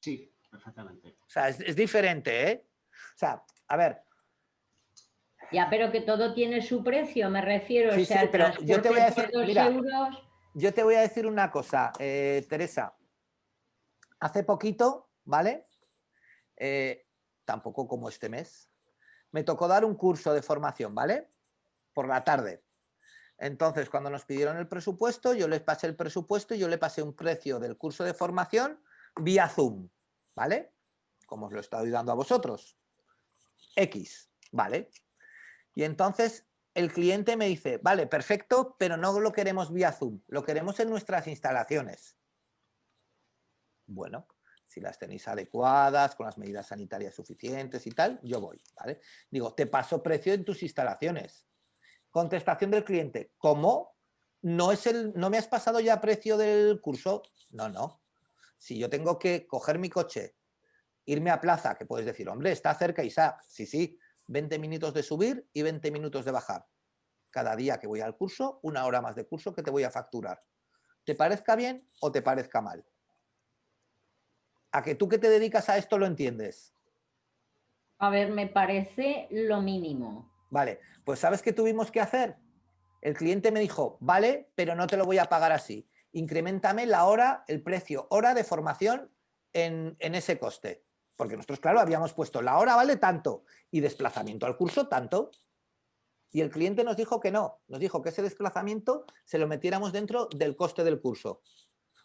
Sí, perfectamente. O sea, es diferente, ¿eh? O sea, a ver. Ya, pero que todo tiene su precio, me refiero. Sí, O sea, sí, el pero yo te voy a decir, transporte por 2 mira, euros... yo te voy a decir una cosa, Teresa. Hace poquito, ¿vale? Tampoco como este mes, me tocó dar un curso de formación, ¿vale? Por la tarde. Entonces, cuando nos pidieron el presupuesto, yo les pasé el presupuesto y yo le pasé un precio del curso de formación vía Zoom, ¿vale? Como os lo he estado dando a vosotros. X, ¿vale? Y entonces el cliente me dice, vale, perfecto, pero no lo queremos vía Zoom, lo queremos en nuestras instalaciones. Bueno, si las tenéis adecuadas, con las medidas sanitarias suficientes y tal, yo voy, ¿vale? Digo, te paso precio en tus instalaciones. Contestación del cliente, ¿cómo? ¿No me has pasado ya precio del curso? No, no. Si yo tengo que coger mi coche, irme a plaza, que puedes decir, hombre, está cerca Isaac. Sí, sí, 20 minutos de subir y 20 minutos de bajar. Cada día que voy al curso, 1 hora más de curso que te voy a facturar. ¿Te parezca bien o te parezca mal? ¿A que tú que te dedicas a esto lo entiendes? A ver, me parece lo mínimo. Vale, pues ¿sabes qué tuvimos que hacer? El cliente me dijo, vale, pero no te lo voy a pagar así. Increméntame la hora, el precio hora de formación en ese coste. Porque nosotros, claro, habíamos puesto la hora vale tanto y desplazamiento al curso tanto. Y el cliente nos dijo que no, nos dijo que ese desplazamiento se lo metiéramos dentro del coste del curso.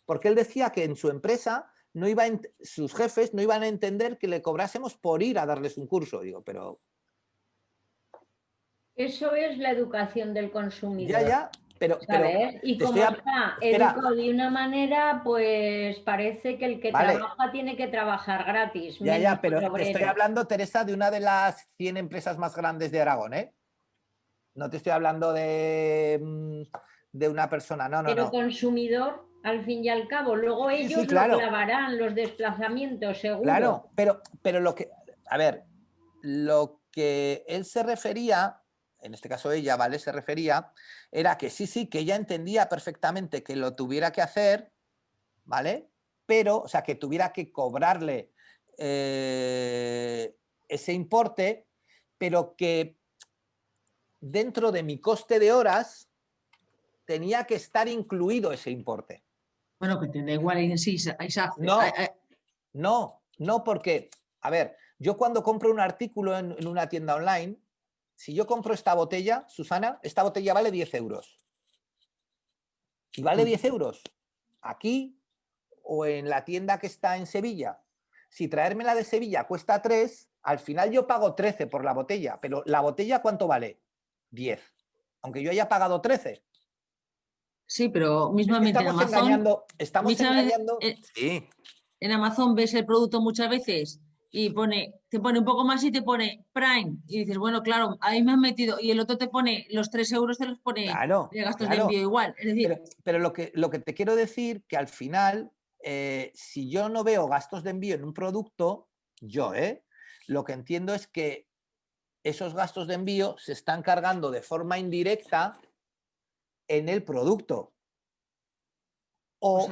Porque él decía que en su empresa sus jefes no iban a entender que le cobrásemos por ir a darles un curso. Digo, pero... Eso es la educación del consumidor. Ya, pero ¿sabes? Y como está educado de una manera, pues parece que el que trabaja tiene que trabajar gratis. Ya, pero te estoy hablando, Teresa, de una de las 100 empresas más grandes de Aragón, ¿eh? No te estoy hablando de una persona, no. Pero consumidor, al fin y al cabo, luego ellos lo clavarán, los desplazamientos, seguro. Claro, pero lo que, a ver, lo que él se refería, en este caso ella, ¿vale? Se refería, era que sí, que ella entendía perfectamente que lo tuviera que hacer, ¿vale? Pero, o sea, que tuviera que cobrarle ese importe, pero que dentro de mi coste de horas tenía que estar incluido ese importe. Bueno, que te da igual, sí, Isaac. No, porque, a ver, yo cuando compro un artículo en una tienda online, si yo compro esta botella, Susana, esta botella vale 10 euros. Y vale 10 euros aquí o en la tienda que está en Sevilla. Si traérmela de Sevilla cuesta 3, al final yo pago 13 por la botella, pero ¿la botella cuánto vale? 10, aunque yo haya pagado 13. Sí, pero mismamente en Amazon... Estamos engañando. Sí. En Amazon ves el producto muchas veces y te pone un poco más y te pone Prime. Y dices, bueno, claro, ahí me han metido. Y el otro te pone los 3 euros, te los pone de gastos de envío igual. Es decir, pero lo que te quiero decir que al final, si yo no veo gastos de envío en un producto, lo que entiendo es que esos gastos de envío se están cargando de forma indirecta en el producto.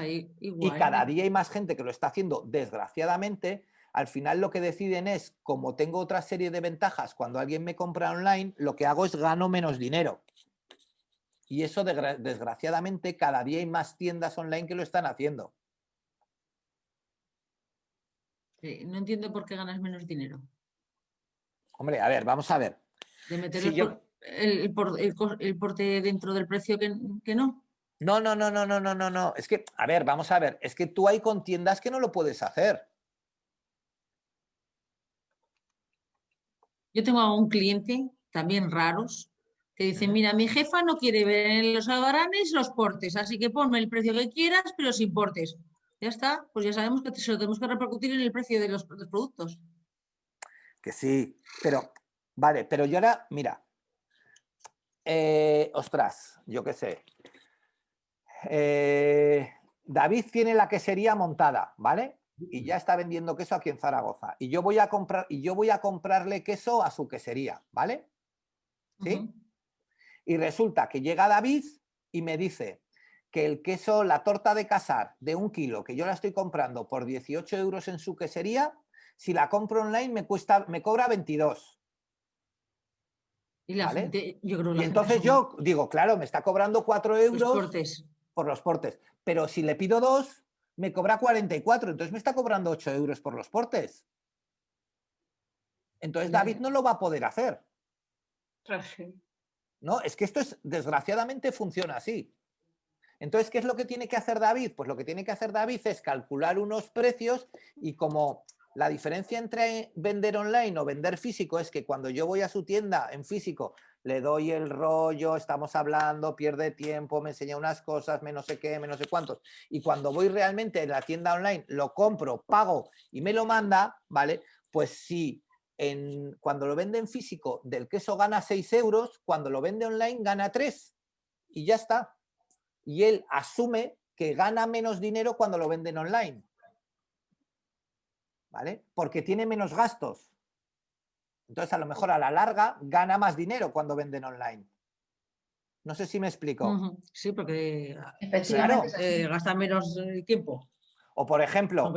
Y cada día hay más gente que lo está haciendo, desgraciadamente. Al final lo que deciden es, como tengo otra serie de ventajas, cuando alguien me compra online, lo que hago es gano menos dinero. Y eso, desgraciadamente, cada día hay más tiendas online que lo están haciendo. No entiendo por qué ganas menos dinero. Hombre, a ver, vamos a ver. De meter Si yo... el porte dentro del precio que no. No. Es que, a ver, vamos a ver. Es que tú hay con tiendas que no lo puedes hacer. Yo tengo a un cliente, también raros, que dice, mira, mi jefa no quiere ver en los albaranes los portes, así que ponme el precio que quieras, pero sin portes. Ya está, pues ya sabemos que se lo tenemos que repercutir en el precio de los productos. Que sí, pero, vale, pero yo ahora, mira, ostras, yo qué sé. David tiene la quesería montada, ¿vale? Y ya está vendiendo queso aquí en Zaragoza. Y yo voy a comprarle queso a su quesería, ¿vale? ¿Sí? Y resulta que llega David y me dice que el queso, la torta de casar de 1 kilo, que yo la estoy comprando por 18 euros en su quesería, si la compro online me cobra 22. Y la ¿vale? gente, yo creo que y entonces yo digo, claro, me está cobrando 4 euros por los portes, pero si le pido 2, me cobra 44, entonces me está cobrando 8 euros por los portes. Entonces David no lo va a poder hacer. No, es que esto desgraciadamente funciona así. Entonces, ¿qué es lo que tiene que hacer David? Pues lo que tiene que hacer David es calcular unos precios y como la diferencia entre vender online o vender físico es que cuando yo voy a su tienda en físico le doy el rollo, estamos hablando, pierde tiempo, me enseña unas cosas, me no sé qué, me no sé cuántos. Y cuando voy realmente en la tienda online, lo compro, pago y me lo manda, ¿vale? Pues sí, cuando lo vende en físico del queso gana 6 euros, cuando lo vende online gana 3 y ya está. Y él asume que gana menos dinero cuando lo venden online. ¿Vale? Porque tiene menos gastos. Entonces, a lo mejor a la larga gana más dinero cuando venden online. No sé si me explico. Sí, porque claro, gasta menos tiempo. O por ejemplo,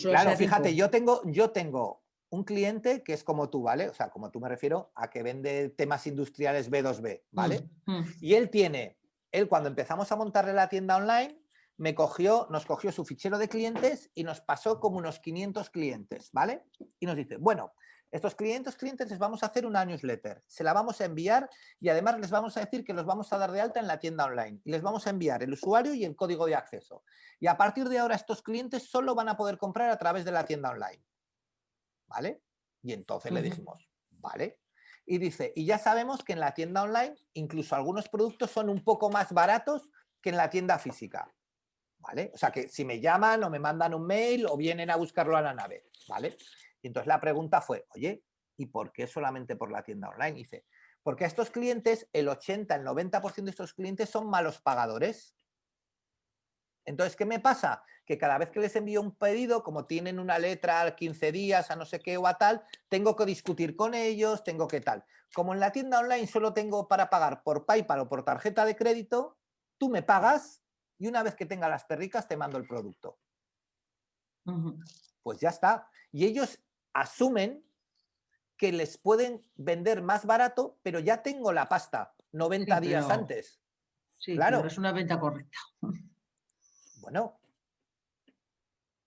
claro, fíjate, yo tengo un cliente que es como tú, ¿vale? O sea, como tú me refiero a que vende temas industriales B2B, ¿vale? Y él cuando empezamos a montarle la tienda online, nos cogió su fichero de clientes y nos pasó como unos 500 clientes, ¿vale? Y nos dice, bueno, estos clientes les vamos a hacer una newsletter, se la vamos a enviar y además les vamos a decir que los vamos a dar de alta en la tienda online y les vamos a enviar el usuario y el código de acceso. Y a partir de ahora estos clientes solo van a poder comprar a través de la tienda online, ¿vale? Y entonces le dijimos, ¿vale? Y dice, y ya sabemos que en la tienda online incluso algunos productos son un poco más baratos que en la tienda física, ¿vale? O sea que si me llaman o me mandan un mail o vienen a buscarlo a la nave, ¿vale? Y entonces la pregunta fue, oye, ¿y por qué solamente por la tienda online? Y dice, porque a estos clientes, el 80, el 90% de estos clientes son malos pagadores. Entonces, ¿qué me pasa? Que cada vez que les envío un pedido, como tienen una letra a 15 días, a no sé qué o a tal, tengo que discutir con ellos, tengo que tal. Como en la tienda online solo tengo para pagar por PayPal o por tarjeta de crédito, tú me pagas y una vez que tenga las perricas te mando el producto. Pues ya está. Y ellos asumen que les pueden vender más barato, pero ya tengo la pasta 90 días antes. Sí, claro. Pero es una venta correcta. Bueno.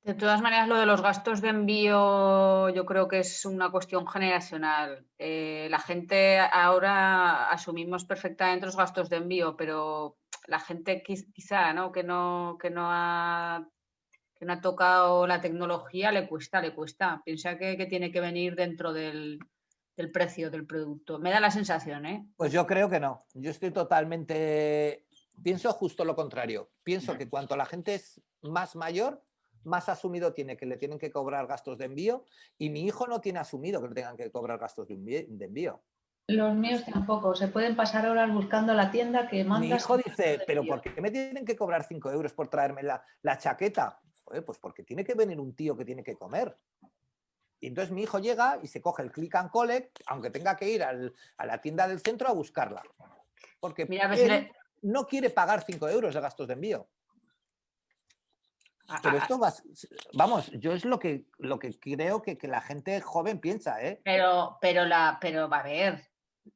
De todas maneras, lo de los gastos de envío yo creo que es una cuestión generacional. La gente ahora asumimos perfectamente los gastos de envío, pero la gente quizá, ¿no? Que no ha tocado la tecnología le cuesta. Piensa que tiene que venir dentro del precio del producto. Me da la sensación, ¿eh? Pues yo creo que no. Yo estoy totalmente... Pienso justo lo contrario. Pienso que cuanto la gente es más mayor, más asumido tiene que le tienen que cobrar gastos de envío y mi hijo no tiene asumido que le tengan que cobrar gastos de envío. Los míos tampoco. Se pueden pasar horas buscando la tienda que mandas. Mi hijo dice, ¿pero por qué me tienen que cobrar 5 euros por traerme la chaqueta? Joder, pues porque tiene que venir un tío que tiene que comer. Y entonces mi hijo llega y se coge el click and collect, aunque tenga que ir a la tienda del centro a buscarla. Porque él no quiere pagar 5 euros de gastos de envío. Pero esto vamos, yo es lo que creo que la gente joven piensa, ¿eh? Pero va a ver,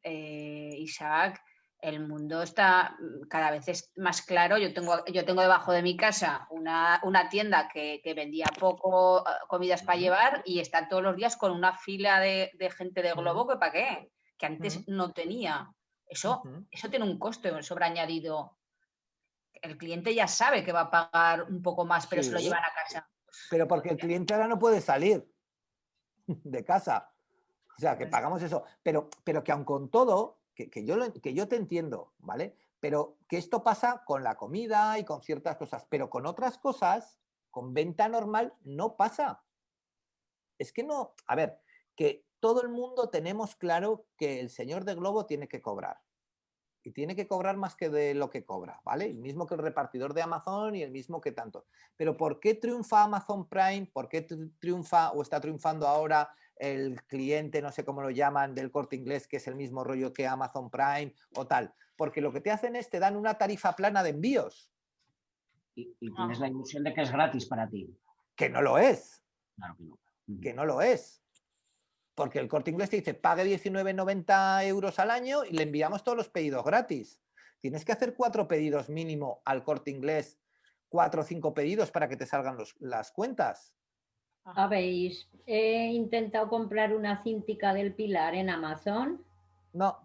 Isaac, el mundo está cada vez es más claro. Yo tengo debajo de mi casa una tienda que vendía poco comidas para llevar y están todos los días con una fila de gente de Globo que para qué, que antes no tenía. Eso tiene un coste sobreañadido. El cliente ya sabe que va a pagar un poco más, pero se lo llevan a casa. Pero porque el cliente ahora no puede salir de casa. O sea, que pagamos eso. Pero que aun con todo, que yo te entiendo, ¿vale? Pero que esto pasa con la comida y con ciertas cosas. Pero con otras cosas, con venta normal, no pasa. Es que no... A ver, que todo el mundo tenemos claro que el señor de Globo tiene que cobrar. Y tiene que cobrar más que de lo que cobra, ¿vale? El mismo que el repartidor de Amazon y el mismo que tanto. Pero ¿por qué triunfa Amazon Prime? ¿Por qué triunfa o está triunfando ahora el cliente, no sé cómo lo llaman, del Corte Inglés, que es el mismo rollo que Amazon Prime o tal? Porque lo que te hacen es te dan una tarifa plana de envíos. Y tienes la ilusión de que es gratis para ti. Que no lo es. Claro que no. Que no lo es. Porque el Corte Inglés te dice, pague 19,90 euros al año y le enviamos todos los pedidos gratis. Tienes que hacer 4 pedidos mínimo al Corte Inglés, 4 o 5 pedidos para que te salgan las cuentas. ¿Habéis intentado comprar una cintica del Pilar en Amazon? No.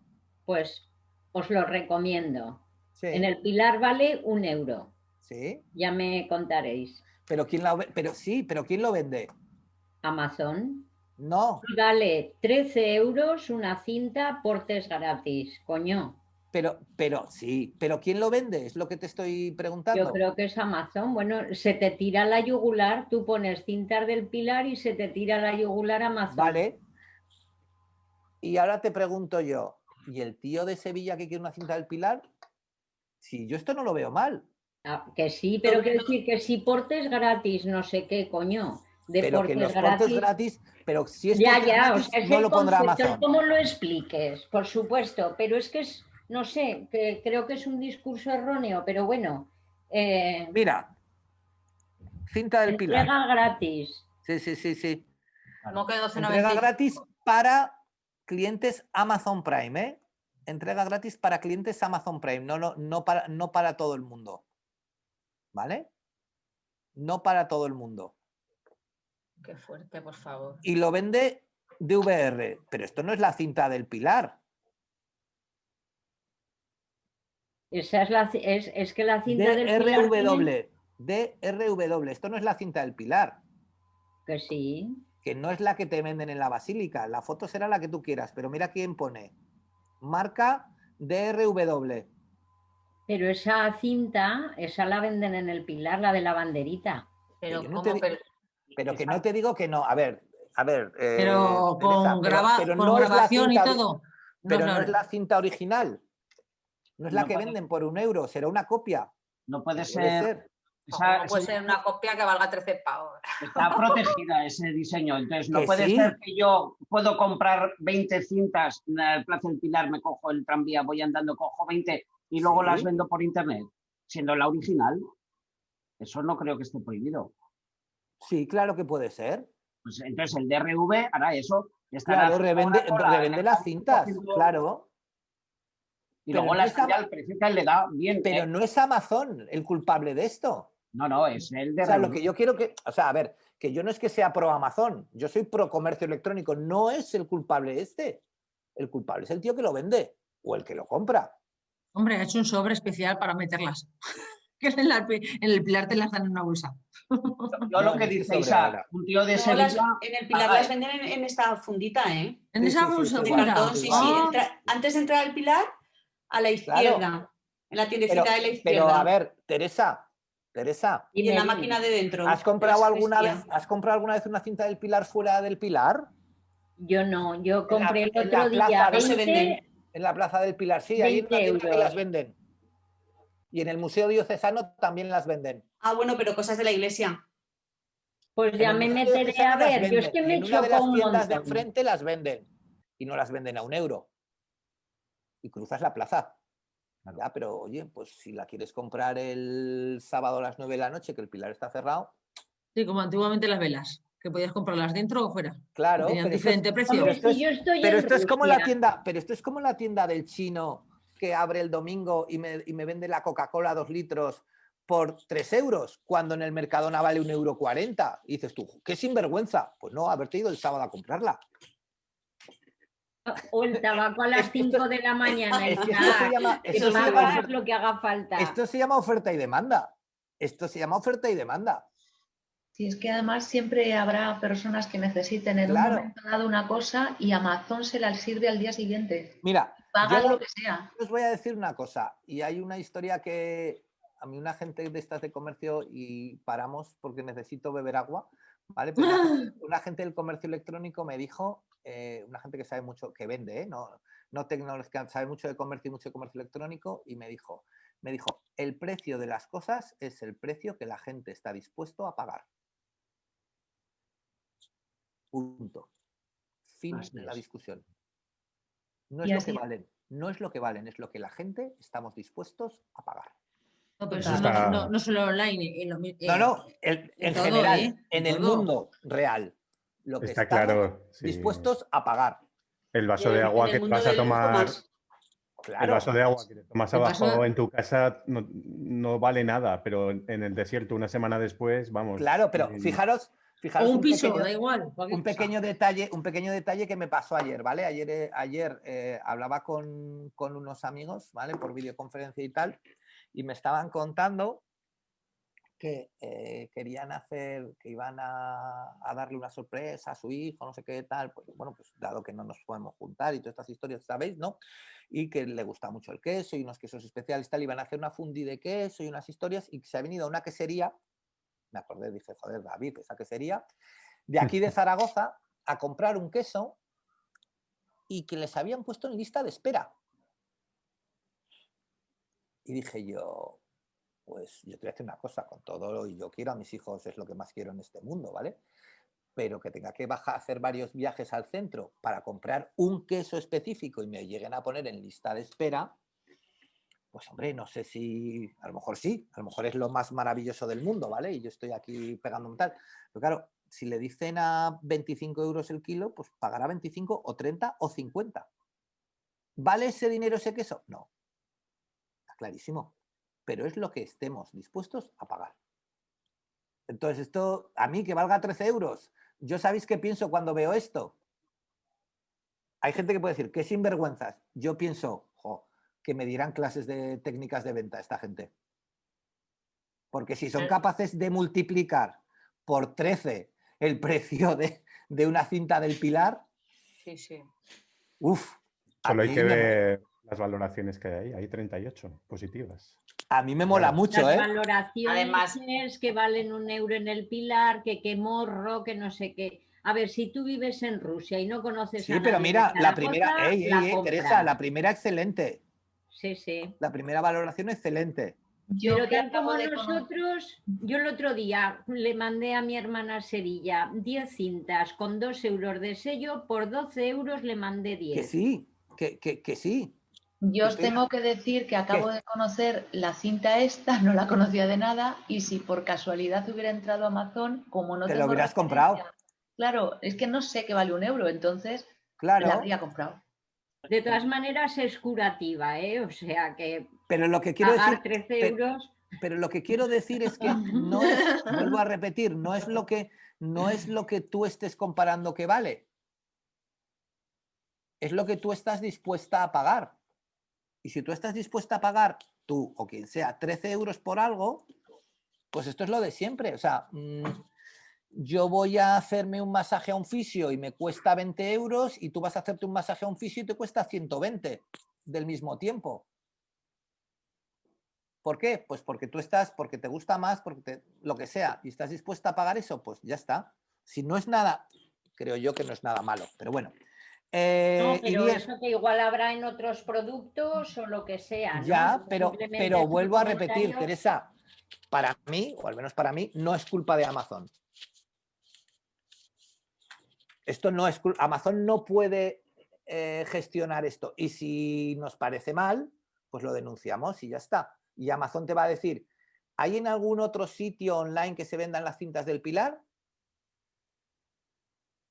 Pues os lo recomiendo. Sí. En el Pilar vale 1 euro. Sí. Ya me contaréis. Pero ¿quién lo vende? Amazon. No. Vale 13 euros una cinta, portes gratis, coño. Pero sí, pero ¿quién lo vende? Es lo que te estoy preguntando. Yo creo que es Amazon. Bueno, se te tira la yugular, tú pones cintas del Pilar y se te tira la yugular Amazon. Vale. Y ahora te pregunto yo, ¿y el tío de Sevilla que quiere una cinta del Pilar? Si yo esto no lo veo mal. Ah, que sí, pero quiero decir que si portes gratis, no sé qué, coño. Pero que los portes gratis, pero si es ya, o sea, es no el lo pondrá concepto, Amazon. ¿cómo lo expliques? Por supuesto, pero es que es, no sé, que creo que es un discurso erróneo, pero bueno. Mira, cinta del Pilar. Entrega gratis. Sí. ¿Cómo que 12,95? Entrega gratis para clientes Amazon Prime, ¿eh? Entrega gratis para clientes Amazon Prime, no para todo el mundo. ¿Vale? No para todo el mundo. Qué fuerte, por favor. Y lo vende DVR, pero esto no es la cinta del Pilar. Esa es que la cinta del Pilar DRW, esto no es la cinta del Pilar. Que sí. Que no es la que te venden en la Basílica. La foto será la que tú quieras, pero mira quién pone. Marca DRW. Pero esa cinta, esa la venden en el Pilar, la de la banderita. Pero, pero que no te digo que no. A ver. Pero con, pero con no grabación es la y cinta, todo. Pero no es la cinta original. No es la que venden por 1 euro, será una copia. No puede ser. No puede ser una copia que valga 13 pavos. Está protegida ese diseño, entonces no Que puede sí. ser que yo puedo comprar 20 cintas en el Plaza del Pilar, me cojo el tranvía, voy andando, cojo 20 y luego Sí. las vendo por internet, siendo la original. Eso no creo que esté prohibido. Sí, claro que puede ser. Pues entonces el DRV hará eso. Estará Claro, revende las cintas, claro. Y Pero luego no las es cambia al precio que le da bien. Pero no es Amazon el culpable de esto. No, es el DRV. O sea, lo que yo quiero que... O sea, a ver, que yo no es que sea pro Amazon, yo soy pro comercio electrónico, no es el culpable este. El culpable es el tío que lo vende o el que lo compra. Hombre, ha hecho un sobre especial para meterlas. Que en el Pilar te las dan en una bolsa. Yo lo que dice Isa, un tío de Sevilla... En el Pilar las venden en esta fundita, ¿eh? En esa bolsa. De cartón, sí. Antes de entrar al Pilar, a la izquierda. Claro. En la tiendecita de la izquierda. Pero a ver, Teresa. Y en la máquina de dentro. ¿Has comprado alguna vez una cinta del Pilar fuera del Pilar? Yo no, yo compré el otro día. Plaza, se venden. En la Plaza del Pilar, sí, ahí en una tienda que las venden. Y en el Museo Diocesano también las venden. Ah, bueno, pero cosas de la iglesia. Pues ya me meteré a ver, yo es que me choco un montón. En una de las tiendas de enfrente las venden. Y no las venden a 1 euro. Y cruzas la plaza. Ya, pero oye, pues si la quieres comprar el sábado a las 9 de la noche, que el Pilar está cerrado. Sí, como antiguamente las velas, que podías comprarlas dentro o fuera. Claro, tenían pero diferente precio. pero esto es como la tienda del chino que abre el domingo y me vende la Coca-Cola 2 litros por 3 euros, cuando en el Mercadona vale 1,40 €. Y dices tú, qué sinvergüenza. Pues no, haberte ido el sábado a comprarla. O el tabaco a las 5 de la mañana. Es que esto se llama, lo que haga falta. Esto se llama oferta y demanda. Esto se llama oferta y demanda. Sí, es que además siempre habrá personas que necesiten en un momento dado una cosa y Amazon se la sirve al día siguiente. Mira, pagan lo que sea. Os voy a decir una cosa, y hay una historia que a mí una gente de estas de comercio y paramos porque necesito beber agua, ¿vale? Pero una gente del comercio electrónico me dijo, una gente que sabe mucho, que vende, no tecnológica, sabe mucho de comercio y mucho de comercio electrónico, y me dijo, el precio de las cosas es el precio que la gente está dispuesto a pagar. Punto. Fin de la discusión. No es lo que valen, no es lo que valen, es lo que la gente estamos dispuestos a pagar. No, pero eso no solo online. En todo, general, en el mundo real, lo que está estamos claro, dispuestos a pagar. El vaso de agua que te vas a tomar, Claro. el vaso de agua que te tomas abajo en tu casa no vale nada, pero en el desierto una semana después, vamos. Claro, pero fijaros o un piso, pequeño, da igual. Un pequeño detalle que me pasó ayer, ¿vale? Ayer hablaba con unos amigos, ¿vale? Por videoconferencia y tal, y me estaban contando que querían hacer, que iban a darle una sorpresa a su hijo, no sé qué tal, pues bueno, pues dado que no nos podemos juntar y todas estas historias, ¿sabéis, no? Y que le gusta mucho el queso y unos quesos especiales, tal, iban a hacer una fundi de queso y unas historias, y se ha venido a una quesería. Me acordé, dije, joder, David, esa quesería, de aquí de Zaragoza, a comprar un queso y que les habían puesto en lista de espera. Y dije yo, pues yo te voy a decir una cosa, con todo, y yo quiero a mis hijos, es lo que más quiero en este mundo, ¿vale? Pero que tenga que hacer varios viajes al centro para comprar un queso específico y me lleguen a poner en lista de espera, pues hombre, no sé si, a lo mejor sí, a lo mejor es lo más maravilloso del mundo, ¿vale? Y yo estoy aquí pegando un tal. Pero claro, si le dicen a 25 euros el kilo, pues pagará 25 o 30 o 50. ¿Vale ese dinero ese queso? No. Está clarísimo. Pero es lo que estemos dispuestos a pagar. Entonces, esto, a mí que valga 13 euros, ¿yo sabéis qué pienso cuando veo esto? Hay gente que puede decir, qué sinvergüenzas. Yo pienso, que me dieran clases de técnicas de venta esta gente. Porque si son capaces de multiplicar por 13 el precio de una cinta del Pilar, sí. Solo hay que ver las valoraciones que hay 38 positivas. A mí me mola mucho, las valoraciones además que valen 1 euro en el Pilar, que qué morro, que no sé qué. A ver, si tú vives en Rusia y no conoces a nadie. Sí, pero mira, la primera, Teresa, la primera excelente. Sí. La primera valoración excelente. Pero tal como nosotros, yo el otro día le mandé a mi hermana Sevilla 10 cintas con 2 euros de sello, por 12 euros le mandé 10. Que sí, que sí. Yo os tengo que decir que acabo de conocer la cinta esta, no la conocía de nada, y si por casualidad hubiera entrado a Amazon, como no te tengo lo hubieras comprado. Claro, es que no sé que vale 1 euro, entonces claro. la habría comprado. De todas maneras es curativa, o sea que pero lo que quiero decir, 13 euros. Pero lo que quiero decir es que no es, vuelvo a repetir, no es lo que tú estés comparando que vale. Es lo que tú estás dispuesta a pagar. Y si tú estás dispuesta a pagar, tú o quien sea, 13 euros por algo, pues esto es lo de siempre. O sea, yo voy a hacerme un masaje a un fisio y me cuesta 20 euros y tú vas a hacerte un masaje a un fisio y te cuesta 120 del mismo tiempo. ¿Por qué? Pues porque tú porque te gusta más, lo que sea, y estás dispuesta a pagar eso, pues ya está. Si no es nada, creo yo que no es nada malo, pero bueno. No, pero eso que igual habrá en otros productos o lo que sea, ¿no? Ya, pero vuelvo a repetir, Teresa, para mí, o al menos para mí, no es culpa de Amazon. Esto no es culpa. Amazon no puede gestionar esto. Y si nos parece mal, pues lo denunciamos y ya está. Y Amazon te va a decir, ¿hay en algún otro sitio online que se vendan las cintas del Pilar?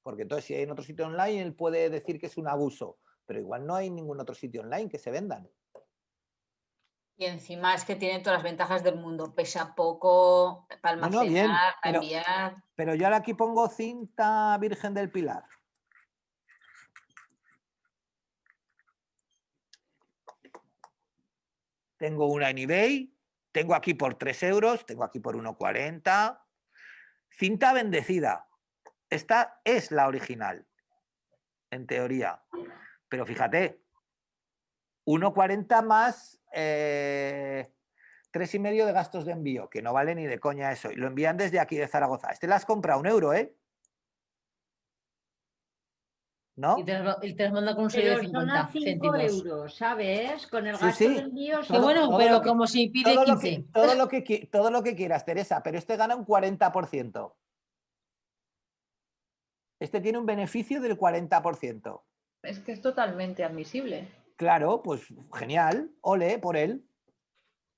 Porque entonces si hay en otro sitio online, él puede decir que es un abuso. Pero igual no hay ningún otro sitio online que se vendan. Y encima es que tiene todas las ventajas del mundo. Pesa poco, para No, no, bien, almacenar, para enviar. pero yo ahora aquí pongo cinta Virgen del Pilar. Tengo una en eBay, tengo aquí por 3 euros, tengo aquí por 1,40. Cinta bendecida. Esta es la original, en teoría. Pero fíjate, 1,40 más 3,5 de gastos de envío, que no vale ni de coña eso. Y lo envían desde aquí de Zaragoza. Este la has comprado a 1 euro, ¿eh? ¿No? Y te las manda con un sello Pero de son 50 a 5 céntimos. euros, ¿sabes? Con el Sí, gasto sí. de envío. Qué bueno, Todo pero lo que- como si pide 15. todo lo que quieras, Teresa, pero este gana un 40%. Este tiene un beneficio del 40%. Es que es totalmente admisible. Claro, pues genial, ole por él.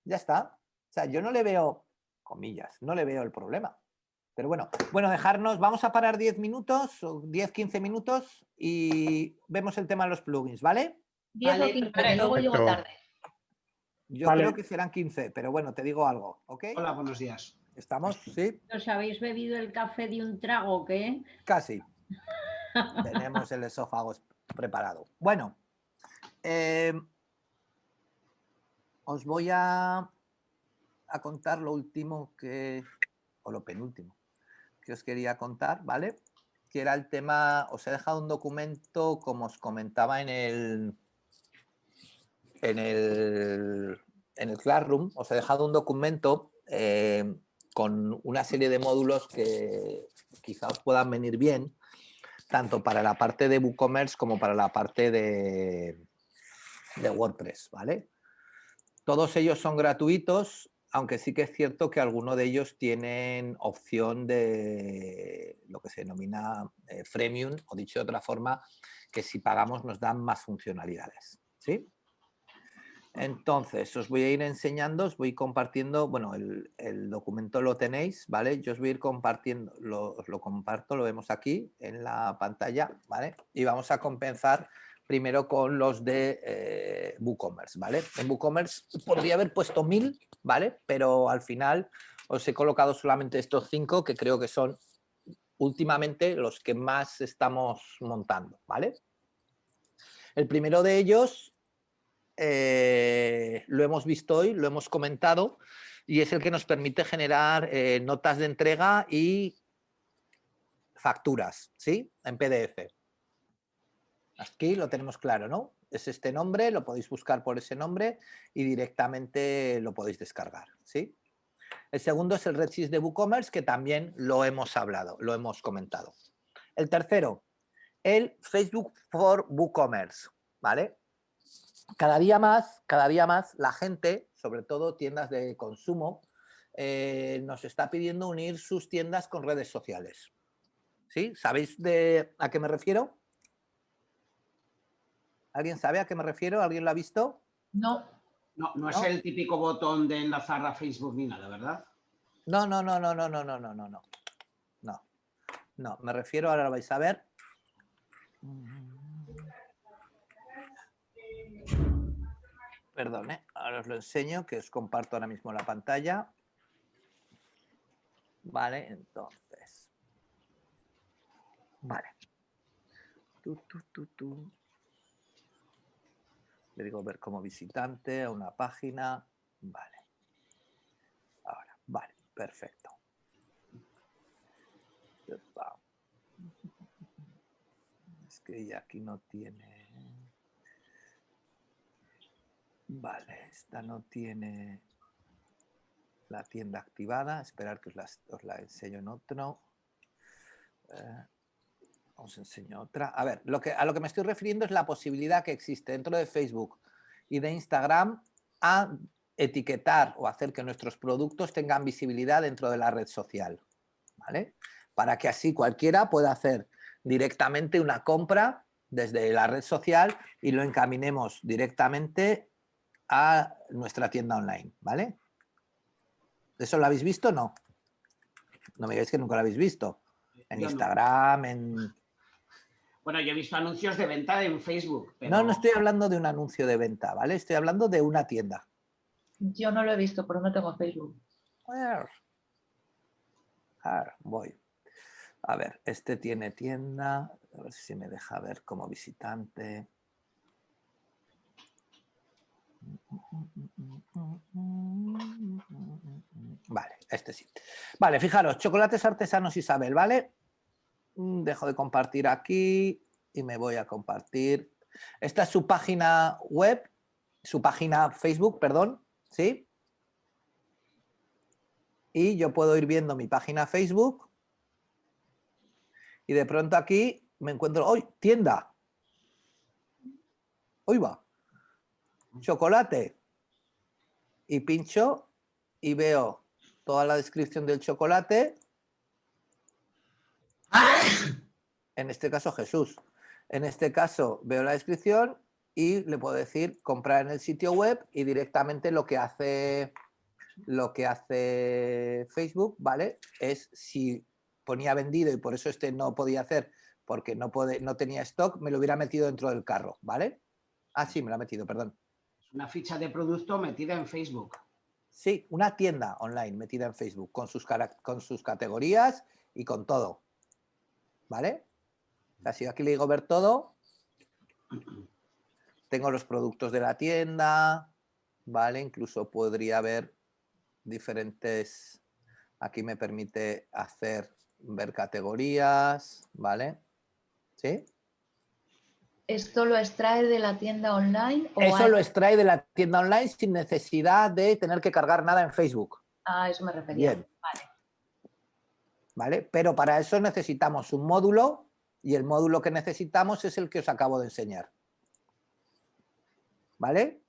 Ya está. O sea, yo no le veo, comillas, no le veo el problema. Pero bueno, dejarnos, vamos a parar 10 minutos, o 10-15 minutos y vemos el tema de los plugins, ¿vale? 10 o 15, que luego llego tarde. Yo Vale. creo que serán 15, pero bueno, te digo algo, ¿ok? Hola, buenos días. ¿Estamos? Sí, ¿Os habéis bebido el café de un trago o qué? casi. Tenemos el esófago preparado. Bueno, os voy a contar lo último o lo penúltimo que os quería contar, ¿vale? Que era el tema, os he dejado un documento, como os comentaba en el Classroom, os he dejado un documento con una serie de módulos que quizá os puedan venir bien, tanto para la parte de WooCommerce como para la parte de WordPress, ¿vale? Todos ellos son gratuitos, aunque sí que es cierto que algunos de ellos tienen opción de lo que se denomina freemium, o dicho de otra forma, que si pagamos nos dan más funcionalidades, ¿sí? Entonces, os voy a ir enseñando, os voy compartiendo, bueno, el documento lo tenéis, ¿vale? Yo os voy a ir compartiendo, os lo comparto, lo vemos aquí en la pantalla, ¿vale? Y vamos a compensar primero con los de WooCommerce, ¿vale? En WooCommerce podría haber puesto 1000, ¿vale? Pero al final os he colocado solamente estos 5 que creo que son últimamente los que más estamos montando, ¿vale? El primero de ellos lo hemos visto hoy, lo hemos comentado, y es el que nos permite generar notas de entrega y facturas, ¿sí? En PDF. Aquí lo tenemos claro, ¿no? Es este nombre, lo podéis buscar por ese nombre y directamente lo podéis descargar, ¿sí? El segundo es el Redshift de WooCommerce, que también lo hemos hablado, lo hemos comentado. El tercero, el Facebook for WooCommerce, ¿vale? Cada día más la gente, sobre todo tiendas de consumo, nos está pidiendo unir sus tiendas con redes sociales. ¿Sí? ¿Sabéis a qué me refiero? ¿Alguien sabe a qué me refiero? ¿Alguien lo ha visto? No. No es el típico botón de enlazar a Facebook ni nada, ¿verdad? No. No, me refiero, ahora lo vais a ver. Perdón, ahora os lo enseño, que os comparto ahora mismo la pantalla. Vale, entonces. Vale. Le digo ver como visitante a una página. Vale. Ahora, vale, perfecto. Es que ya aquí no tiene... Vale, esta no tiene la tienda activada. Esperar que os la enseño en otro. Os enseño otra. A ver, a lo que me estoy refiriendo es la posibilidad que existe dentro de Facebook y de Instagram a etiquetar o hacer que nuestros productos tengan visibilidad dentro de la red social, ¿vale? Para que así cualquiera pueda hacer directamente una compra desde la red social y lo encaminemos directamente a nuestra tienda online, ¿vale? ¿Eso lo habéis visto o no? No me digáis que nunca lo habéis visto. En Yo Instagram, no. en... Bueno, yo he visto anuncios de venta en Facebook. Pero... No estoy hablando de un anuncio de venta, ¿vale? Estoy hablando de una tienda. Yo no lo he visto, pero no tengo Facebook. Voy. A ver, este tiene tienda. A ver si me deja ver como visitante. Vale, este sí. Vale, fijaros, chocolates artesanos Isabel, ¿vale? Dejo de compartir aquí y me voy a compartir. Esta es su página web, su página Facebook, perdón, ¿sí? Y yo puedo ir viendo mi página Facebook y de pronto aquí me encuentro, ¡hoy! Tienda. ¡Hoy va! Chocolate. Y pincho y veo toda la descripción del chocolate. En este caso Jesús. En este caso veo la descripción y le puedo decir comprar en el sitio web y directamente lo que hace Facebook, ¿vale? Es si ponía vendido y por eso este no podía hacer porque no tenía stock, me lo hubiera metido dentro del carro, ¿vale? Ah, sí, me lo ha metido, perdón. Una ficha de producto metida en Facebook. Sí, una tienda online metida en Facebook con sus categorías y con todo. ¿Vale? O sea, si aquí le digo ver todo, tengo los productos de la tienda, ¿vale? Incluso podría ver diferentes... Aquí me permite ver categorías, ¿vale? ¿Sí? ¿Esto lo extrae de la tienda online? Eso lo extrae de la tienda online sin necesidad de tener que cargar nada en Facebook. Ah, eso me refería. Bien. Vale. ¿Vale? Pero para eso necesitamos un módulo y el módulo que necesitamos es el que os acabo de enseñar. ¿Vale?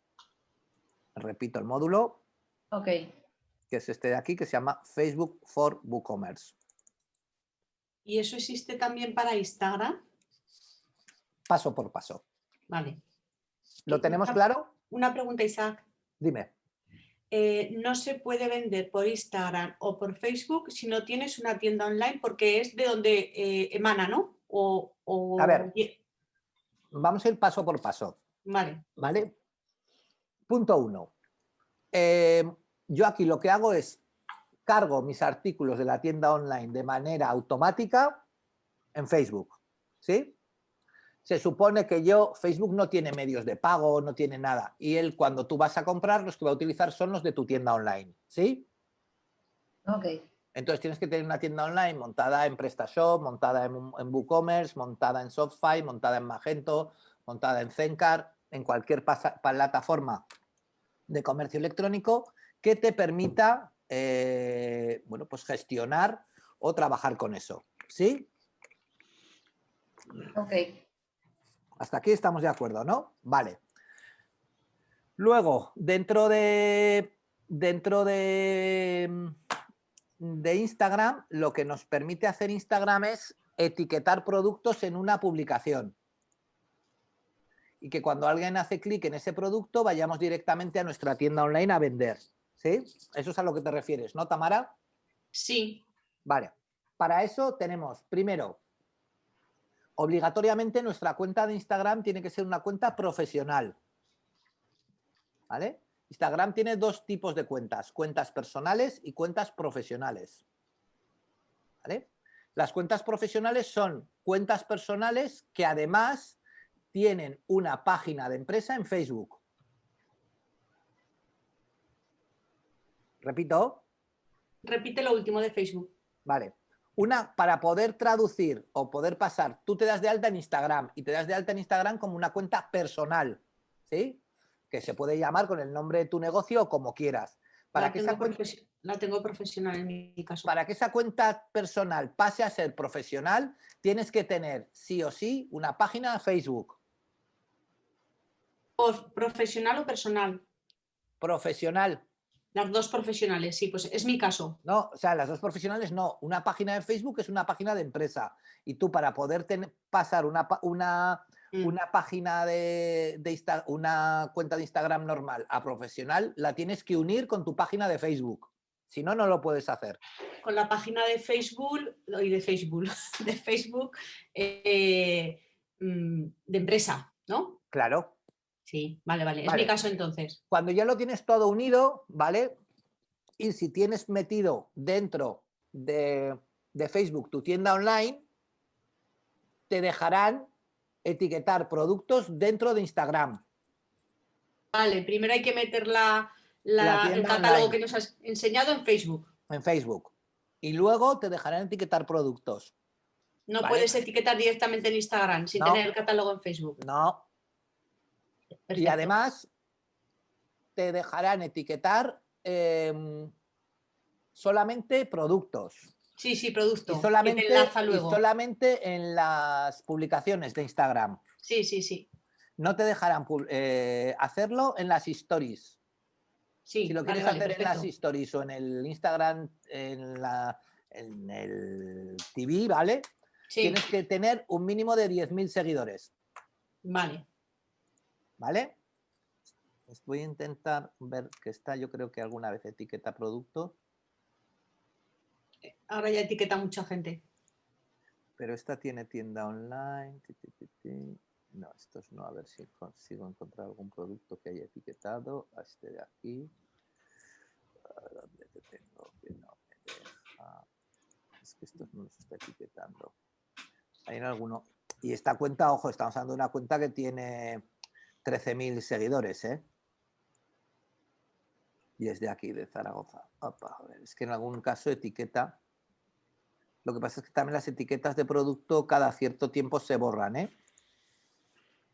Repito el módulo. Ok. Que es este de aquí, que se llama Facebook for WooCommerce. ¿Y eso existe también para Instagram? Paso por paso. Vale. ¿Lo tenemos claro? Una pregunta, Isaac. Dime. No se puede vender por Instagram o por Facebook si no tienes una tienda online porque es de donde emana, ¿no? A ver, vamos a ir paso por paso. Vale. ¿Vale? Punto 1. Yo aquí lo que hago es cargo mis artículos de la tienda online de manera automática en Facebook. ¿Sí? Se supone que Facebook no tiene medios de pago, no tiene nada. Y él, cuando tú vas a comprar, los que va a utilizar son los de tu tienda online. ¿Sí? Ok. Entonces tienes que tener una tienda online montada en PrestaShop, montada en WooCommerce, montada en Shopify, montada en Magento, montada en Zencar, en cualquier plataforma de comercio electrónico que te permita bueno, pues gestionar o trabajar con eso. ¿Sí? Ok. Hasta aquí estamos de acuerdo, ¿no? Vale. Luego, dentro de Instagram, lo que nos permite hacer Instagram es etiquetar productos en una publicación. Y que cuando alguien hace clic en ese producto, vayamos directamente a nuestra tienda online a vender. ¿Sí? Eso es a lo que te refieres, ¿no, Tamara? Sí. Vale. Para eso tenemos, primero, obligatoriamente nuestra cuenta de Instagram tiene que ser una cuenta profesional. ¿Vale? Instagram tiene dos tipos de cuentas personales y cuentas profesionales. ¿Vale? Las cuentas profesionales son cuentas personales que además tienen una página de empresa en Facebook. ¿Repito? Repite lo último de Facebook. Vale. Para poder traducir o poder pasar, tú te das de alta en Instagram y te das de alta en Instagram como una cuenta personal, ¿sí? Que se puede llamar con el nombre de tu negocio o como quieras. La tengo profesional en mi caso. Para que esa cuenta personal pase a ser profesional, tienes que tener sí o sí una página de Facebook. ¿Profesional o personal? Profesional. Las dos profesionales, sí, pues es mi caso. No, o sea, las dos profesionales no. Una página de Facebook es una página de empresa. Y tú para poder pasar una página una cuenta de Instagram normal a profesional, la tienes que unir con tu página de Facebook. Si no, no lo puedes hacer. Con la página de Facebook de empresa, ¿no? Claro. Sí, vale, vale. Es Vale. mi caso entonces. Cuando ya lo tienes todo unido, ¿vale? Y si tienes metido dentro de Facebook tu tienda online, te dejarán etiquetar productos dentro de Instagram. Vale, primero hay que meter el tienda catálogo online. que nos has enseñado en Facebook. En Facebook. Y luego te dejarán etiquetar productos. No Vale. puedes etiquetar directamente en Instagram sin No. tener el catálogo en Facebook. No. Perfecto. Y además te dejarán etiquetar solamente productos. Sí, sí, producto. Y que solamente, te enlaza y luego. solamente en las publicaciones de Instagram. Sí, sí, sí. No te dejarán hacerlo en las stories. Sí, Si lo vale, quieres vale, hacer en perfecto. las stories o en el Instagram, en el TV, ¿vale? Sí. Tienes que tener un mínimo de 10.000 seguidores. Vale. ¿Vale? Pues voy a intentar ver que está, yo creo que alguna vez etiqueta producto, Ahora ya etiqueta mucha gente. pero esta tiene tienda online. No, estos no, a ver si consigo encontrar algún producto que haya etiquetado. A este de aquí. ¿Dónde te tengo? Que no me deja. Es que estos no los está etiquetando. Hay en alguno. Y esta cuenta, ojo, estamos hablando de una cuenta que tiene 13.000 seguidores, ¿eh? Y es de aquí, de Zaragoza. Opa, a ver, es que en algún caso etiqueta. Lo que pasa es que también las etiquetas de producto cada cierto tiempo se borran, ¿eh?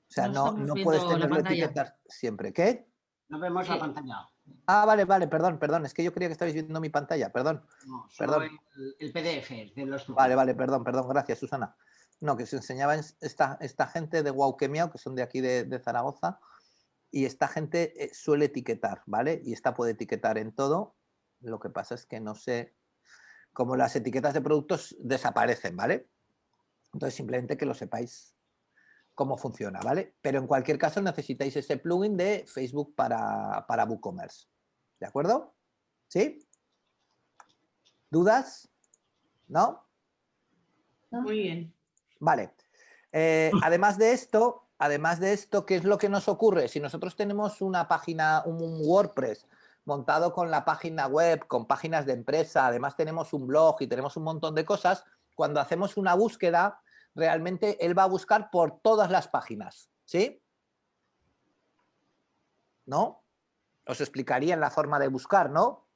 O sea, no puedes tener etiquetas siempre. ¿Qué? No vemos la pantalla. Ah, vale, perdón. Es que yo creía que estabais viendo mi pantalla, perdón. No, solo perdón. el PDF de los Vale, perdón, gracias, Susana. No, que se enseñaba esta gente de Guau que Miau, que son de aquí de Zaragoza, y esta gente suele etiquetar, ¿vale? Y esta puede etiquetar en todo. Lo que pasa es que no sé, como las etiquetas de productos desaparecen, ¿vale? Entonces, simplemente que lo sepáis cómo funciona, ¿vale? Pero en cualquier caso necesitáis ese plugin de Facebook para WooCommerce. ¿De acuerdo? ¿Sí? ¿Dudas? ¿No? Muy bien. Vale. Además de esto, ¿qué es lo que nos ocurre? Si nosotros tenemos una página, un WordPress montado con la página web, con páginas de empresa, además tenemos un blog y tenemos un montón de cosas, cuando hacemos una búsqueda, realmente él va a buscar por todas las páginas, ¿sí? ¿No? Os explicaría la forma de buscar, ¿no?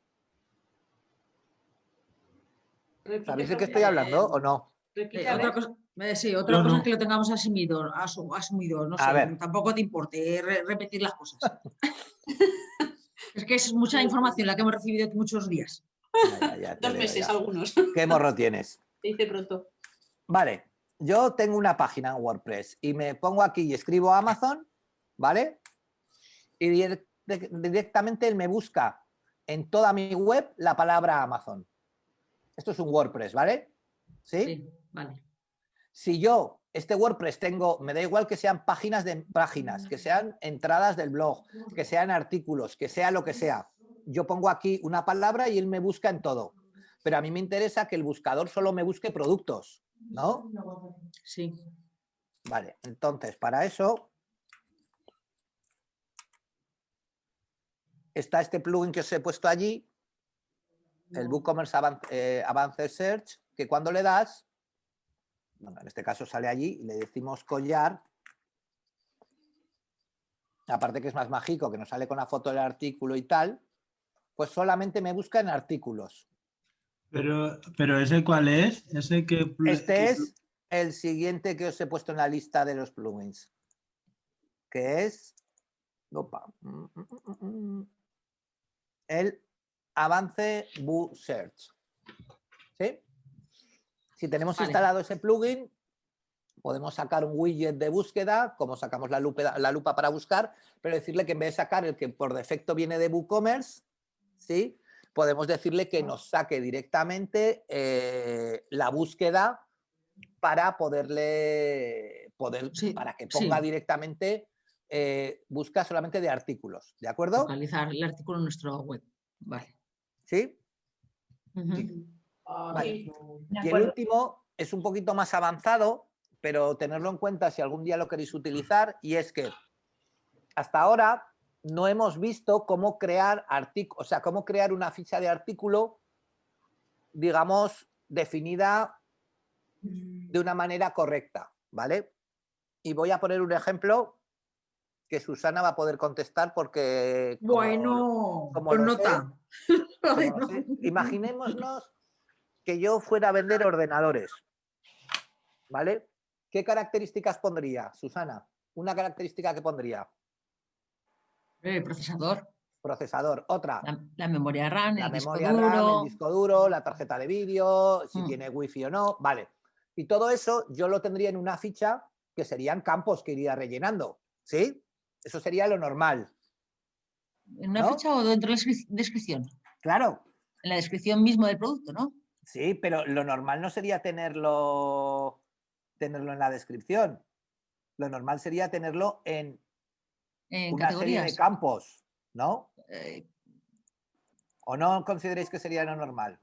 ¿Sabéis de qué estoy hablando o no? Otra cosa, otra cosa es que lo tengamos asumido, no sé, tampoco te importe repetir las cosas. Es que es mucha información la que hemos recibido muchos días. Ya, 2 meses algunos. ¿Qué morro tienes? Se dice pronto. Vale, yo tengo una página en WordPress y me pongo aquí y escribo Amazon, ¿vale? Y directamente él me busca en toda mi web la palabra Amazon. Esto es un WordPress, ¿vale? ¿Sí? Vale. Si yo, este WordPress me da igual que sean páginas, que sean entradas del blog, que sean artículos, que sea lo que sea. Yo pongo aquí una palabra y él me busca en todo. Pero a mí me interesa que el buscador solo me busque productos, ¿no? Sí. Vale, entonces para eso está este plugin que os he puesto allí, el WooCommerce Advanced Search, que cuando le das, bueno, en este caso sale allí y le decimos collar, aparte que es más mágico, que nos sale con la foto del artículo y tal, pues solamente me busca en artículos. Pero ¿ese cuál es? Este es el siguiente que os he puesto en la lista de los plugins, que es el Avance Woo Search. ¿Sí? Si tenemos instalado ese plugin, podemos sacar un widget de búsqueda, como sacamos la lupa para buscar, pero decirle que en vez de sacar el que por defecto viene de WooCommerce, ¿sí? Podemos decirle que nos saque directamente la búsqueda para para que ponga directamente, busca solamente de artículos, ¿de acuerdo? Localizar el artículo en nuestra web, vale. ¿Sí? Vale. Y el último es un poquito más avanzado, pero tenerlo en cuenta si algún día lo queréis utilizar, y es que hasta ahora no hemos visto cómo crear cómo crear una ficha de artículo, digamos, definida de una manera correcta, ¿vale? Y voy a poner un ejemplo que Susana va a poder contestar porque... Bueno, con nota. Imaginémonos que yo fuera a vender ordenadores, ¿vale? ¿Qué características pondría, Susana? Una característica que pondría. Procesador. Procesador. Otra. La memoria RAM, la el memoria disco RAM, duro. el disco duro, la tarjeta de vídeo, si tiene wifi o no. Vale. Y todo eso yo lo tendría en una ficha que serían campos que iría rellenando. ¿Sí? Eso sería lo normal. ¿En una ficha o dentro de la descripción? Claro. En la descripción mismo del producto, ¿no? Sí, pero lo normal no sería tenerlo en la descripción. Lo normal sería tenerlo en una serie de campos, ¿no? ¿O no consideréis que sería lo normal?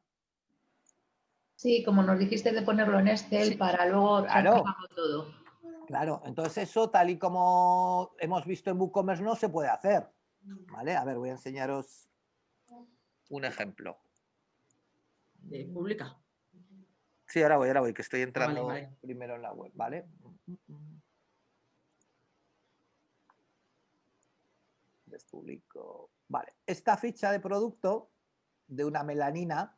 Sí, como nos dijiste de ponerlo en Excel para luego transformarlo todo. Claro, entonces eso tal y como hemos visto en WooCommerce no se puede hacer. ¿Vale? A ver, voy a enseñaros un ejemplo. Publica. Sí, ahora voy, que estoy entrando primero en la web, ¿vale? Despublico. Vale, esta ficha de producto de una melanina,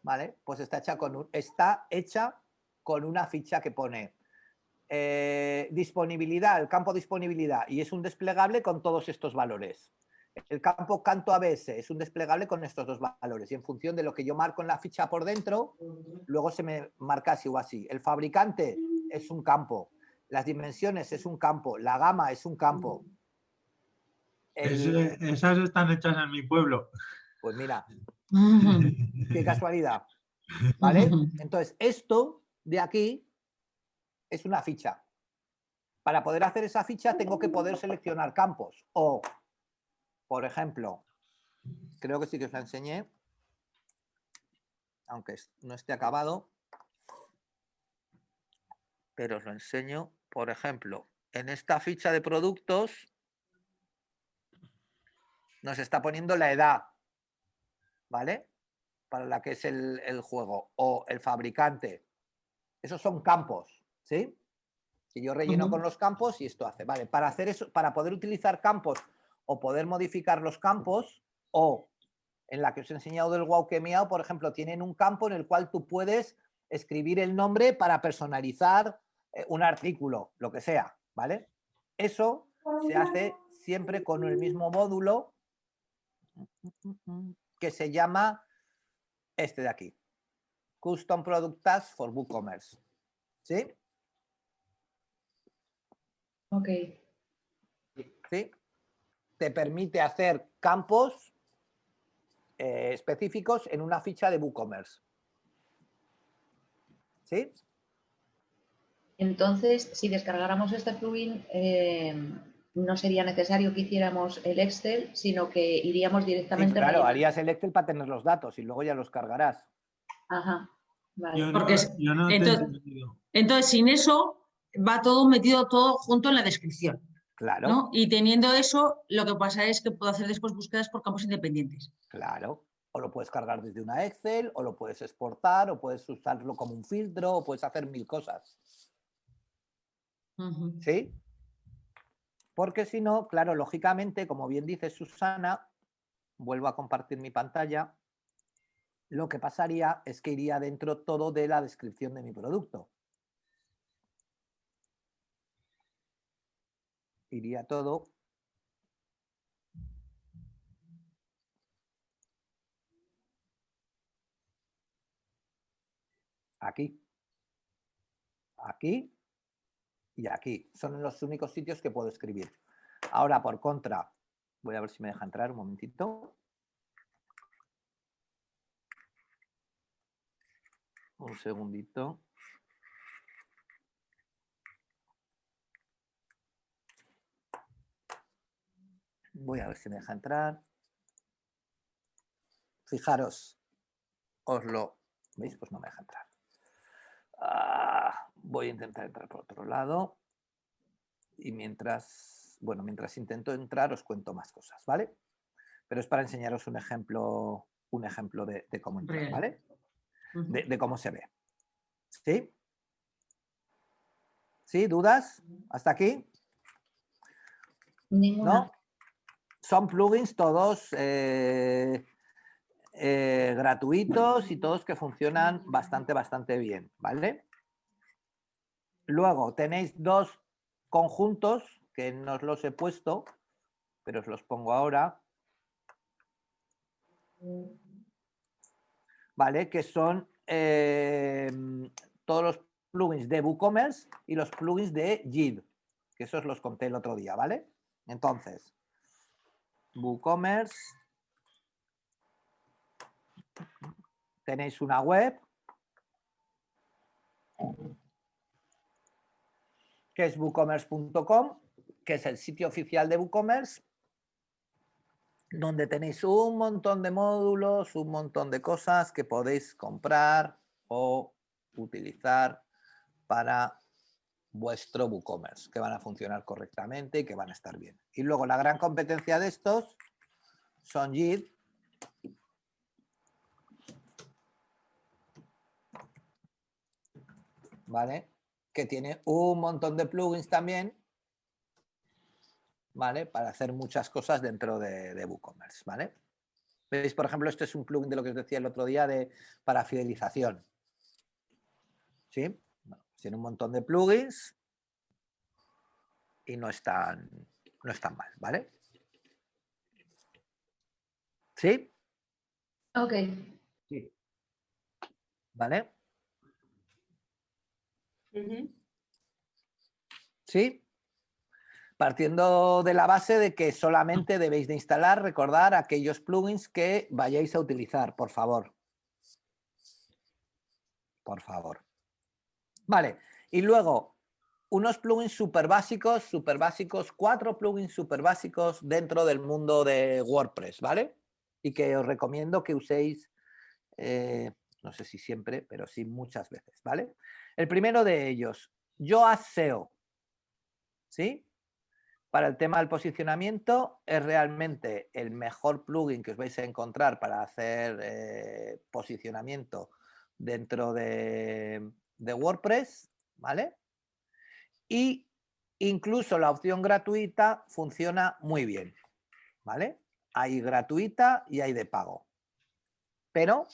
¿vale? Pues está hecha con una ficha que pone disponibilidad, el campo disponibilidad, y es un desplegable con todos estos valores. El campo canto ABS es un desplegable con estos dos valores, y en función de lo que yo marco en la ficha por dentro, luego se me marca así o así. El fabricante es un campo, las dimensiones es un campo, la gama es un campo. Esas están hechas en mi pueblo. Pues mira, qué casualidad. ¿Vale? Entonces, esto de aquí es una ficha. Para poder hacer esa ficha tengo que poder seleccionar campos. O, por ejemplo, creo que sí que os la enseñé, aunque no esté acabado, pero os lo enseño. Por ejemplo, en esta ficha de productos nos está poniendo la edad, ¿vale? Para la que es el juego, o el fabricante. Esos son campos, ¿sí? Que yo relleno con los campos y esto hace. Vale, para hacer eso, para poder utilizar campos o poder modificar los campos, o en la que os he enseñado del Wow que Miau, por ejemplo, tienen un campo en el cual tú puedes escribir el nombre para personalizar un artículo, lo que sea, ¿vale? Eso se hace siempre con el mismo módulo que se llama este de aquí, Custom Product Tags for WooCommerce. ¿Sí? Ok. ¿Sí? Te permite hacer campos específicos en una ficha de WooCommerce. ¿Sí? Entonces, si descargáramos este plugin, no sería necesario que hiciéramos el Excel, sino que iríamos directamente... Sí, claro, harías el Excel para tener los datos y luego ya los cargarás. Ajá, vale. Yo no te he entendido. Entonces, sin eso, va todo metido todo junto en la descripción. Claro. ¿No? Y teniendo eso, lo que pasa es que puedo hacer después búsquedas por campos independientes. Claro. O lo puedes cargar desde una Excel, o lo puedes exportar, o puedes usarlo como un filtro, o puedes hacer 1000 cosas. ¿Sí? Porque si no, claro, lógicamente, como bien dice Susana, vuelvo a compartir mi pantalla, lo que pasaría es que iría dentro todo de la descripción de mi producto. Iría todo. Aquí. Aquí. Y aquí. Son los únicos sitios que puedo escribir. Ahora, por contra, voy a ver si me deja entrar un momentito. Un segundito. Voy a ver si me deja entrar. Fijaros, ¿veis? Pues no me deja entrar. Voy a intentar entrar por otro lado. Y mientras bueno, mientras intento entrar os cuento más cosas, ¿vale? Pero es para enseñaros un ejemplo de cómo entrar, ¿vale? De cómo se ve. ¿Sí? ¿Sí? ¿Dudas? ¿Hasta aquí? Ninguna. ¿No? Son plugins todos gratuitos y todos que funcionan bastante bien, ¿vale? Luego tenéis dos conjuntos que no os los he puesto, pero os los pongo ahora. ¿Vale? Que son todos los plugins de WooCommerce y los plugins de JIT, que esos los conté el otro día, ¿vale? Entonces, WooCommerce, tenéis una web que es woocommerce.com, que es el sitio oficial de WooCommerce, donde tenéis un montón de módulos, un montón de cosas que podéis comprar o utilizar para vuestro WooCommerce, que van a funcionar correctamente y que van a estar bien. Y luego la gran competencia de estos son JIT, ¿vale? Que tiene un montón de plugins también, ¿vale? Para hacer muchas cosas dentro de WooCommerce, ¿vale? ¿Veis? Por ejemplo, este es un plugin de lo que os decía el otro día para fidelización. ¿Sí? Bueno, tiene un montón de plugins y no están mal, ¿vale? ¿Sí? Ok. Sí. ¿Vale? ¿Sí? Partiendo de la base de que solamente debéis de instalar, recordar aquellos plugins que vayáis a utilizar, por favor. Por favor. Vale, y luego unos plugins súper básicos, 4 plugins súper básicos dentro del mundo de WordPress, ¿vale? Y que os recomiendo que uséis, no sé si siempre, pero sí muchas veces, ¿vale? El primero de ellos, Yoast SEO, ¿sí? Para el tema del posicionamiento es realmente el mejor plugin que os vais a encontrar para hacer posicionamiento dentro de WordPress, ¿vale? Y incluso la opción gratuita funciona muy bien, ¿vale? Hay gratuita y hay de pago, pero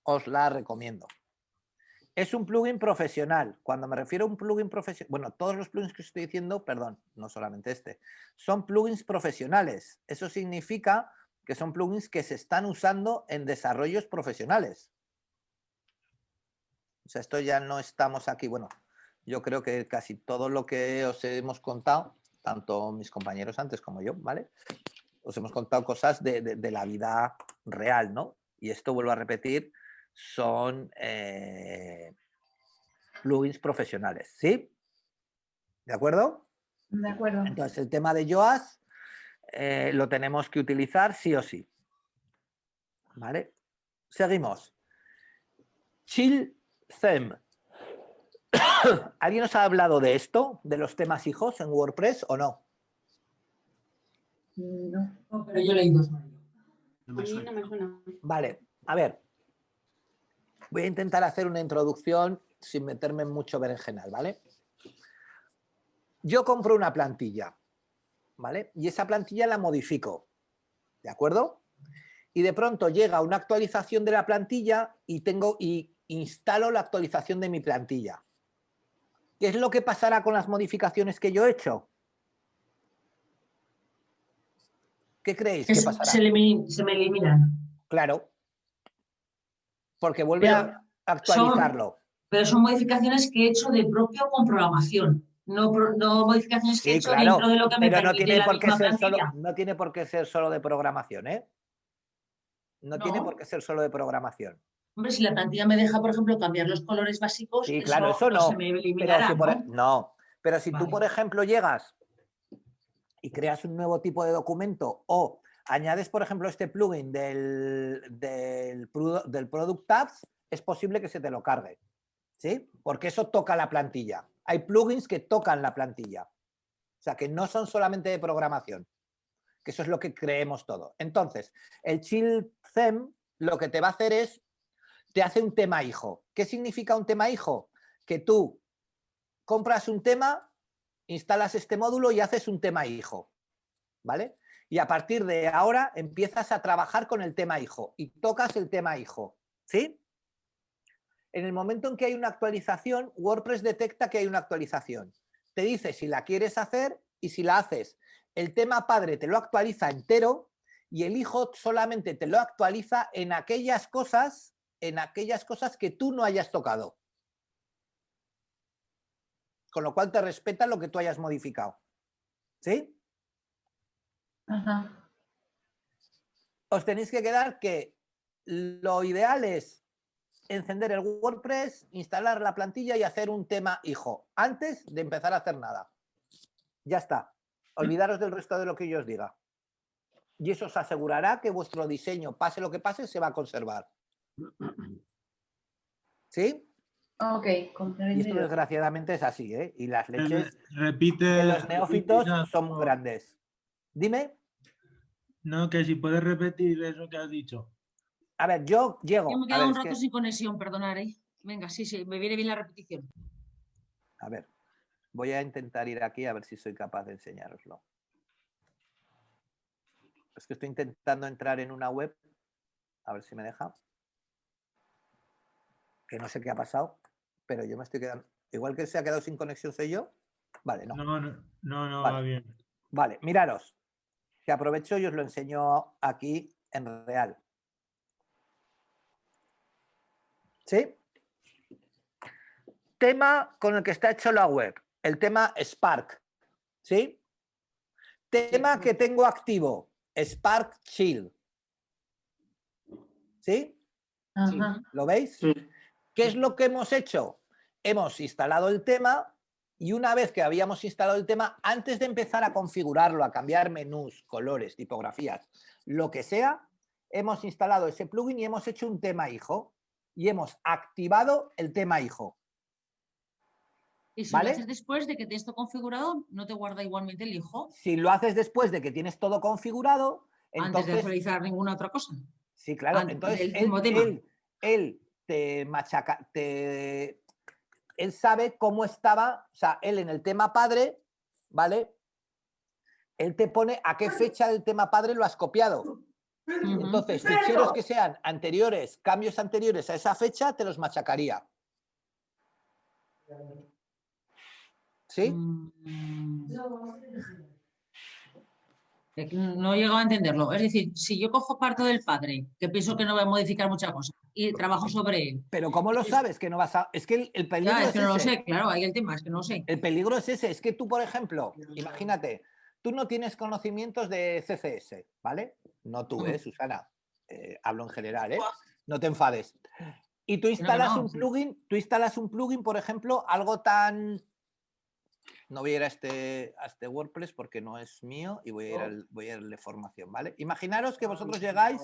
os la recomiendo. Es un plugin profesional. Cuando me refiero a un plugin profesional, bueno, todos los plugins que estoy diciendo, perdón, no solamente este, son plugins profesionales. Eso significa que son plugins que se están usando en desarrollos profesionales. O sea, esto ya no estamos aquí, bueno, yo creo que casi todo lo que os hemos contado, tanto mis compañeros antes como yo, ¿vale? Os hemos contado cosas de la vida real, ¿no? Y esto, vuelvo a repetir, son plugins profesionales, ¿sí? ¿De acuerdo? De acuerdo. Entonces, el tema de Yoast lo tenemos que utilizar sí o sí. ¿Vale? Seguimos. Chill Theme. ¿Alguien os ha hablado de esto? ¿De los temas hijos en WordPress o no? No, pero yo he leído. A mí no me suena. Vale, a ver. Voy a intentar hacer una introducción sin meterme en mucho berenjenal, ¿vale? Yo compro una plantilla, ¿vale? Y esa plantilla la modifico, ¿de acuerdo? Y de pronto llega una actualización de la plantilla y instalo la actualización de mi plantilla. ¿Qué es lo que pasará con las modificaciones que yo he hecho? ¿Qué creéis que pasará? Se me eliminan. Claro. Porque vuelve a actualizarlo. Pero son modificaciones que he hecho de propio con programación. No modificaciones que he hecho dentro de lo que me permite la misma plantilla. No tiene por qué ser solo de programación, ¿eh? No tiene por qué ser solo de programación. Hombre, si la plantilla me deja, por ejemplo, cambiar los colores básicos, sí, claro, eso no se me eliminará, pero si tú, por ejemplo, llegas y creas un nuevo tipo de documento o añades, por ejemplo, este plugin del Product Tabs, es posible que se te lo cargue, ¿sí? Porque eso toca la plantilla. Hay plugins que tocan la plantilla. O sea, que no son solamente de programación, que eso es lo que creemos todo. Entonces, el Chill Theme lo que te va a hacer es, te hace un tema hijo. ¿Qué significa un tema hijo? Que tú compras un tema, instalas este módulo y haces un tema hijo, ¿vale? Y a partir de ahora empiezas a trabajar con el tema hijo y tocas el tema hijo, ¿sí? En el momento en que hay una actualización, WordPress detecta que hay una actualización. Te dice si la quieres hacer y si la haces. El tema padre te lo actualiza entero y el hijo solamente te lo actualiza en aquellas cosas que tú no hayas tocado. Con lo cual te respeta lo que tú hayas modificado. ¿Sí? Ajá. Os tenéis que quedar que lo ideal es encender el WordPress, instalar la plantilla y hacer un tema hijo, antes de empezar a hacer nada. Ya está. Olvidaros del resto de lo que yo os diga. Y eso os asegurará que vuestro diseño, pase lo que pase, se va a conservar. ¿Sí? Ok, Y comprendido. esto desgraciadamente es así, ¿eh? Y las leches Repite. de los neófitos repite, son muy grandes. Dime. No, que si puedes repetir eso que has dicho. A ver, yo llego. Yo me he A quedado ver, un rato sin conexión, perdonar, ¿eh? Venga, sí, me viene bien la repetición. A ver, voy a intentar ir aquí a ver si soy capaz de enseñároslo. Es que estoy intentando entrar en una web, a ver si me deja. Que no sé qué ha pasado, pero yo me estoy quedando... Igual que se ha quedado sin conexión soy yo. Vale, no. No, vale. va bien. Vale, miraros. Que aprovecho y os lo enseño aquí en real. ¿Sí? Tema con el que está hecho la web. El tema Spark. ¿Sí? Tema que tengo activo. Spark Chill. ¿Sí? Ajá. ¿Lo veis? Sí. ¿Qué es lo que hemos hecho? Hemos instalado el tema y una vez que habíamos instalado el tema, antes de empezar a configurarlo, a cambiar menús, colores, tipografías, lo que sea, hemos instalado ese plugin y hemos hecho un tema hijo y hemos activado el tema hijo. Y si ¿Vale? lo haces después de que te esto configurado, ¿no te guarda igualmente el hijo? Si lo haces después de que tienes todo configurado, entonces... Antes de actualizar ninguna otra cosa. Sí, claro. Entonces, él te machaca, él sabe cómo estaba, o sea, él en el tema padre, ¿vale? Él te pone a qué fecha del tema padre lo has copiado. Entonces, ficheros que sean anteriores, cambios anteriores a esa fecha, te los machacaría. ¿Sí? No he llegado a entenderlo. Es decir, si yo cojo parte del padre, que pienso que no voy a modificar muchas cosas, y trabajo sobre él. Pero ¿cómo lo sabes que no vas a...? Es que el peligro es que no lo ese. sé, claro, ahí el tema, es que no lo sé. El peligro es ese, es que tú, por ejemplo, imagínate, tú no tienes conocimientos de CSS, ¿vale? No tú, Susana. Hablo en general, ¿eh? No te enfades. Y tú instalas un plugin, por ejemplo, algo tan... No voy a ir a este WordPress porque no es mío y voy a ir al de formación, ¿vale? Imaginaros que vosotros llegáis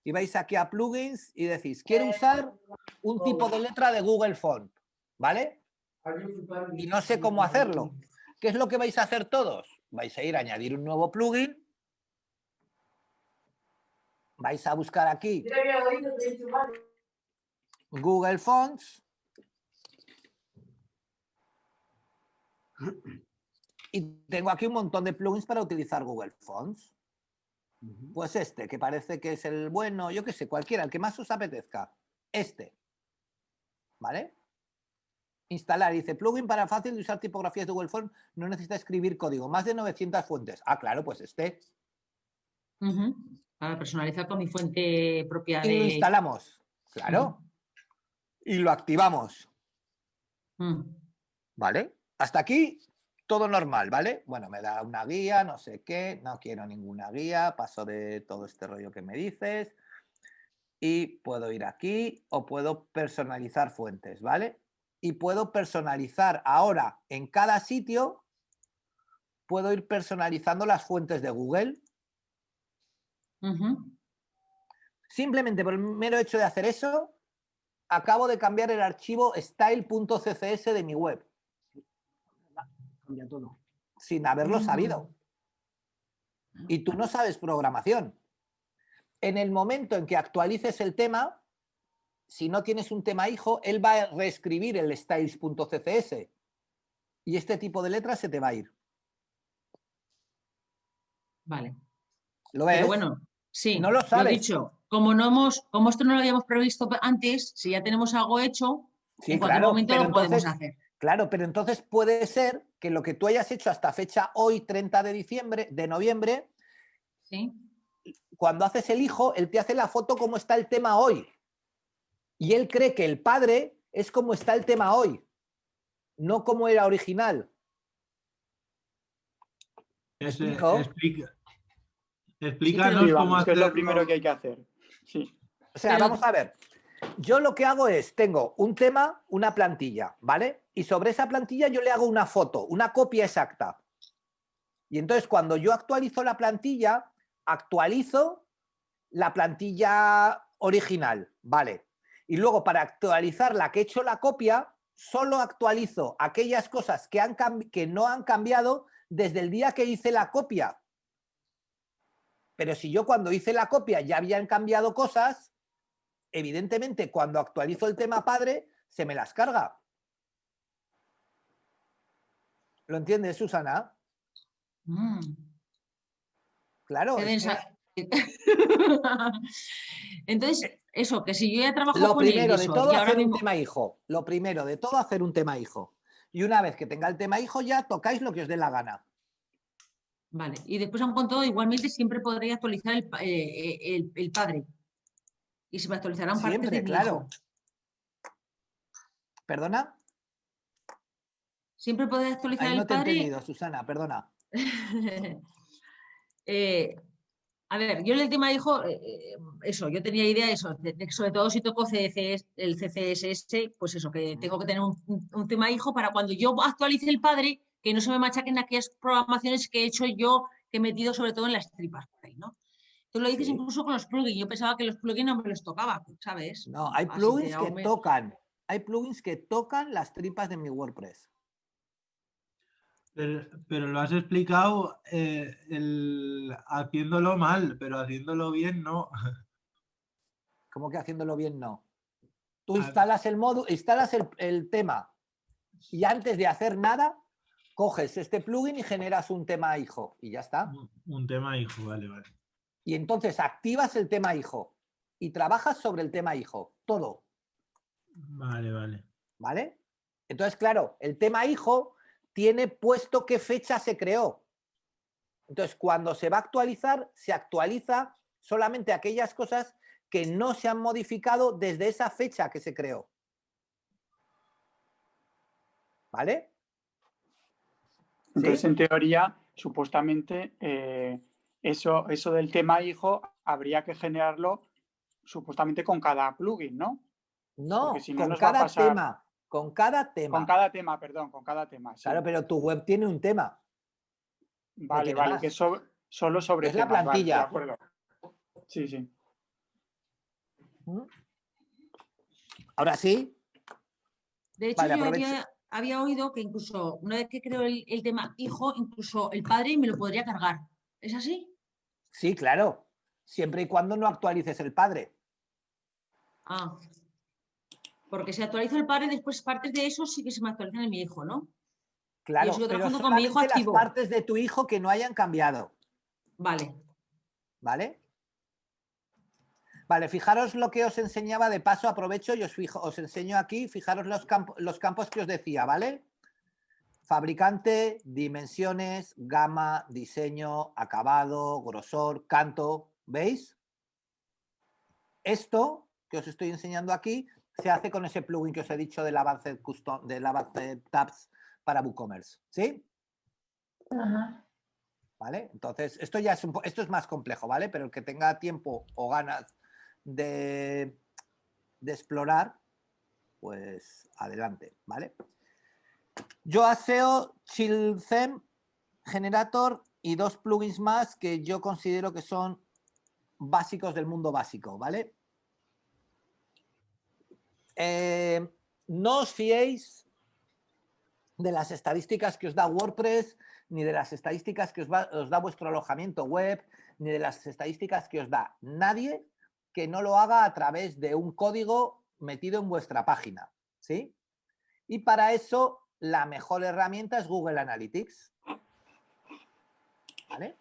y vais aquí a plugins y decís, quiero usar un tipo de letra de Google Font, ¿vale? Y no sé cómo hacerlo. ¿Qué es lo que vais a hacer todos? Vais a ir a añadir un nuevo plugin. Vais a buscar aquí Google Fonts. Y tengo aquí un montón de plugins para utilizar Google Fonts. Pues este, que parece que es el bueno, yo qué sé, cualquiera, el que más os apetezca. Este. ¿Vale? Instalar, dice, plugin para fácil de usar tipografías de Google Fonts, no necesita escribir código, más de 900 fuentes. Ah, claro, pues este. Para personalizar con mi fuente propia Y lo instalamos, claro. Y lo activamos. ¿Vale? Hasta aquí todo normal, ¿vale? Bueno, me da una guía, no sé qué, no quiero ninguna guía, paso de todo este rollo que me dices y puedo ir aquí o puedo personalizar fuentes, ¿vale? Y puedo personalizar ahora en cada sitio, puedo ir personalizando las fuentes de Google. Simplemente por el mero hecho de hacer eso, acabo de cambiar el archivo style.css de mi web. Cambia todo. sin haberlo sabido. Y tú no sabes programación. En el momento en que actualices el tema, si no tienes un tema hijo, él va a reescribir el styles.ccs y este tipo de letras se te va a ir. Vale. ¿Lo ves? Pero bueno, sí, no lo sabes. Lo dicho, como esto no lo habíamos previsto antes, si ya tenemos algo hecho, Sí, en cualquier claro, momento pero lo podemos entonces, hacer. claro, pero entonces puede ser que lo que tú hayas hecho hasta fecha hoy, 30 de noviembre, ¿sí? Cuando haces el hijo, él te hace la foto como está el tema hoy. Y él cree que el padre es como está el tema hoy, no como era original. ¿Me explico? Explícanos Sí, cómo vamos, que es lo hacerlo. primero que hay que hacer. Sí. O sea, vamos a ver. Yo lo que hago es, tengo un tema, una plantilla, ¿vale? Y sobre esa plantilla yo le hago una foto, una copia exacta. Y entonces cuando yo actualizo la plantilla original, ¿vale? Y luego para actualizar la que he hecho la copia, solo actualizo aquellas cosas que no han cambiado desde el día que hice la copia. Pero si yo cuando hice la copia ya habían cambiado cosas, evidentemente cuando actualizo el tema padre, se me las carga. ¿Lo entiendes, Susana? Claro, es que... Entonces, eso, que si yo ya trabajo Lo con él y primero de eso, todo, y ahora hacer un mismo... tema hijo. Lo primero de todo, hacer un tema hijo. Y una vez que tenga el tema hijo, ya tocáis lo que os dé la gana. Vale, y después aún con todo, igualmente siempre podría actualizar el padre. Y se me actualizarán partes Siempre, de mi claro. hijo. ¿Perdona? Siempre podría actualizar Ahí no el te he padre. entendido, Susana, perdona. A ver, yo en el tema hijo, eso, yo tenía idea eso, sobre todo si toco el CCSS, pues eso, que tengo que tener un tema hijo para cuando yo actualice el padre, que no se me machaquen aquellas programaciones que he hecho yo, que he metido sobre todo en las tripas por ahí, ¿no? Tú lo dices Sí. incluso con los plugins. Yo pensaba que los plugins no me los tocaba, ¿sabes? No, hay Así plugins que tocan. Hay plugins que tocan las tripas de mi WordPress. Pero lo has explicado haciéndolo mal, pero haciéndolo bien no. ¿Cómo que haciéndolo bien no? Tú instalas el módulo, instalas el tema y antes de hacer nada, coges este plugin y generas un tema hijo y ya está. Un tema hijo, vale, vale. Y entonces activas el tema hijo y trabajas sobre el tema hijo, todo. Vale, vale. ¿Vale? Entonces, claro, el tema hijo tiene puesto qué fecha se creó. Entonces, cuando se va a actualizar, se actualiza solamente aquellas cosas que no se han modificado desde esa fecha que se creó. ¿Vale? Entonces, ¿Sí? en teoría, supuestamente, eso del tema hijo habría que generarlo supuestamente con cada plugin, ¿no? No, porque si no con nos va a cada pasar... tema. Con cada tema. Con cada tema, perdón, con cada tema. Sí. Claro, pero tu web tiene un tema. Vale, no vale, más. que es solo sobre es la temas. plantilla. Vale, de acuerdo. Sí, sí. Ahora sí. De hecho, Vale, yo había oído que incluso una vez que creo el tema hijo, incluso el padre me lo podría cargar. ¿Es así? Sí, claro. Siempre y cuando no actualices el padre. Ah. Porque si actualizo el padre, después partes de eso sí que se me actualizan en mi hijo, ¿no? Claro, yo sigo pero trabajando con mi hijo solamente las activo. partes de tu hijo que no hayan cambiado. Vale. ¿Vale? Vale, fijaros lo que os enseñaba de paso, aprovecho y os enseño aquí, fijaros los campos que os decía, ¿vale? Fabricante, dimensiones, gama, diseño, acabado, grosor, canto, ¿veis? Esto que os estoy enseñando aquí se hace con ese plugin que os he dicho del Advanced Custom, del Advanced Tabs para WooCommerce, ¿sí? Ajá. ¿Vale? Entonces, esto ya es esto es más complejo, ¿vale? Pero el que tenga tiempo o ganas de explorar, pues adelante, ¿vale? Yo aseo ChillTheme Generator y dos plugins más que yo considero que son básicos del mundo básico, ¿vale? No os fiéis de las estadísticas que os da WordPress, ni de las estadísticas que os da vuestro alojamiento web, ni de las estadísticas que os da nadie que no lo haga a través de un código metido en vuestra página, ¿sí? Y para eso la mejor herramienta es Google Analytics, ¿vale?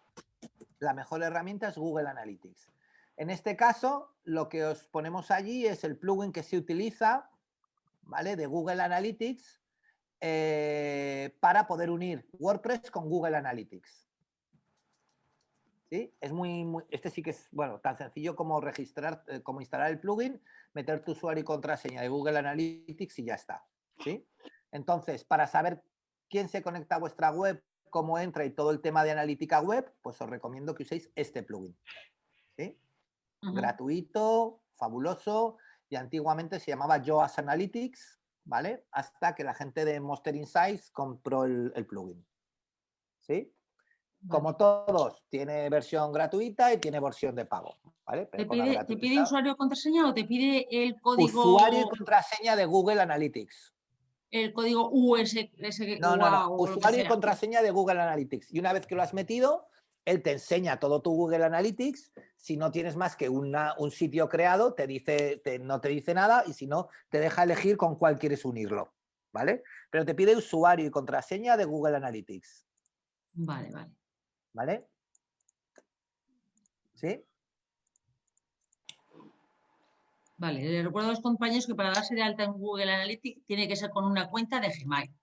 La mejor herramienta es Google Analytics. En este caso, lo que os ponemos allí es el plugin que se utiliza, ¿vale? De Google Analytics para poder unir WordPress con Google Analytics. ¿Sí? Es este sí que es, bueno, tan sencillo como registrar, como instalar el plugin, meter tu usuario y contraseña de Google Analytics y ya está. ¿Sí? Entonces, para saber quién se conecta a vuestra web, cómo entra y todo el tema de analítica web, pues os recomiendo que uséis este plugin. ¿Sí? Gratuito, fabuloso, y antiguamente se llamaba Yoast Analytics, ¿vale? Hasta que la gente de Monster Insights compró el plugin. ¿Sí? Como todos, tiene versión gratuita y tiene versión de pago, ¿vale? Pero ¿Te pide usuario y contraseña o te pide el código? Usuario y contraseña de Google Analytics. El código USK. No. Usuario y contraseña de Google Analytics. Y una vez que lo has metido, él te enseña todo tu Google Analytics. Si no tienes más que un sitio creado, no te dice nada, y si no, te deja elegir con cuál quieres unirlo, ¿vale? Pero te pide usuario y contraseña de Google Analytics. Vale. ¿Vale? ¿Sí? Vale, les recuerdo a los compañeros que para darse de alta en Google Analytics tiene que ser con una cuenta de Gmail.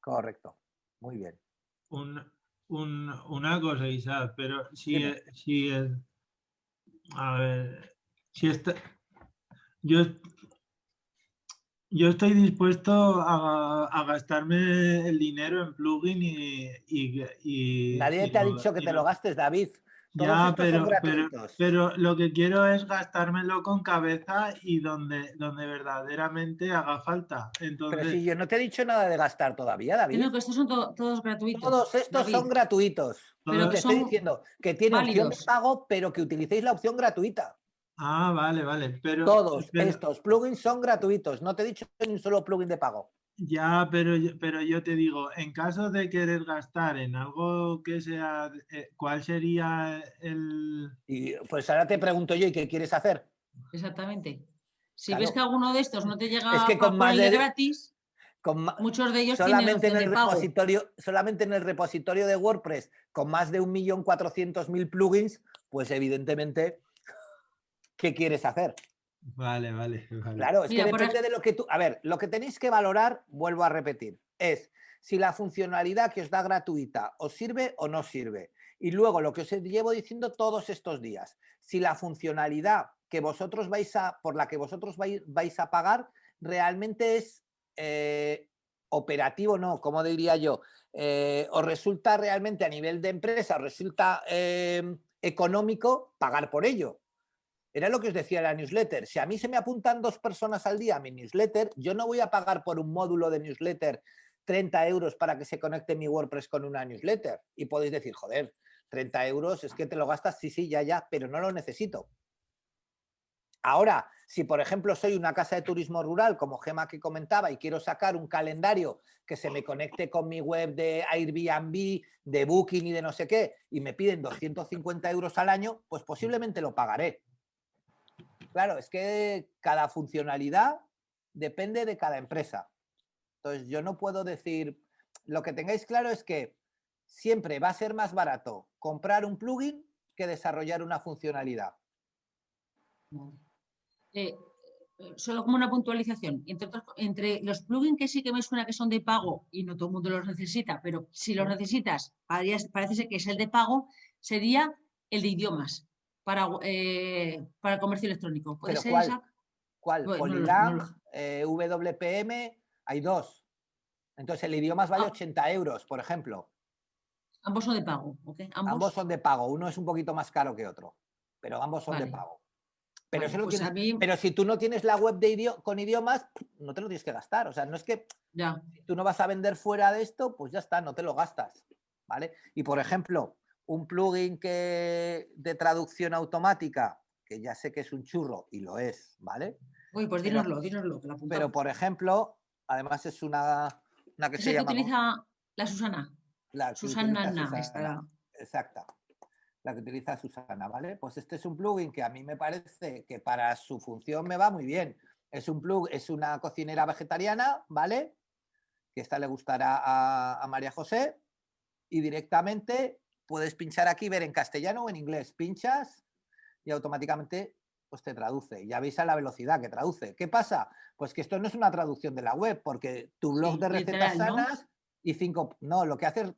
Correcto, muy bien. Una cosa, Isaac, pero yo estoy dispuesto a gastarme el dinero en plugin y nadie te ha dicho que te lo gastes, David. Todos estos son gratuitos. Pero lo que quiero es gastármelo con cabeza y donde verdaderamente haga falta. Entonces, pero si yo no te he dicho nada de gastar todavía, David. No, que estos son todos gratuitos. Todos estos son gratuitos. Pero te estoy diciendo que tiene opción de pago, pero que utilicéis la opción gratuita. Ah, vale. Pero, todos estos plugins son gratuitos. No te he dicho ni un solo plugin de pago. Ya, pero yo te digo, en caso de querer gastar en algo que sea, ¿cuál sería el...? Y pues ahora te pregunto yo, ¿y qué quieres hacer? Exactamente. Si ves que alguno de estos no te llega es que con más de gratis, muchos de ellos solamente tienen opción de pago. Solamente en el repositorio de WordPress, con más de 1.400.000 plugins, pues evidentemente, ¿qué quieres hacer? Vale. Claro, es que depende de lo que tú... A ver, lo que tenéis que valorar, vuelvo a repetir, es si la funcionalidad que os da gratuita os sirve o no sirve. Y luego lo que os llevo diciendo todos estos días, si la funcionalidad que vosotros por la que vosotros vais a pagar realmente es operativo, no, como diría yo, os resulta realmente a nivel de empresa, os resulta económico pagar por ello. Era lo que os decía en la newsletter. Si a mí se me apuntan 2 personas al día a mi newsletter, yo no voy a pagar por un módulo de newsletter 30 euros para que se conecte mi WordPress con una newsletter. Y podéis decir, joder, 30 euros es que te lo gastas, sí, ya, pero no lo necesito. Ahora, si por ejemplo soy una casa de turismo rural, como Gema que comentaba, y quiero sacar un calendario que se me conecte con mi web de Airbnb, de Booking y de no sé qué, y me piden 250 euros al año, pues posiblemente lo pagaré. Claro, es que cada funcionalidad depende de cada empresa. Entonces, yo no puedo decir... Lo que tengáis claro es que siempre va a ser más barato comprar un plugin que desarrollar una funcionalidad. Solo como una puntualización. Entre los plugins que sí que me suena que son de pago y no todo el mundo los necesita, pero si los necesitas, parece ser que es el de pago, sería el de idiomas. Para el comercio electrónico. ¿Puede ser cuál? esa? ¿Cuál? Bueno, Polylang, WPM, hay 2. Entonces el idiomas vale 80 euros, por ejemplo. Ambos son de pago, ¿ok? Ambos son de pago. Uno es un poquito más caro que otro, pero ambos son de pago. Pero, bueno, pues pero si tú no tienes la web con idiomas, no te lo tienes que gastar. O sea, no es que si tú no vas a vender fuera de esto, pues ya está, no te lo gastas, ¿vale? Y por ejemplo, un plugin de traducción automática, que ya sé que es un churro y lo es, ¿vale? Uy, pues dínoslo. Pero por ejemplo, además es una Una que Es se el que llama utiliza la Susana. la que Susana, utiliza Susana. esta. Exacta. La que utiliza Susana, ¿vale? Pues este es un plugin que a mí me parece que para su función me va muy bien. Es un plugin, es una cocinera vegetariana, ¿vale? Que esta le gustará a María José. Y directamente puedes pinchar aquí, ver en castellano o en inglés. Pinchas y automáticamente pues te traduce. Ya veis a la velocidad que traduce. ¿Qué pasa? Pues que esto no es una traducción de la web, porque tu blog de recetas literal, ¿no? sanas y 5... No, lo que hace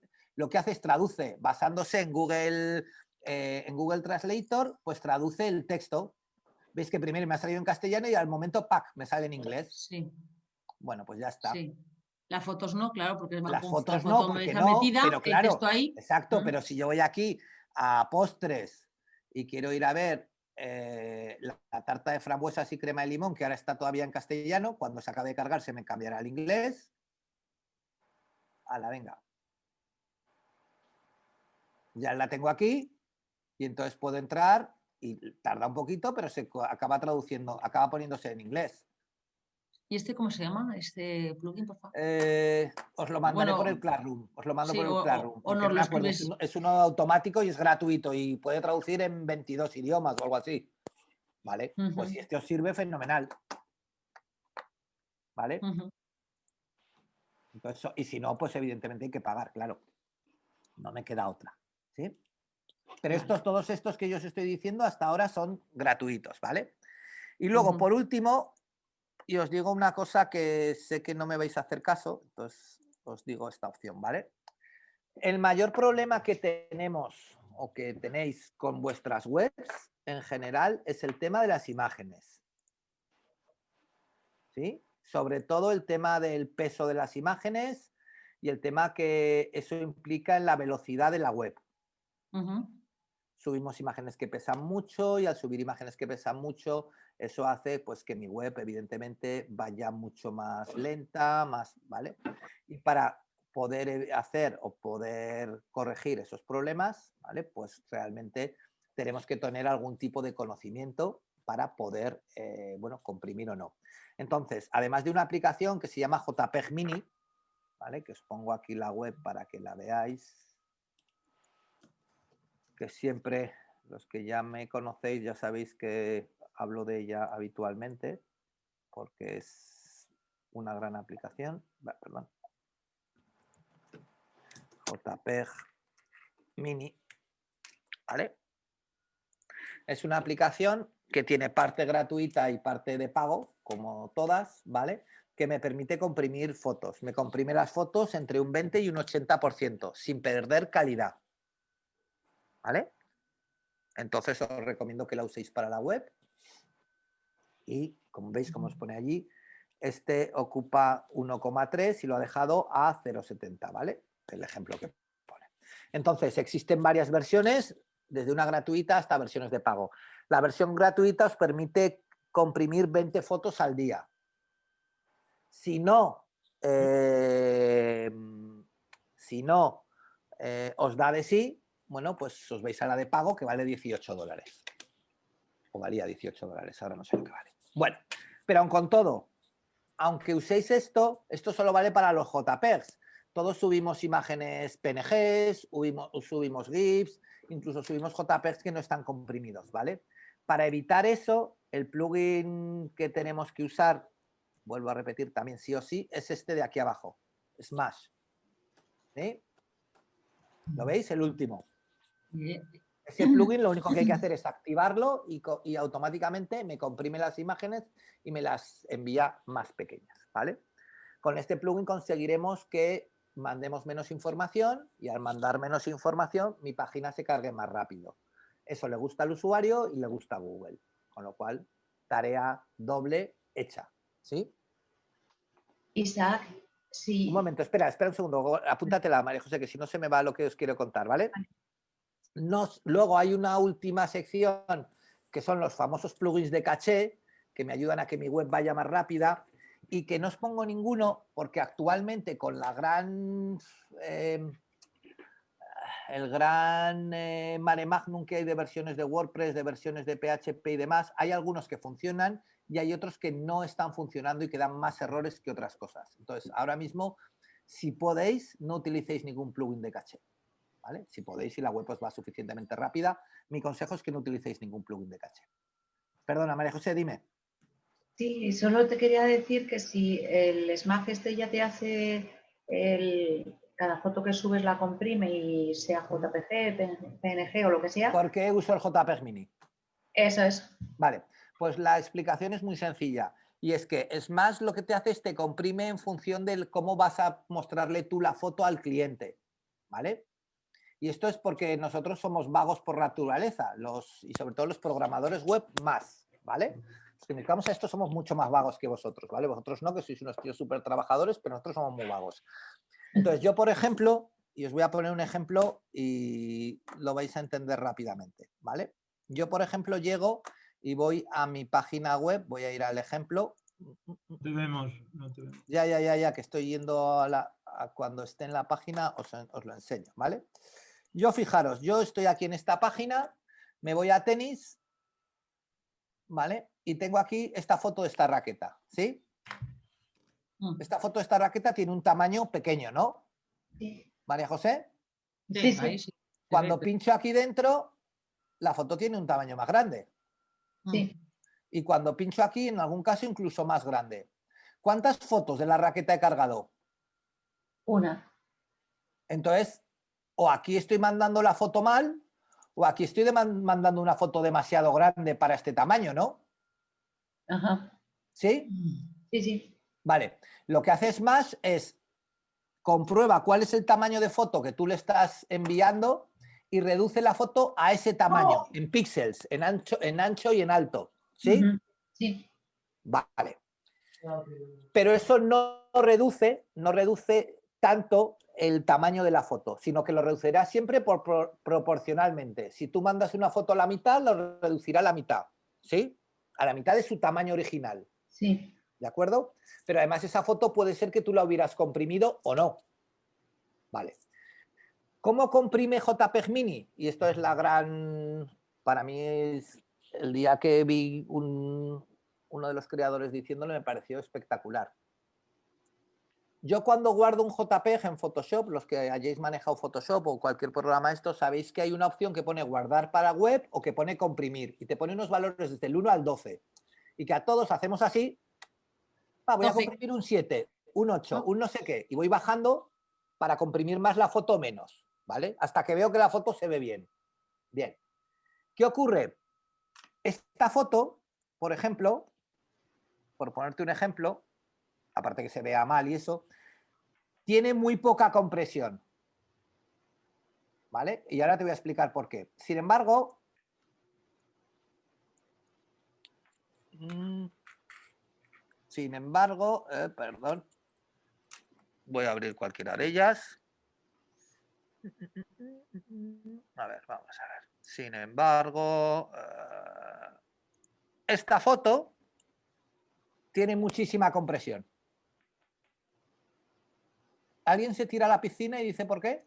es traduce, basándose en Google Translator, pues traduce el texto. ¿Veis que primero me ha salido en castellano y al momento, ¡pac!, me sale en inglés? Sí. Bueno, pues ya está. Sí. Las fotos no, claro, porque Las la fotos foto no, porque está no, metida, pero claro, el texto ahí. exacto, pero si yo voy aquí a postres y quiero ir a ver la tarta de frambuesas y crema de limón, que ahora está todavía en castellano, cuando se acabe de cargar se me cambiará al inglés. Venga. Ya la tengo aquí y entonces puedo entrar y tarda un poquito, pero se acaba traduciendo, acaba poniéndose en inglés. ¿Y este cómo se llama? Este plugin, por favor. Os lo mandaré por el Classroom. Os lo mando sí, por el Classroom. o nos no lo me acuerdo, escribes. es uno automático y es gratuito y puede traducir en 22 idiomas o algo así. ¿Vale? Pues si este os sirve, fenomenal. ¿Vale? Entonces, y si no, pues evidentemente hay que pagar, claro. No me queda otra. ¿Sí? Pero todos estos que yo os estoy diciendo hasta ahora son gratuitos, ¿vale? Y luego, por último, y os digo una cosa que sé que no me vais a hacer caso, entonces os digo esta opción, ¿vale? El mayor problema que tenemos o que tenéis con vuestras webs en general es el tema de las imágenes. ¿Sí? Sobre todo el tema del peso de las imágenes y el tema que eso implica en la velocidad de la web. Subimos imágenes que pesan mucho y al subir imágenes que pesan mucho, eso hace pues que mi web evidentemente vaya mucho más lenta, ¿vale? Y para poder hacer o poder corregir esos problemas, ¿vale? Pues realmente tenemos que tener algún tipo de conocimiento para poder, bueno, comprimir o no. Entonces, además de una aplicación que se llama JPEG Mini, ¿vale? Que os pongo aquí la web para que la veáis, que siempre los que ya me conocéis ya sabéis que hablo de ella habitualmente porque es una gran aplicación. Perdón. JPEG Mini, ¿vale? Es una aplicación que tiene parte gratuita y parte de pago, como todas, ¿vale? Que me permite comprimir fotos. Me comprime las fotos entre un 20 y un 80%, sin perder calidad, ¿vale? Entonces os recomiendo que la uséis para la web. Y como veis, como os pone allí, este ocupa 1,3 y lo ha dejado a 0,70, ¿vale? El ejemplo que pone. Entonces, existen varias versiones, desde una gratuita hasta versiones de pago. La versión gratuita os permite comprimir 20 fotos al día. Si no os da de sí, bueno, pues os vais a la de pago, que vale $18. O valía $18, ahora no sé lo que vale. Bueno, pero aun con todo, aunque uséis esto solo vale para los JPEGs. Todos subimos imágenes PNGs, subimos GIFs, incluso subimos JPEGs que no están comprimidos, ¿vale? Para evitar eso, el plugin que tenemos que usar, vuelvo a repetir también sí o sí, es este de aquí abajo, Smash. ¿Sí? ¿Lo veis? El último. Ese plugin lo único que hay que hacer es activarlo y automáticamente me comprime las imágenes y me las envía más pequeñas, ¿vale? Con este plugin conseguiremos que mandemos menos información y al mandar menos información mi página se cargue más rápido. Eso le gusta al usuario y le gusta a Google, con lo cual tarea doble hecha, ¿sí? Isaac, sí. Un momento, espera un segundo, apúntatela, María José, que si no se me va lo que os quiero contar, ¿vale? Luego hay una última sección que son los famosos plugins de caché que me ayudan a que mi web vaya más rápida y que no os pongo ninguno porque actualmente con la el gran mare magnum que hay de versiones de WordPress, de versiones de PHP y demás, hay algunos que funcionan y hay otros que no están funcionando y que dan más errores que otras cosas. Entonces, ahora mismo Si podéis, no utilicéis ningún plugin de caché. ¿Vale? Si podéis y la web os va suficientemente rápida, mi consejo es que no utilicéis ningún plugin de caché. Perdona, María José, dime. Sí, solo te quería decir que si el Smag este ya te hace cada foto que subes la comprime y sea JPG, PNG o lo que sea. ¿Por qué uso el JPEG Mini? Eso es. Vale, pues la explicación es muy sencilla. Y es que Smash lo que te hace es te comprime en función de cómo vas a mostrarle tú la foto al cliente. ¿Vale? Y esto es porque nosotros somos vagos por naturaleza, y sobre todo los programadores web más, ¿vale? Los que nos dedicamos a esto somos mucho más vagos que vosotros, ¿vale? Vosotros no, que sois unos tíos súper trabajadores, pero nosotros somos muy vagos. Entonces yo, por ejemplo, y os voy a poner un ejemplo y lo vais a entender rápidamente, ¿vale? Yo, por ejemplo, llego y voy a mi página web, voy a ir al ejemplo. No te vemos. Ya, que estoy yendo a cuando esté en la página os lo enseño, ¿vale? Yo, fijaros, yo estoy aquí en esta página, me voy a tenis, ¿vale? Y tengo aquí esta foto de esta raqueta, ¿sí? Esta foto de esta raqueta tiene un tamaño pequeño, ¿no? Sí. ¿María José? Sí. Cuando pincho aquí dentro, la foto tiene un tamaño más grande. Sí. Y cuando pincho aquí, en algún caso, incluso más grande. ¿Cuántas fotos de la raqueta he cargado? Una. Entonces, o aquí estoy mandando la foto mal, o aquí estoy mandando una foto demasiado grande para este tamaño, ¿no? Ajá. ¿Sí? Sí. Vale. Lo que hace Smash es comprueba cuál es el tamaño de foto que tú le estás enviando y reduce la foto a ese tamaño, en píxeles, en ancho y en alto. ¿Sí? Sí. Vale. Pero eso no reduce tanto el tamaño de la foto, sino que lo reducirá siempre proporcionalmente. Si tú mandas una foto a la mitad, lo reducirá a la mitad, ¿sí? A la mitad de su tamaño original. Sí. ¿De acuerdo? Pero además esa foto puede ser que tú la hubieras comprimido o no. Vale. ¿Cómo comprime JPEG Mini? Y esto es la gran... Para mí es el día que vi uno de los creadores diciéndolo, me pareció espectacular. Yo cuando guardo un JPEG en Photoshop, los que hayáis manejado Photoshop o cualquier programa esto, sabéis que hay una opción que pone guardar para web o que pone comprimir y te pone unos valores desde el 1 al 12 y que a todos hacemos así, voy a comprimir un 7, un 8, un no sé qué y voy bajando para comprimir más la foto o menos, ¿vale? Hasta que veo que la foto se ve bien. Bien. ¿Qué ocurre? Esta foto, por ejemplo, por ponerte un ejemplo, aparte que se vea mal y eso, tiene muy poca compresión. ¿Vale? Y ahora te voy a explicar por qué. Sin embargo, perdón, voy a abrir cualquiera de ellas. A ver, vamos a ver. Sin embargo, esta foto tiene muchísima compresión. ¿Alguien se tira a la piscina y dice por qué?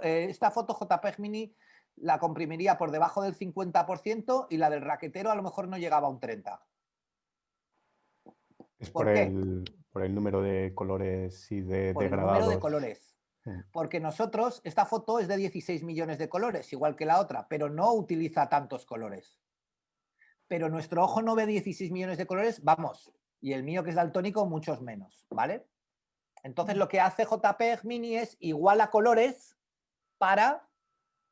Esta foto JPEG Mini la comprimiría por debajo del 50% y la del raquetero a lo mejor no llegaba a un 30%. Es por el número de colores y de por degradados. El número de colores. Porque nosotros, esta foto es de 16 millones de colores, igual que la otra, pero no utiliza tantos colores. Pero nuestro ojo no ve 16 millones de colores, vamos, y el mío que es daltónico, muchos menos, ¿vale? Entonces lo que hace JPEG Mini es igual a colores para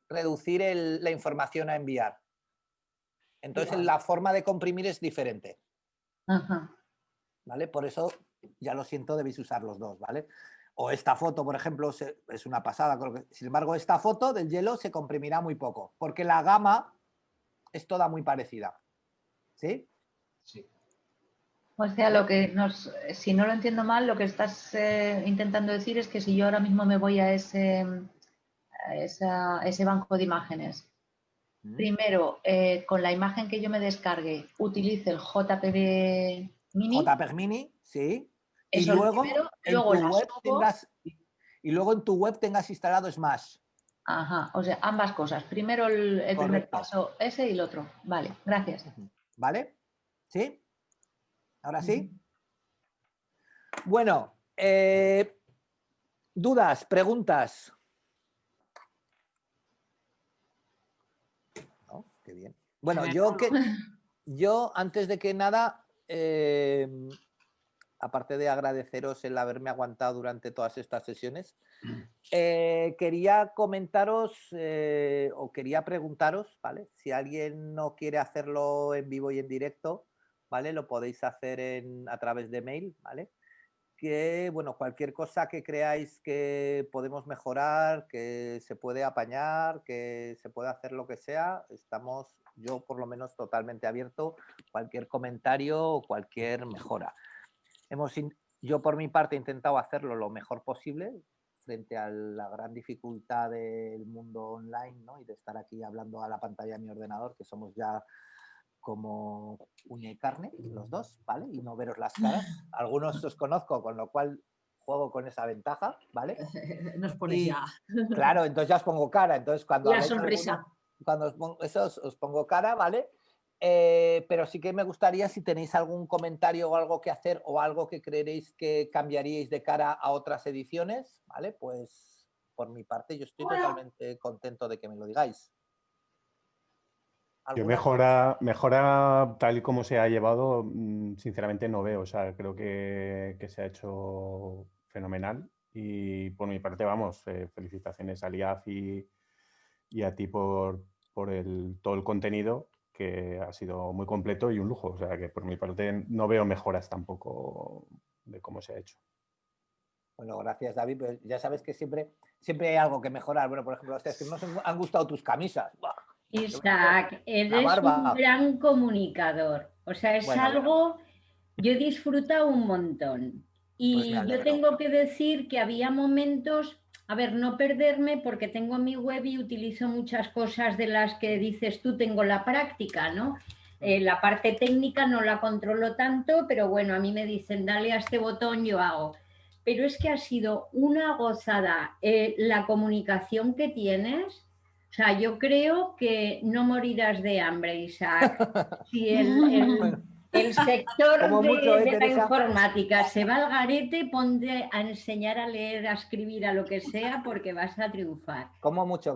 reducir la información a enviar. Entonces la forma de comprimir es diferente. Ajá. ¿Vale? Por eso, ya lo siento, debéis usar los dos, ¿vale? O esta foto, por ejemplo, es una pasada. Sin embargo, esta foto del hielo se comprimirá muy poco, porque la gama es toda muy parecida. ¿Sí? Sí. O sea, si no lo entiendo mal, lo que estás intentando decir es que si yo ahora mismo me voy a ese banco de imágenes, primero, con la imagen que yo me descargue, utilice el JPG Mini. JPEG Mini, sí. Eso Y luego, primero, luego en tu web tengas instalado Smash. Ajá, o sea, ambas cosas. Primero el primer paso ese y el otro. Vale, gracias. ¿Vale? ¿Sí? ¿Ahora sí? Bueno, dudas, preguntas. ¿No? Qué bien. Bueno, yo antes de que nada, aparte de agradeceros el haberme aguantado durante todas estas sesiones, quería comentaros o quería preguntaros, ¿vale? Si alguien no quiere hacerlo en vivo y en directo, ¿vale? Lo podéis hacer a través de mail, ¿vale? Que, bueno, cualquier cosa que creáis que podemos mejorar, que se puede apañar, que se puede hacer lo que sea, estamos, yo por lo menos, totalmente abierto, cualquier comentario o cualquier mejora. Yo por mi parte he intentado hacerlo lo mejor posible frente a la gran dificultad del mundo online, ¿no? Y de estar aquí hablando a la pantalla de mi ordenador, que somos ya como uña y carne, los dos, ¿vale? Y no veros las caras. Algunos os conozco, con lo cual juego con esa ventaja, ¿vale? Nos pones ya. Claro, entonces ya os pongo cara. Entonces cuando la sonrisa. Cuando os pongo cara, ¿vale? Pero sí que me gustaría, si tenéis algún comentario o algo que hacer o algo que creeréis que cambiaríais de cara a otras ediciones, ¿vale? Pues por mi parte yo estoy totalmente contento de que me lo digáis. Yo mejora tal y como se ha llevado, sinceramente no veo. O sea, creo que se ha hecho fenomenal. Y por mi parte, vamos, felicitaciones a Liaf y a ti por todo el contenido, que ha sido muy completo y un lujo. O sea, que por mi parte no veo mejoras tampoco de cómo se ha hecho. Bueno, gracias, David. Pero ya sabes que siempre hay algo que mejorar. Bueno, por ejemplo, a ustedes que nos han gustado tus camisas. ¡Buah! Isaac, eres un gran comunicador. O sea, es algo... Yo he disfrutado un montón. Y pues yo tengo que decir que había momentos... A ver, no perderme porque tengo mi web y utilizo muchas cosas de las que dices tú, tengo la práctica, ¿no? La parte técnica no la controlo tanto, pero bueno, a mí me dicen, dale a este botón, yo hago. Pero es que ha sido una gozada la comunicación que tienes. O sea, yo creo que no morirás de hambre, Isaac. Si el sector de la informática se va al garete, ponte a enseñar a leer, a escribir, a lo que sea, porque vas a triunfar. Como mucho.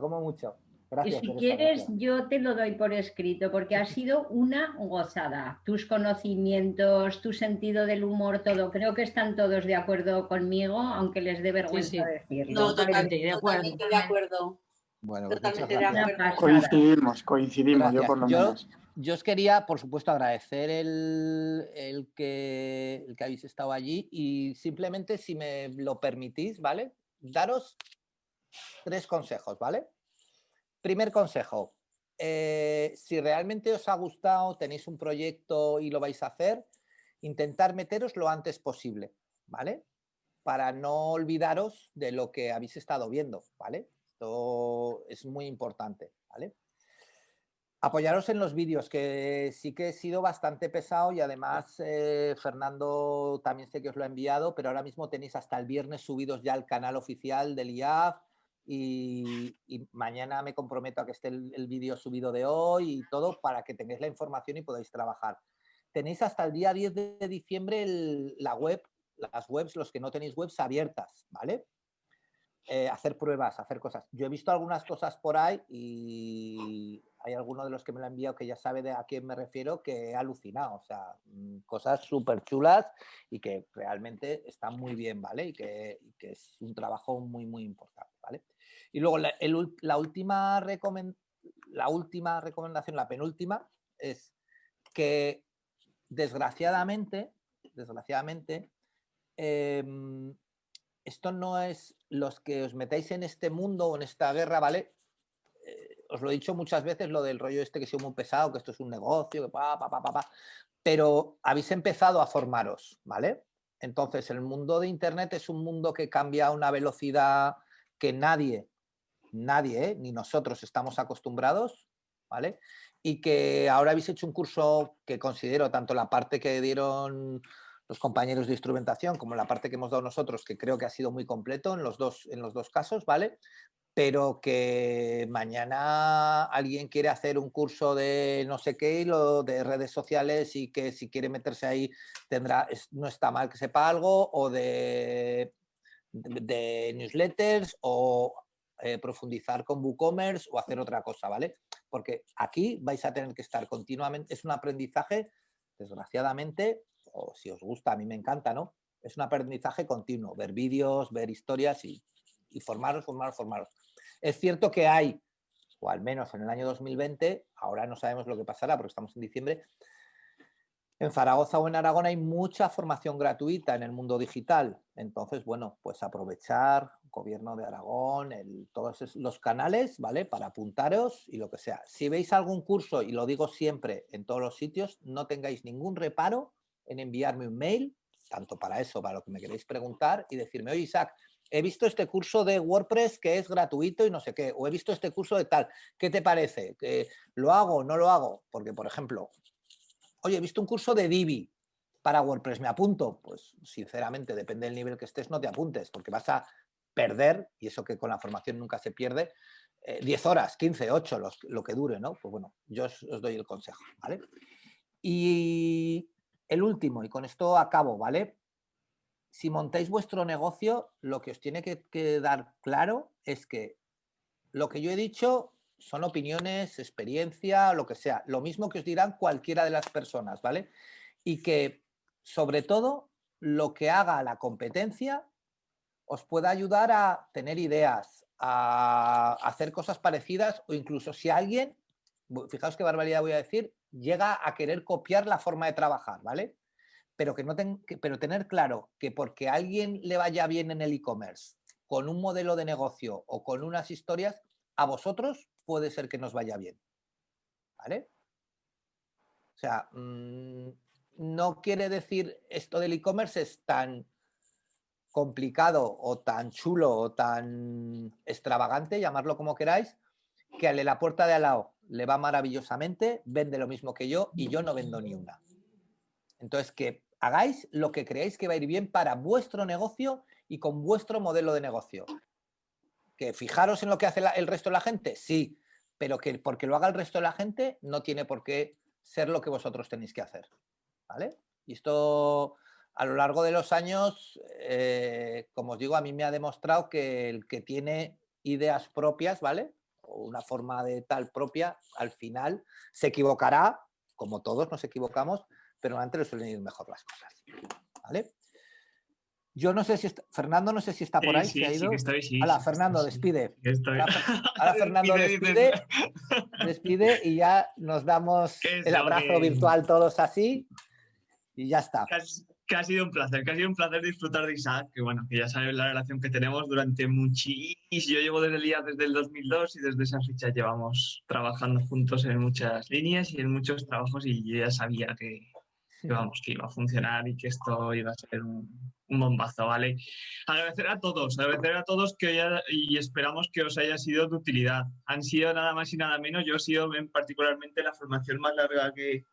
Gracias. Y si quieres, yo te lo doy por escrito, porque ha sido una gozada. Tus conocimientos, tu sentido del humor, todo. Creo que están todos de acuerdo conmigo, aunque les dé vergüenza decirlo. No, totalmente de acuerdo. Bueno, totalmente de acuerdo. Coincidimos, yo por lo menos. Yo os quería, por supuesto, agradecer el que habéis estado allí y simplemente, si me lo permitís, ¿vale? Daros 3 consejos, ¿vale? Primer consejo, si realmente os ha gustado, tenéis un proyecto y lo vais a hacer, intentar meteros lo antes posible, ¿vale? Para no olvidaros de lo que habéis estado viendo, ¿vale? Esto es muy importante, ¿vale? Apoyaros en los vídeos, que sí que he sido bastante pesado y además Fernando también sé que os lo ha enviado, pero ahora mismo tenéis hasta el viernes subidos ya al canal oficial del IAF y mañana me comprometo a que esté el vídeo subido de hoy y todo para que tengáis la información y podáis trabajar. Tenéis hasta el día 10 de diciembre las webs, los que no tenéis webs abiertas, ¿vale? Hacer pruebas, hacer cosas. Yo he visto algunas cosas por ahí y hay alguno de los que me lo ha enviado que ya sabe a quién me refiero, que he alucinado. O sea, cosas súper chulas y que realmente están muy bien, ¿vale? Y que es un trabajo muy, muy importante, ¿vale? Y luego la última recomendación, la penúltima, es que desgraciadamente, esto no es los que os metáis en este mundo o en esta guerra, ¿vale? Os lo he dicho muchas veces, lo del rollo este que soy muy pesado, que esto es un negocio, que pero habéis empezado a formaros, ¿vale? Entonces, el mundo de Internet es un mundo que cambia a una velocidad que nadie, ni nosotros estamos acostumbrados, ¿vale? Y que ahora habéis hecho un curso que considero, tanto la parte que dieron los compañeros de instrumentación como la parte que hemos dado nosotros, que creo que ha sido muy completo en los dos casos, ¿vale? pero que mañana alguien quiere hacer un curso de no sé qué, de redes sociales, y que si quiere meterse ahí no está mal que sepa algo, o de newsletters, o profundizar con WooCommerce, o hacer otra cosa, ¿vale? Porque aquí vais a tener que estar continuamente, es un aprendizaje, desgraciadamente, o si os gusta, a mí me encanta, ¿no? Es un aprendizaje continuo, ver vídeos, ver historias y formaros. Es cierto que hay, o al menos en el año 2020, ahora no sabemos lo que pasará porque estamos en diciembre, en Zaragoza o en Aragón hay mucha formación gratuita en el mundo digital. Entonces, bueno, pues aprovechar, Gobierno de Aragón, todos los canales, ¿vale? Para apuntaros y lo que sea. Si veis algún curso, y lo digo siempre en todos los sitios, no tengáis ningún reparo en enviarme un mail, tanto para eso, para lo que me queréis preguntar, y decirme, oye, Isaac, he visto este curso de WordPress que es gratuito y no sé qué, o he visto este curso de tal, ¿qué te parece? ¿Lo hago o no lo hago? Porque, por ejemplo, oye, he visto un curso de Divi para WordPress, ¿me apunto? Pues, sinceramente, depende del nivel que estés, no te apuntes, porque vas a perder, y eso que con la formación nunca se pierde, 10 horas, 15, 8, lo que dure, ¿no? Pues bueno, yo os doy el consejo, ¿vale? Y el último, y con esto acabo, ¿vale? Si montáis vuestro negocio, lo que os tiene que quedar claro es que lo que yo he dicho son opiniones, experiencia, lo que sea. Lo mismo que os dirán cualquiera de las personas, ¿vale? Y que, sobre todo, lo que haga la competencia os pueda ayudar a tener ideas, a hacer cosas parecidas, o incluso si alguien, fijaos qué barbaridad voy a decir, llega a querer copiar la forma de trabajar, ¿vale? Pero, pero tener claro que porque a alguien le vaya bien en el e-commerce, con un modelo de negocio o con unas historias, a vosotros puede ser que nos vaya bien, ¿vale? O sea, no quiere decir esto del e-commerce es tan complicado o tan chulo o tan extravagante, llamarlo como queráis, que a la puerta de al lado le va maravillosamente, vende lo mismo que yo y yo no vendo ni una. Entonces, que hagáis lo que creáis que va a ir bien para vuestro negocio y con vuestro modelo de negocio. ¿Que fijaros en lo que hace el resto de la gente? Sí, pero que porque lo haga el resto de la gente no tiene por qué ser lo que vosotros tenéis que hacer, ¿vale? Y esto, a lo largo de los años, como os digo, a mí me ha demostrado que el que tiene ideas propias, ¿vale? O una forma de tal propia, al final se equivocará, como todos nos equivocamos, pero antes le suelen ir mejor las cosas, ¿vale? Yo no sé si Fernando, no sé si está por ahí, sí, ¿se ha ido? Sí, que estoy, sí. Hola, Sí, Fernando, despide. Ahora Fernando despide y ya nos damos el abrazo virtual todos así y ya está. Que ha sido un placer disfrutar de Isaac, que bueno, que ya sabes la relación que tenemos durante muchísimo. Yo llevo desde el 2002 y desde esa fecha llevamos trabajando juntos en muchas líneas y en muchos trabajos, y yo ya sabía que iba a funcionar y que esto iba a ser un bombazo, ¿vale? Agradecer a todos y esperamos que os haya sido de utilidad. Han sido nada más y nada menos, yo he sido particularmente la formación más larga que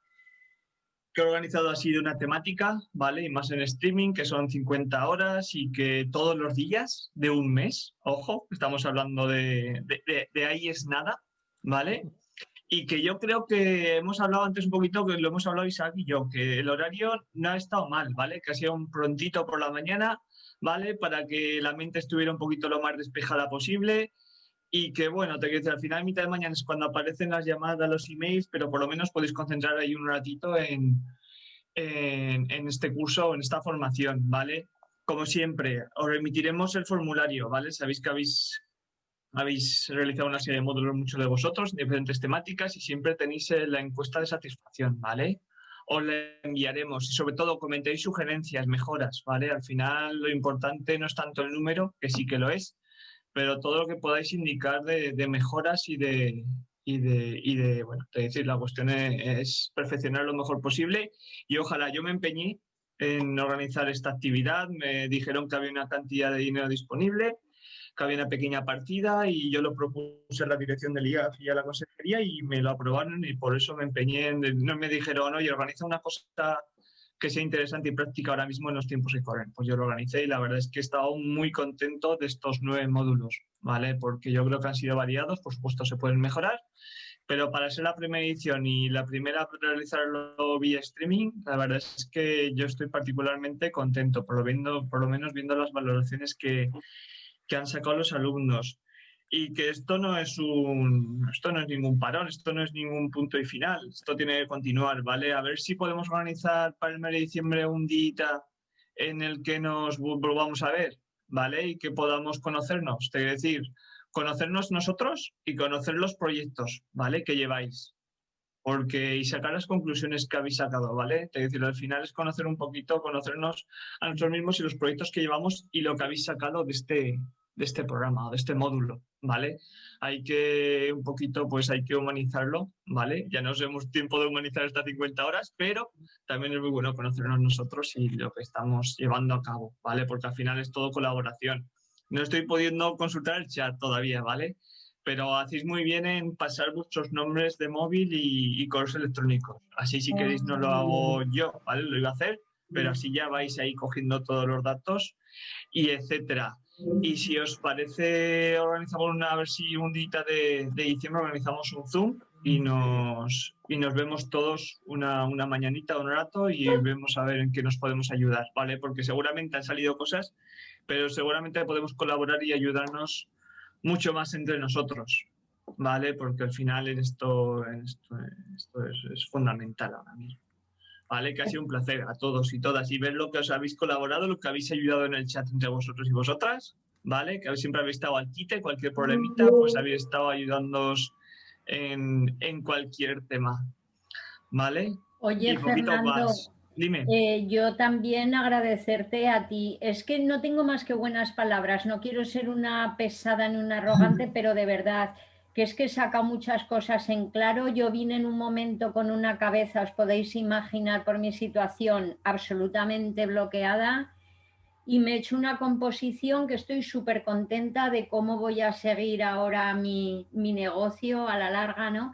he organizado, ha sido una temática, ¿vale? Y más en streaming, que son 50 horas y que todos los días de un mes, ojo, estamos hablando de ahí es nada, ¿vale? Y que yo creo que hemos hablado antes un poquito, que lo hemos hablado Isaac y yo, que el horario no ha estado mal, ¿vale? Que ha sido un prontito por la mañana, ¿vale? Para que la mente estuviera un poquito lo más despejada posible. Y que, bueno, te quiero decir, al final, mitad de mañana es cuando aparecen las llamadas, los emails, pero por lo menos podéis concentrar ahí un ratito en este curso o en esta formación, ¿vale? Como siempre, os remitiremos el formulario, ¿vale? Sabéis que habéis realizado una serie de módulos, muchos de vosotros, diferentes temáticas, y siempre tenéis la encuesta de satisfacción, ¿vale? Os la enviaremos y sobre todo comentéis sugerencias, mejoras, ¿vale? Al final lo importante no es tanto el número, que sí que lo es, pero todo lo que podáis indicar de mejoras y de bueno, es decir, la cuestión es perfeccionar lo mejor posible, y ojalá. Yo me empeñé en organizar esta actividad, me dijeron que había una cantidad de dinero disponible, que había una pequeña partida, y yo lo propuse a la dirección del IAF y a la consejería y me lo aprobaron, y por eso me empeñé no me dijeron, oye, organiza una cosa que sea interesante y práctica ahora mismo en los tiempos que corren. Pues yo lo organicé y la verdad es que he estado muy contento de estos 9 módulos, ¿vale? Porque yo creo que han sido variados, por supuesto se pueden mejorar, pero para ser la primera edición y la primera a realizarlo vía streaming, la verdad es que yo estoy particularmente contento, por lo menos viendo las valoraciones que han sacado los alumnos. Y que esto no es ningún parón, esto no es ningún punto y final, esto tiene que continuar, ¿vale? A ver si podemos organizar para el mes de diciembre un día en el que nos volvamos a ver, ¿vale? Y que podamos conocernos, es decir, conocernos nosotros y conocer los proyectos, ¿vale? Que lleváis. Y sacar las conclusiones que habéis sacado, ¿vale? Es decir, al final es conocer un poquito, conocernos a nosotros mismos y los proyectos que llevamos y lo que habéis sacado de este programa o de este módulo, ¿vale? Hay que un poquito, pues hay que humanizarlo, ¿vale? Ya no tenemos tiempo de humanizar estas 50 horas, pero también es muy bueno conocernos nosotros y lo que estamos llevando a cabo, ¿vale? Porque al final es todo colaboración. No estoy pudiendo consultar el chat todavía, ¿vale? Pero hacéis muy bien en pasar vuestros nombres de móvil y correos electrónicos. Así si queréis no lo hago yo, ¿vale? Lo iba a hacer, pero así ya vais ahí cogiendo todos los datos y etcétera. Y si os parece, organizamos a ver si un día de diciembre organizamos un Zoom y nos vemos todos una mañanita, un rato y vemos a ver en qué nos podemos ayudar, ¿vale? Porque seguramente han salido cosas, pero seguramente podemos colaborar y ayudarnos mucho más entre nosotros, ¿vale? Porque al final esto es fundamental ahora mismo. ¿Vale? Que ha sido un placer a todos y todas y ver lo que os habéis colaborado, lo que habéis ayudado en el chat entre vosotros y vosotras, ¿vale? Que siempre habéis estado al quite, cualquier problemita, pues habéis estado ayudándonos en cualquier tema, ¿vale? Oye, y poquito Fernando, más. Dime. Yo también agradecerte a ti. Es que no tengo más que buenas palabras, no quiero ser una pesada ni una arrogante, pero de verdad que es que saca muchas cosas en claro. Yo vine en un momento con una cabeza, os podéis imaginar por mi situación, absolutamente bloqueada y me he hecho una composición que estoy súper contenta de cómo voy a seguir ahora mi negocio a la larga, ¿no?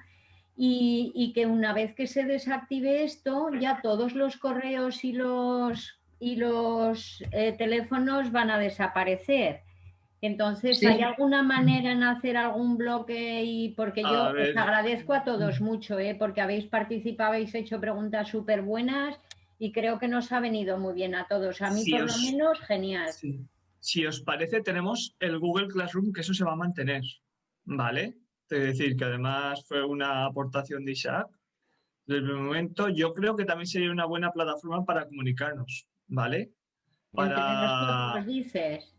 Y que una vez que se desactive esto, ya todos los correos y los teléfonos van a desaparecer. Entonces, Sí. ¿hay alguna manera en hacer algún bloque? Porque yo os agradezco a todos mucho, porque habéis participado, habéis hecho preguntas súper buenas y creo que nos ha venido muy bien a todos. A mí, por lo menos, genial. Sí. Si os parece, tenemos el Google Classroom, que eso se va a mantener, ¿vale? Es decir, que además fue una aportación de Isaac. Desde el momento, yo creo que también sería una buena plataforma para comunicarnos, ¿vale? Entre nosotros, dices.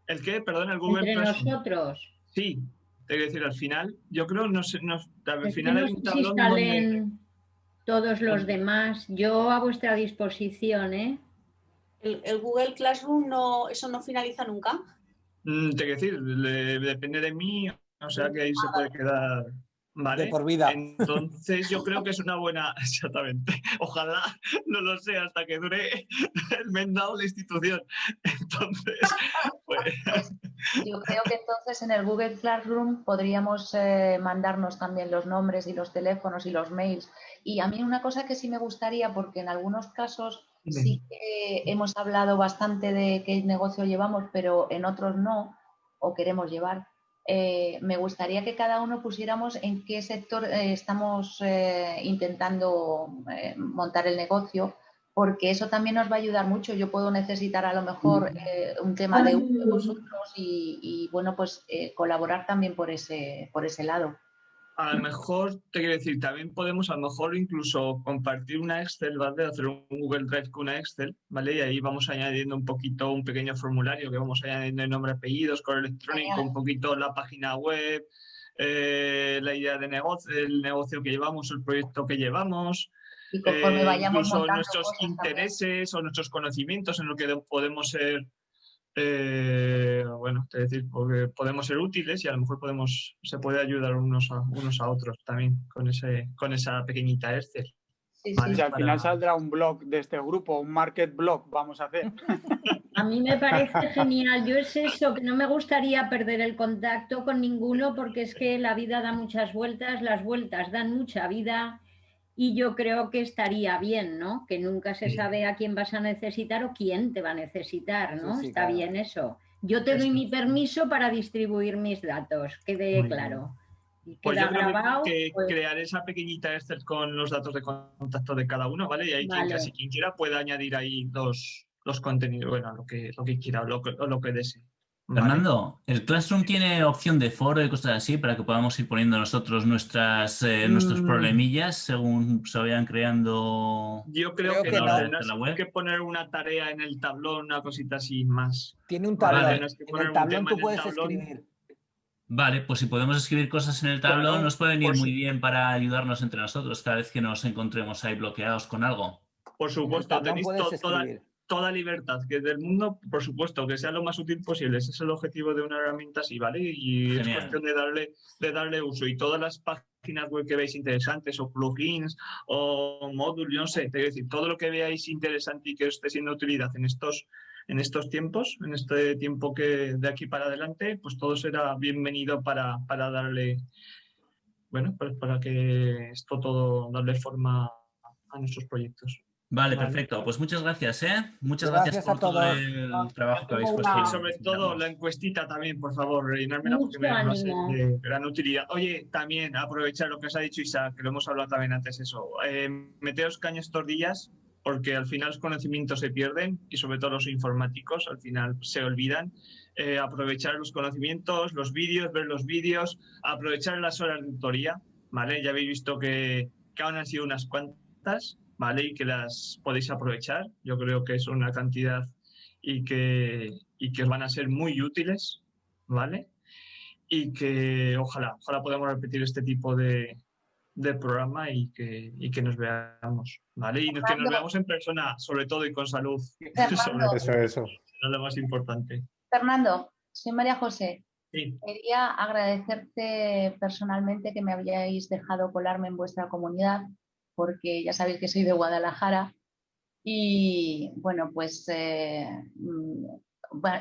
¿El qué? Perdón, el Google Entre Classroom. nosotros. Sí, es decir, al final, yo creo, al Es final que hay un no sé si tablón salen donde... todos los demás. Yo a vuestra disposición, ¿eh? ¿El Google Classroom eso no finaliza nunca? Te quiero decir, depende de mí, o sea que ahí se puede quedar, ¿vale? De por vida. Entonces yo creo que es una buena, exactamente, ojalá no lo sea hasta que dure el mandado la institución. Entonces, pues... Yo creo que entonces en el Google Classroom podríamos mandarnos también los nombres y los teléfonos y los mails. Y a mí una cosa que sí me gustaría, porque en algunos casos sí que hemos hablado bastante de qué negocio llevamos, pero en otros no, o queremos llevar. Me gustaría que cada uno pusiéramos en qué sector estamos intentando montar el negocio, porque eso también nos va a ayudar mucho. Yo puedo necesitar a lo mejor un tema de uno de vosotros y bueno, pues colaborar también por ese lado. A lo mejor, te quiero decir, también podemos a lo mejor incluso compartir una Excel, ¿vale? Hacer un Google Drive con una Excel, ¿vale? Y ahí vamos añadiendo un pequeño formulario que vamos añadiendo el nombre, apellidos, correo electrónico, un poquito la página web, la idea de negocio, el negocio que llevamos, el proyecto que llevamos. Y conforme vayamos incluso montando nuestros cosas intereses o nuestros conocimientos en lo que podemos ser, bueno, es decir, porque podemos ser útiles y a lo mejor se puede ayudar unos a otros también con esa pequeñita Excel. Sí, ¿vale? Si al final saldrá un blog de este grupo, un market blog, vamos a hacer. A mí me parece genial. Yo es eso, que no me gustaría perder el contacto con ninguno porque es que la vida da muchas vueltas, las vueltas dan mucha vida y yo creo que estaría bien, ¿no? Que nunca se Sí. sabe a quién vas a necesitar o quién te va a necesitar, ¿no? Sí, sí, Está claro. bien eso. Yo te doy Esto. mi permiso para distribuir mis datos, quede Muy bien. claro. Y Pues queda yo creo grabado, que pues, crear esa pequeñita Excel con los datos de contacto de cada uno, ¿vale? Y ahí vale. casi quien quiera puede añadir ahí los contenidos, bueno, lo que quiera o lo que desee. ¿Vale? Fernando, ¿el Classroom tiene opción de foro y cosas así para que podamos ir poniendo nosotros nuestros problemillas según se vayan creando Yo creo Creo que que no, no. tendrás la web? que poner una tarea en el tablón, una cosita así más. Tiene un Vale, tablón. tendrás que En poner el un tablón tema tú en el puedes tablón. escribir. Vale, pues si podemos escribir cosas en el tablón, Claro, nos pueden ir por muy su- bien para ayudarnos entre nosotros cada vez que nos encontremos ahí bloqueados con algo. Por En el supuesto, tablón tenéis puedes toda, escribir. toda libertad que del mundo, por supuesto, que sea lo más útil posible. Ese es el objetivo de una herramienta así, ¿vale? Y es Genial. cuestión de darle uso. Y todas las páginas web que veáis interesantes, o plugins, o módulos, yo no sé, te voy a decir, todo lo que veáis interesante y que os esté siendo de utilidad en estos tiempos, en este tiempo que de aquí para adelante, pues todo será bienvenido para darle, bueno, pues para que esto todo darle forma a nuestros proyectos. Vale, Vale. perfecto. Pues muchas gracias, ¿eh? Muchas Gracias gracias por a todo todos. el trabajo que habéis tengo puesto. una- Y en sobre todo enseñarnos. la encuestita también, por favor, rellenármela porque Mucho me va a ser ánimo. de gran utilidad. Oye, también aprovechar lo que os ha dicho Isaac, que lo hemos hablado también antes, eso. Meteos caña estos días porque al final los conocimientos se pierden y sobre todo los informáticos al final se olvidan. Aprovechar los conocimientos, los vídeos, ver los vídeos, aprovechar las horas de tutoría, ¿vale? Ya habéis visto que aún han sido unas cuantas, ¿vale? Y que las podéis aprovechar. Yo creo que es una cantidad y que os van a ser muy útiles, ¿vale? Y que ojalá podamos repetir este tipo de programa y que nos veamos, ¿vale? Y que nos veamos en persona, sobre todo, y con salud. Fernando. Eso. Es lo más importante. Fernando, soy María José. Sí. Quería agradecerte personalmente que me habíais dejado colarme en vuestra comunidad, porque ya sabéis que soy de Guadalajara y bueno, pues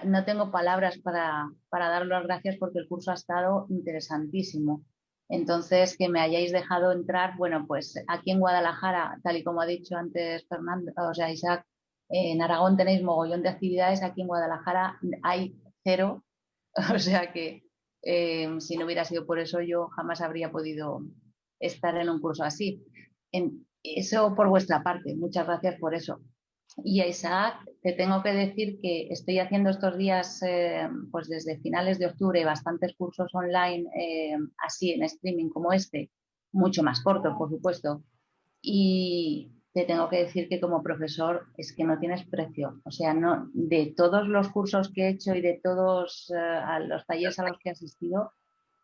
no tengo palabras para dar las gracias porque el curso ha estado interesantísimo. Entonces, que me hayáis dejado entrar, bueno, pues aquí en Guadalajara, tal y como ha dicho antes Fernando, o sea, Isaac, en Aragón tenéis mogollón de actividades, aquí en Guadalajara hay 0, o sea que si no hubiera sido por eso yo jamás habría podido estar en un curso así. Eso por vuestra parte, muchas gracias por eso. Y a Isaac, te tengo que decir que estoy haciendo estos días, pues desde finales de octubre, bastantes cursos online, así en streaming como este, mucho más cortos, por supuesto. Y te tengo que decir que como profesor es que no tienes precio. O sea, no, de todos los cursos que he hecho y de todos a los talleres a los que he asistido,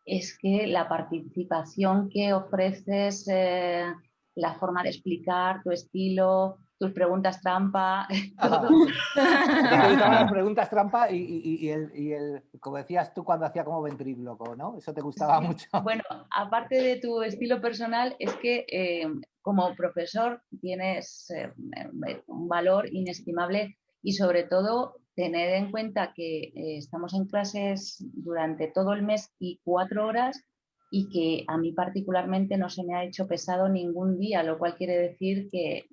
es que la participación que ofreces, la forma de explicar, tu estilo, tus preguntas trampa, todo. Me gustaban las preguntas trampa y el, como decías tú, cuando hacía como ventríloco, ¿no? Eso te gustaba mucho. Bueno, aparte de tu estilo personal, es que como profesor tienes un valor inestimable y sobre todo tener en cuenta que estamos en clases durante todo el mes y 4 horas y que a mí particularmente no se me ha hecho pesado ningún día, lo cual quiere decir que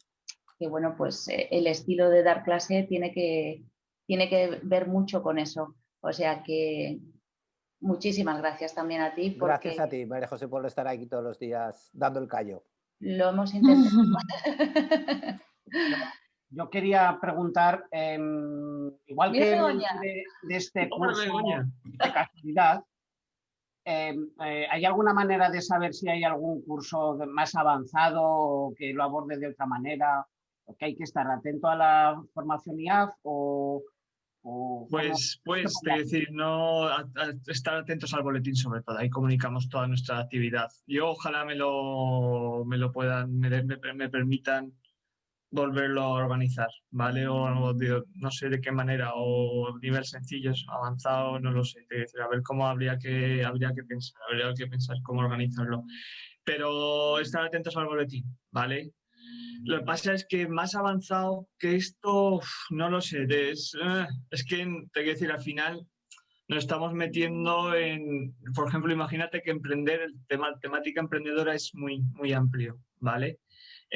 bueno, pues el estilo de dar clase tiene que ver mucho con eso. O sea que muchísimas gracias también a ti. Gracias a ti, María José, por estar aquí todos los días dando el callo. Lo hemos intentado. Yo quería preguntar, igual Mira, que Begoña. de este Hombre, curso Begoña. de casualidad, ¿hay alguna manera de saber si hay algún curso más avanzado o que lo aborde de otra manera? ¿O que hay que estar atento a la formación IAF o Pues te decir, no estar atentos al boletín sobre todo, ahí comunicamos toda nuestra actividad. Yo ojalá me lo puedan, me permitan volverlo a organizar, ¿vale? O no sé de qué manera, o nivel sencillos, avanzado, no lo sé. Es decir, a ver cómo habría que pensar cómo organizarlo. Pero estar atentos al boletín, ¿vale? Lo que pasa es que más avanzado que esto, no lo sé. Es que, te quiero decir, al final nos estamos metiendo en, por ejemplo, imagínate que emprender, temática emprendedora es muy, muy amplio, ¿vale?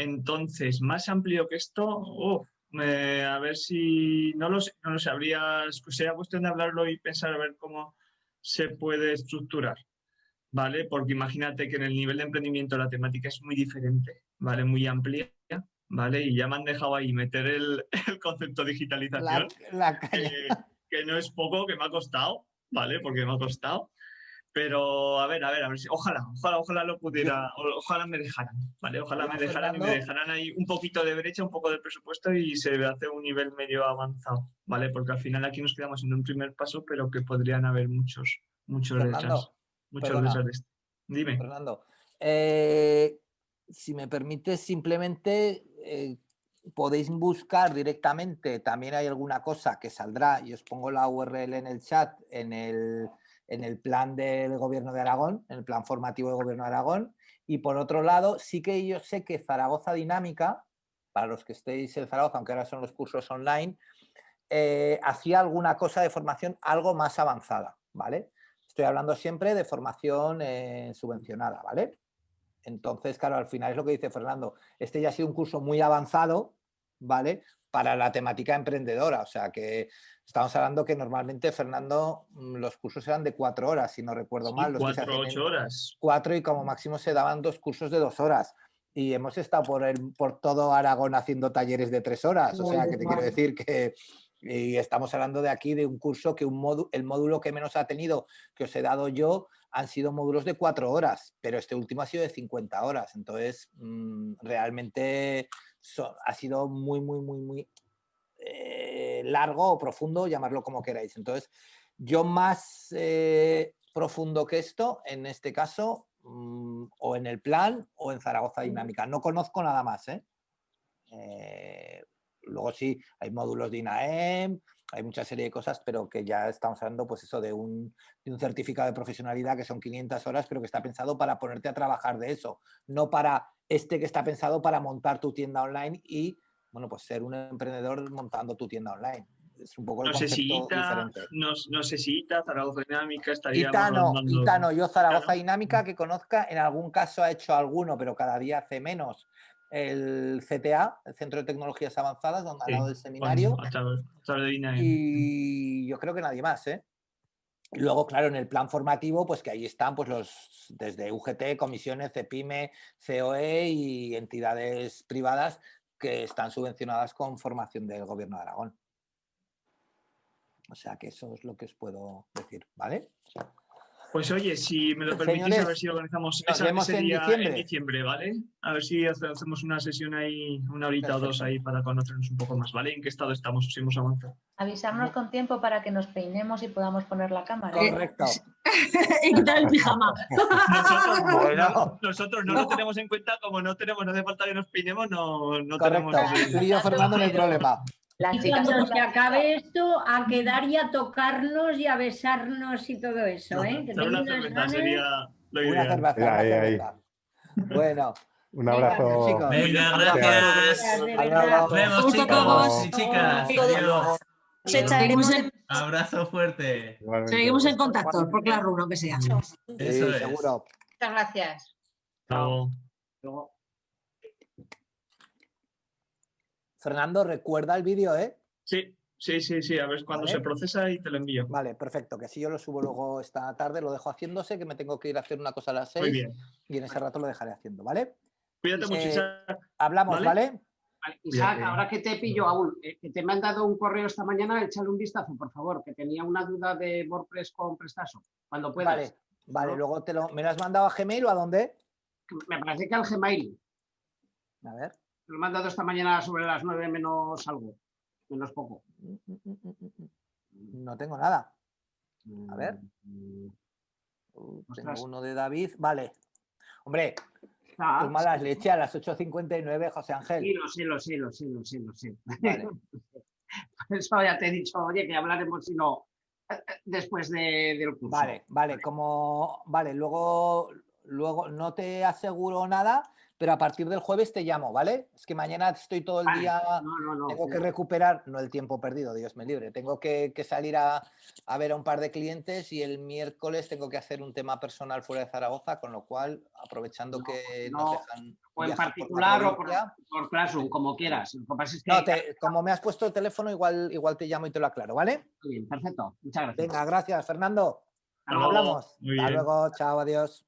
Entonces, más amplio que esto, a ver si, no lo sé, sería cuestión de hablarlo y pensar a ver cómo se puede estructurar, ¿vale? Porque imagínate que en el nivel de emprendimiento la temática es muy diferente, ¿vale? Muy amplia, ¿vale? Y ya me han dejado ahí meter el concepto de digitalización, La caña. que no es poco, que me ha costado, ¿vale? Porque me ha costado. Pero a ver si, ojalá lo pudiera, ojalá me dejaran, ¿vale? Ojalá me dejaran y me dejaran ahí un poquito de brecha, un poco de presupuesto y se hace un nivel medio avanzado, ¿vale? Porque al final aquí nos quedamos en un primer paso, pero que podrían haber muchos detrás. Muchos detrás. Dime. Fernando, si me permites, simplemente podéis buscar directamente, también hay alguna cosa que saldrá, y os pongo la URL en el chat, en el plan del Gobierno de Aragón, en el plan formativo del Gobierno de Aragón, y por otro lado, sí que yo sé que Zaragoza Dinámica, para los que estéis en Zaragoza, aunque ahora son los cursos online, hacía alguna cosa de formación algo más avanzada, ¿vale? Estoy hablando siempre de formación subvencionada, ¿vale? Entonces, claro, al final es lo que dice Fernando. Este ya ha sido un curso muy avanzado, ¿vale? Para la temática emprendedora. O sea, que estamos hablando que normalmente, Fernando, los cursos eran de 4 horas, si no recuerdo mal. Los 4 o 8 horas. 4 y como máximo se daban 2 cursos de 2 horas. Y hemos estado por todo Aragón haciendo talleres de 3 horas. O sea, que te quiero decir que... Y estamos hablando de aquí de un curso que el módulo que menos ha tenido, que os he dado yo, han sido módulos de 4 horas, pero este último ha sido de 50 horas. Entonces, realmente ha sido muy largo o profundo, llamarlo como queráis. Entonces, yo más profundo que esto, en este caso, o en el plan o en Zaragoza Dinámica. No conozco nada más, luego sí, hay módulos de INAEM, hay mucha serie de cosas, pero que ya estamos hablando pues eso de un certificado de profesionalidad que son 500 horas, pero que está pensado para ponerte a trabajar de eso, no para que está pensado para montar tu tienda online y, bueno, pues ser un emprendedor montando tu tienda online. Es un poco el concepto diferente. No sé si ITA, Zaragoza Dinámica estaría... Itano, yo Zaragoza Dinámica que conozca, en algún caso ha hecho alguno, pero cada día hace menos. El CTA, el Centro de Tecnologías Avanzadas, donde ha dado el seminario. Y yo creo que nadie más, ¿eh? Y luego, claro, en el plan formativo, pues que ahí están pues desde UGT, comisiones, CEPIME, COE y entidades privadas que están subvencionadas con formación del Gobierno de Aragón. O sea que eso es lo que os puedo decir, ¿vale? Pues oye, si me lo permitís, señores, a ver si organizamos ese día en diciembre, ¿vale? A ver si hacemos una sesión ahí, una horita o dos ahí para conocernos un poco más, ¿vale? ¿En qué estado estamos? Si hemos avanzado. Avisarnos con tiempo para que nos peinemos y podamos poner la cámara. Correcto. Y quitar el pijama. Nosotros no lo tenemos en cuenta, como no hace falta que nos peinemos, no tenemos... Tú y yo, Fernando, no hay problema. Y cuando se acabe esto, a quedar y a tocarnos y a besarnos y todo eso, ¿eh? Que tengo unas ganas. Una cerveza. Bueno. Un abrazo. Chicos. Venga, gracias. Nos vemos, chicos y chicas. Adiós. Abrazo fuerte. Seguimos en contacto por Classroom, aunque sea. Eso es. Seguro. Muchas gracias. Chao. Fernando, recuerda el vídeo, ¿eh? Sí, a ver cuando se procesa y te lo envío. Vale, perfecto, que si yo lo subo luego esta tarde, lo dejo haciéndose, que me tengo que ir a hacer una cosa a las 6. Muy bien. Y en ese rato lo dejaré haciendo, ¿vale? Cuídate mucho, Isaac. Hablamos, ¿vale? Isaac, ahora que te pillo aún, que te me han dado un correo esta mañana, échale un vistazo, por favor, que tenía una duda de WordPress con Prestaso, cuando puedas. Vale, luego ¿me lo has mandado a Gmail o a dónde? Me parece que al Gmail. A ver. Lo he mandado esta mañana sobre las 9 menos algo, menos poco. No tengo nada. A ver. Tengo uno de David. Vale. Hombre, tus malas leches a las 8:59, José Ángel. Sí, lo sé. Vale. Por eso ya te he dicho, oye, que hablaremos si no después del curso. Vale, luego no te aseguro nada, pero a partir del jueves te llamo, ¿vale? Es que mañana estoy todo el Vale. día, No. tengo que recuperar, no el tiempo perdido, Dios me libre, tengo que salir a ver a un par de clientes y el miércoles tengo que hacer un tema personal fuera de Zaragoza, con lo cual, aprovechando que nos dejan O en viajar particular o provincia, por Classroom, como quieras. Lo que pasa es que... no, como me has puesto el teléfono, igual te llamo y te lo aclaro, ¿vale? Muy bien, perfecto. Muchas gracias. Venga, gracias, Fernando. Hasta luego. Hablamos. Muy Hasta bien. luego, chao, adiós.